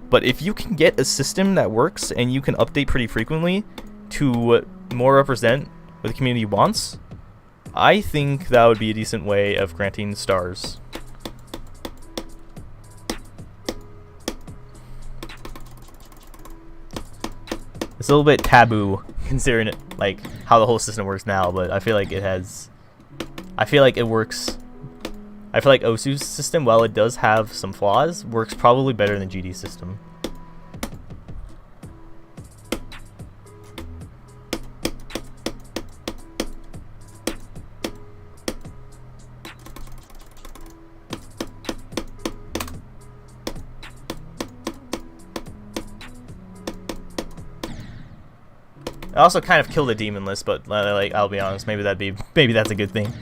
But if you can get a system that works and you can update pretty frequently to more represent what the community wants, I think that would be a decent way of granting stars. It's a little bit taboo considering it, like, how the whole system works now, but I feel like it has... I feel like it works... I feel like Osu's system, while it does have some flaws, works probably better than GD's system. I also kind of killed a demon list, but like, I'll be honest, maybe that's a good thing.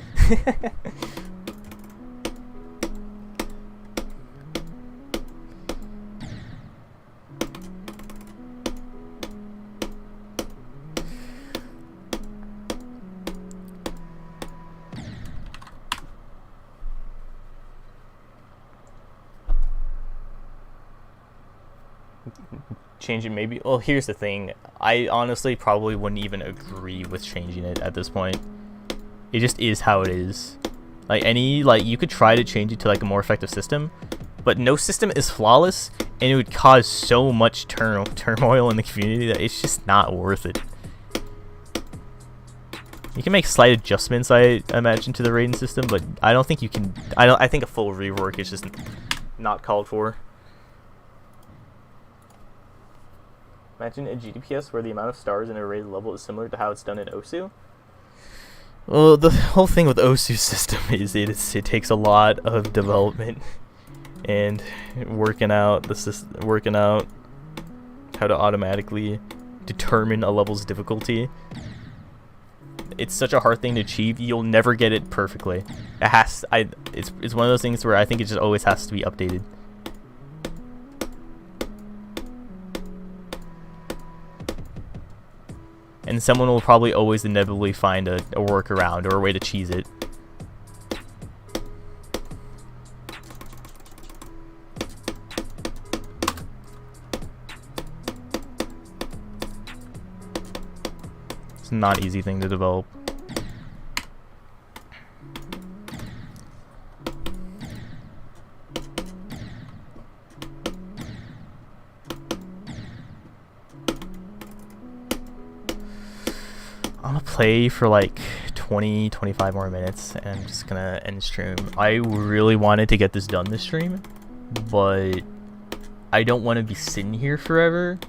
Change it maybe. Well, here's the thing. I honestly probably wouldn't even agree with changing it at this point. It just is how it is. Like, you could try to change it to like a more effective system, but no system is flawless, and it would cause so much turmoil in the community that it's just not worth it. You can make slight adjustments, I imagine, to the rating system, but I don't think you can. I think a full rework is just not called for. Imagine a GDPS where the amount of stars in a rated level is similar to how it's done in Osu. Well, the whole thing with Osu's system is it takes a lot of development and working out how to automatically determine a level's difficulty. It's such a hard thing to achieve. You'll never get it perfectly. It's one of those things where I think it just always has to be updated. And someone will probably always inevitably find a workaround or a way to cheese it. It's not an easy thing to develop. I'm gonna play for like 20-25 more minutes and I'm just gonna end stream. I really wanted to get this done this stream, but I don't want to be sitting here forever.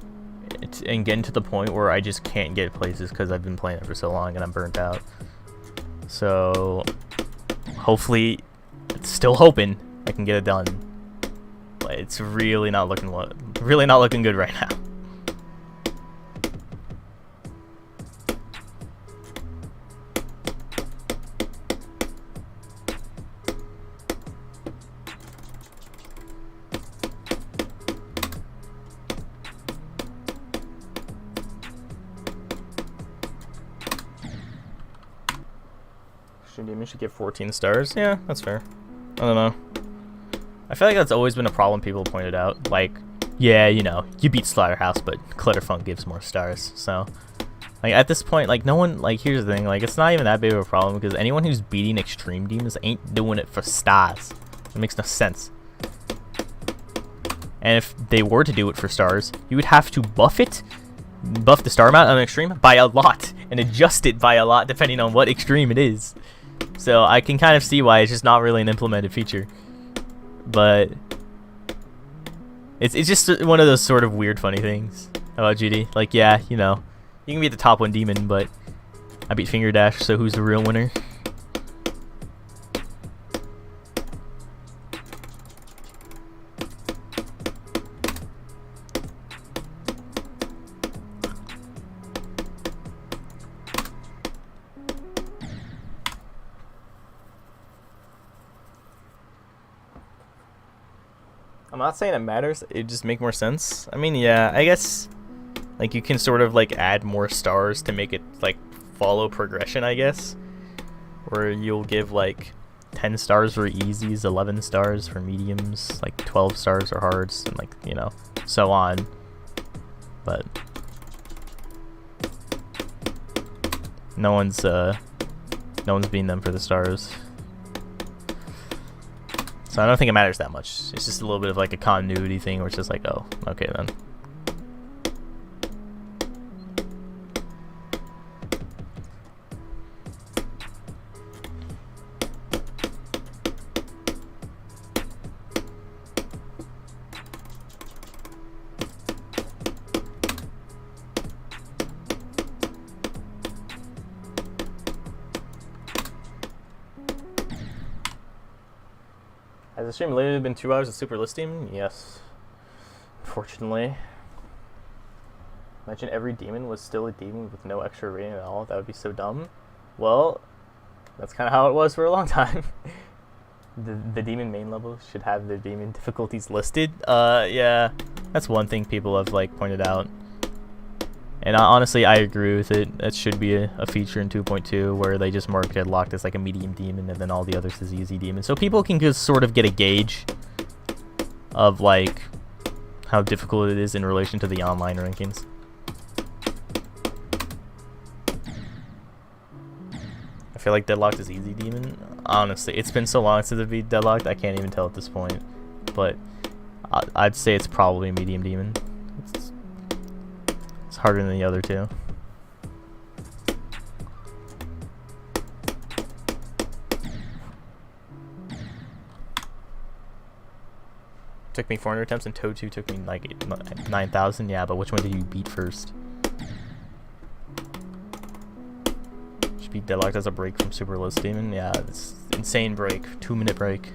and getting to the point where I just can't get places because I've been playing it for so long and I'm burnt out. So hopefully, still hoping I can get it done. But it's really not looking good right now. Demon should get 14 stars. Yeah, that's fair. I don't know. I feel like that's always been a problem people pointed out. Like, yeah, you know, you beat Slaughterhouse, but Clutterfunk gives more stars. So, like, at this point, like, no one, like, here's the thing. Like, it's not even that big of a problem because anyone who's beating Extreme Demons ain't doing it for stars. It makes no sense. And if they were to do it for stars, you would have to buff the star amount on Extreme by a lot, and adjust it by a lot depending on what Extreme it is. So I can kind of see why it's just not really an implemented feature. But it's just one of those sort of weird funny things about GD. Like, yeah, you know, you can be the top 1 demon, but I beat Finger Dash, so who's the real winner? I'm not saying it matters, it just make more sense. I mean, yeah, I guess, like, you can sort of, like, add more stars to make it, like, follow progression, I guess. Where you'll give, like, 10 stars for easies, 11 stars for mediums, like, 12 stars for hards, and, like, you know, so on. But no one's beating them for the stars. So I don't think it matters that much. It's just a little bit of like a continuity thing where it's just like, oh, okay then. Has the stream literally been 2 hours of super listing? Yes. Unfortunately. Imagine every demon was still a demon with no extra rating at all. That would be so dumb. Well, that's kind of how it was for a long time. The demon main level should have their demon difficulties listed. Yeah. That's one thing people have, like, pointed out. And honestly, I agree with it. That should be a feature in 2.2 where they just mark Deadlocked as like a medium demon and then all the others as easy demon. So people can just sort of get a gauge of like how difficult it is in relation to the online rankings. I feel like Deadlocked is easy demon. Honestly, it's been so long since I beat Deadlocked, I can't even tell at this point. But I'd say it's probably a medium demon. It's harder than the other two. Took me 400 attempts and Toad 2 took me like 9,000. Yeah, but which one did you beat first? Should beat Deadlocked as a break from Super List Demon. Yeah, it's insane break. 2-minute break.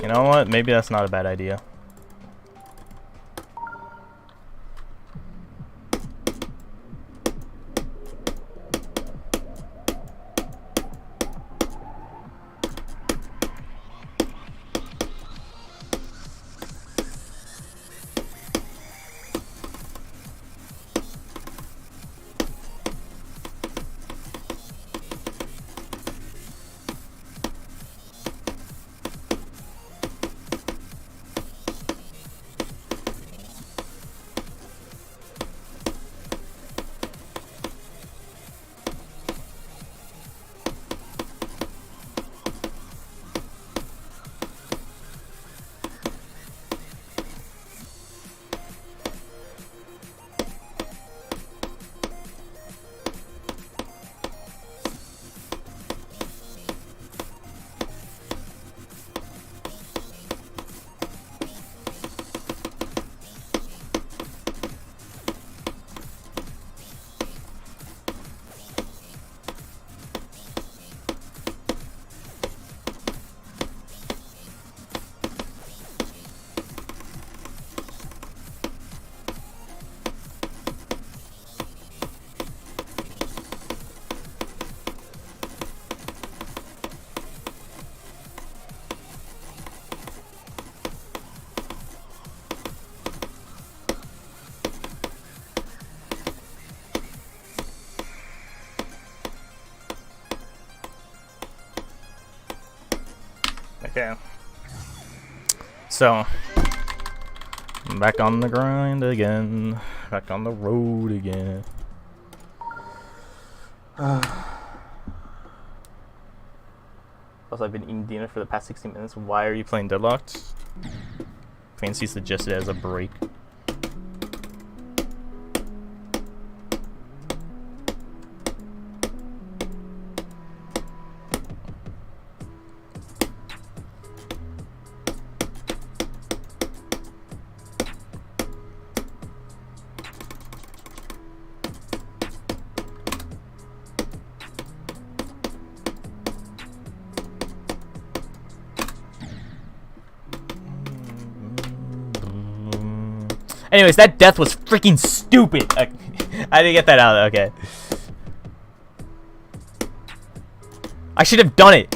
You know what? Maybe that's not a bad idea. Okay. So, I'm back on the grind again. Back on the road again. Also, I've been eating dinner for the past 60 minutes. Why are you playing Deadlocked? Fancy suggested as a break. Anyways, that death was freaking stupid. I didn't get that out. Okay. I should have done it.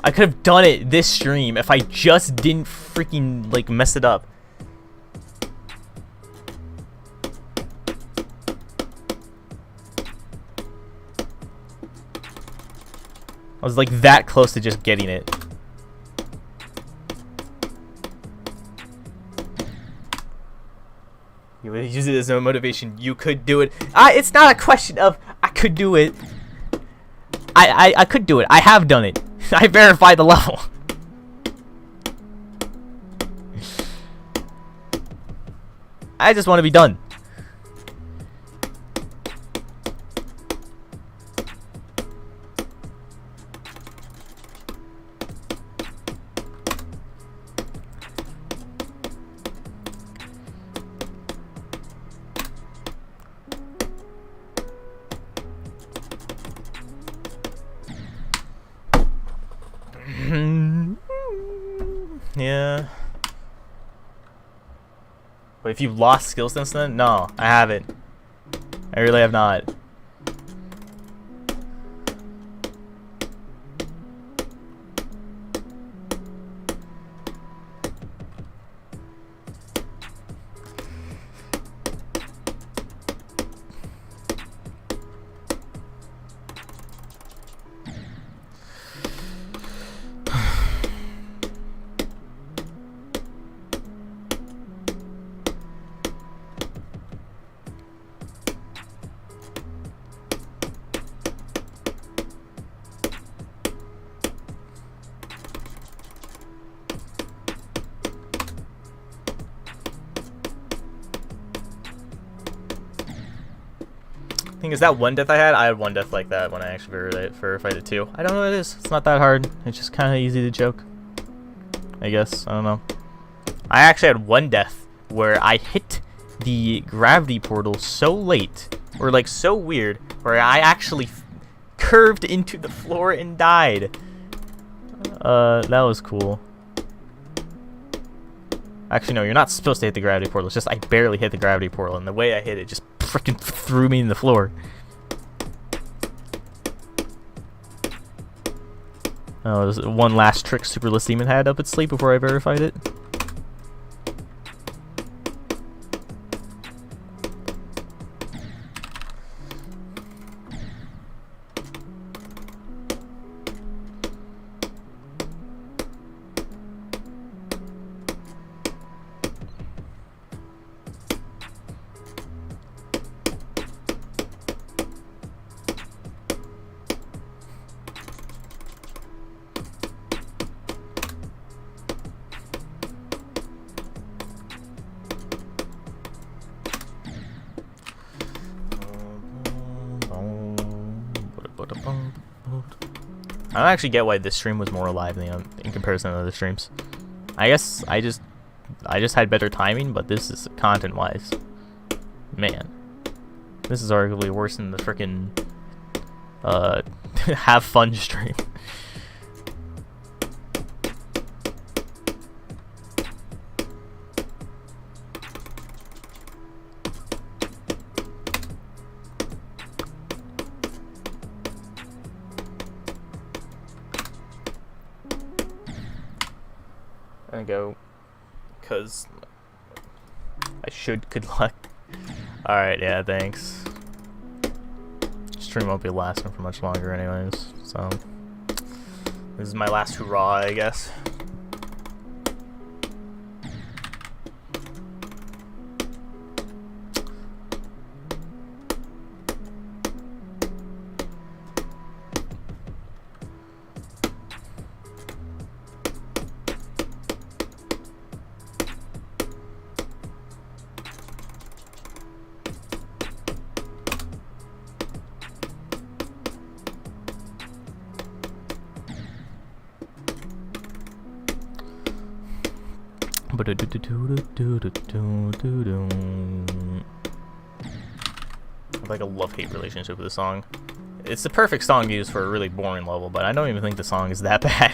I could have done it this stream if I just didn't freaking like mess it up. I was like that close to just getting it. You would use it as a motivation. You could do it. It's not a question of I could do it. I could do it. I have done it. I verified the level. I just want to be done. Yeah. But if you've lost skill since then? No, I haven't. I really have not. Thing is, that one death I had one death like that when I actually verified it too. I don't know what it is. It's not that hard. It's just kind of easy to joke, I guess. I don't know. I actually had one death where I hit the gravity portal so late, or like so weird, where I actually curved into the floor and died. That was cool. Actually, no, you're not supposed to hit the gravity portal. It's just I barely hit the gravity portal, and the way I hit it just freaking threw me in the floor. Oh, there's one last trick Superless Demon had up its sleeve before I verified it. I don't actually get why this stream was more alive than in comparison to other streams. I guess I just had better timing, but this is content-wise, man, this is arguably worse than the frickin' have fun stream. Go because I should. Good luck. Alright, yeah, thanks. Stream won't be lasting for much longer anyways, so this is my last hurrah, I guess. I have like a love-hate relationship with the song. It's the perfect song to use for a really boring level, but I don't even think the song is that bad.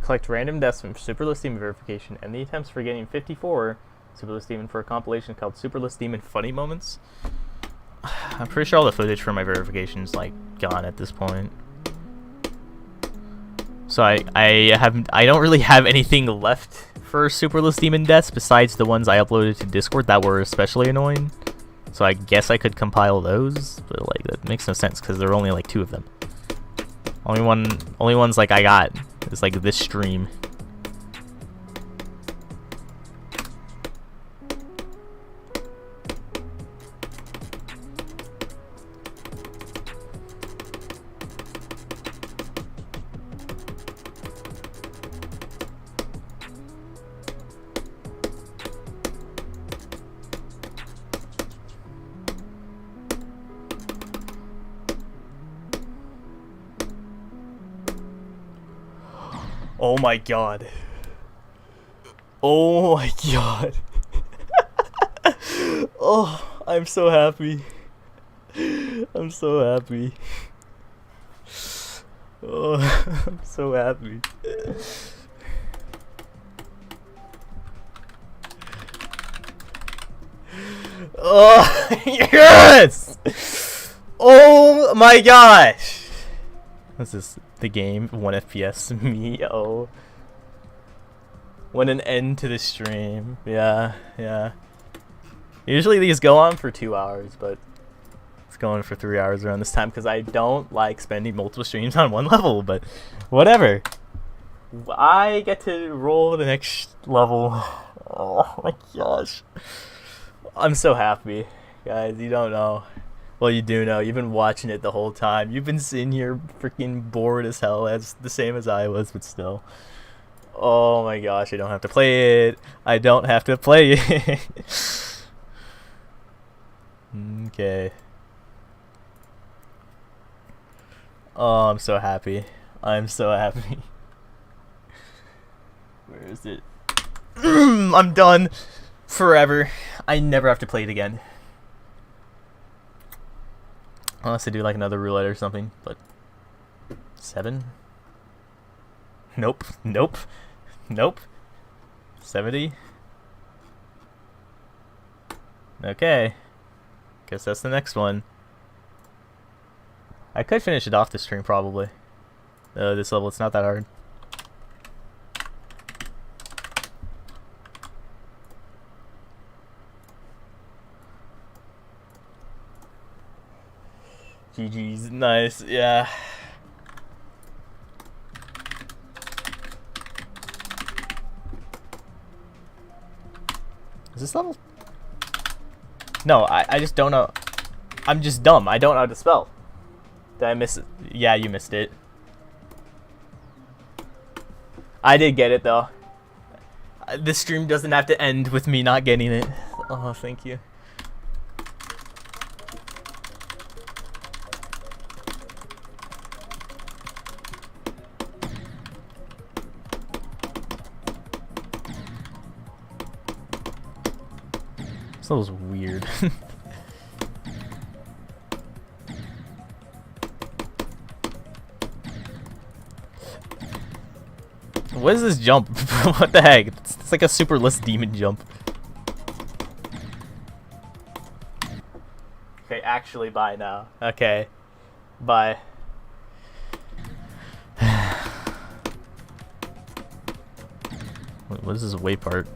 Collect random deaths from Superlist Demon verification and the attempts for getting 54 Superlist Demon for a compilation called Superlist Demon Funny Moments. I'm pretty sure all the footage for my verification is like gone at this point. So I don't really have anything left for Superlist Demon deaths besides the ones I uploaded to Discord that were especially annoying. So I guess I could compile those, but like that makes no sense because there are only like 2 of them. Only ones like I got is like this stream. Oh my god. Oh my god. Oh, I'm so happy. I'm so happy. Oh, I'm so happy. Oh, yes! Oh my gosh! What's this? The game? 1 FPS? Me? Oh. What an end to the stream. Yeah, yeah. Usually these go on for 2 hours, but it's going for 3 hours around this time because I don't like spending multiple streams on one level, but whatever. I get to roll the next level. Oh my gosh. I'm so happy. Guys, you don't know. Well, you do know. You've been watching it the whole time. You've been sitting here freaking bored as hell. That's the same as I was, but still. Oh my gosh, I don't have to play it. I don't have to play it. Okay. Oh, I'm so happy. I'm so happy. Where is it? I'm done. Forever. I never have to play it again. Unless I do like another roulette or something, but 7? Nope. Nope. Nope. 70? Okay. Guess that's the next one. I could finish it off the stream probably. This level, it's not that hard. GG's, nice, yeah. Is this level? No, I just don't know. I'm just dumb. I don't know how to spell. Did I miss it? Yeah, you missed it. I did get it, though. This stream doesn't have to end with me not getting it. Oh, thank you. This level's weird. What is this jump? What the heck? It's like a SilvrPS demon jump. Okay, actually, bye now. Okay, bye. What is this way part?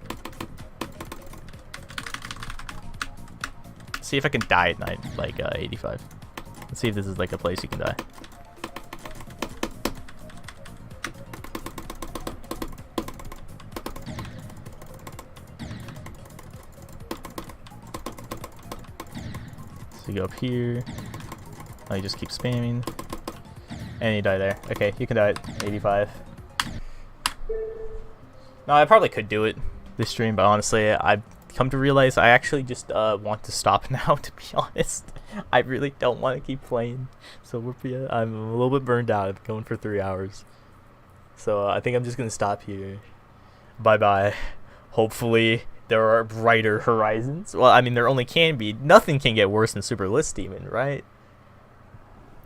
See if I can die at night, like 85. Let's see if this is like a place you can die. So you go up here. Oh, you just keep spamming. And you die there. Okay, you can die at 85. No, I probably could do it this stream, but honestly, I've come to realize I actually just want to stop now, to be honest. I really don't want to keep playing SilvrPS. I'm a little bit burned out. I've been going for 3 hours. So I think I'm just going to stop here. Bye-bye. Hopefully there are brighter horizons. Well, I mean, there only can be. Nothing can get worse than SilvrPS Demon, right?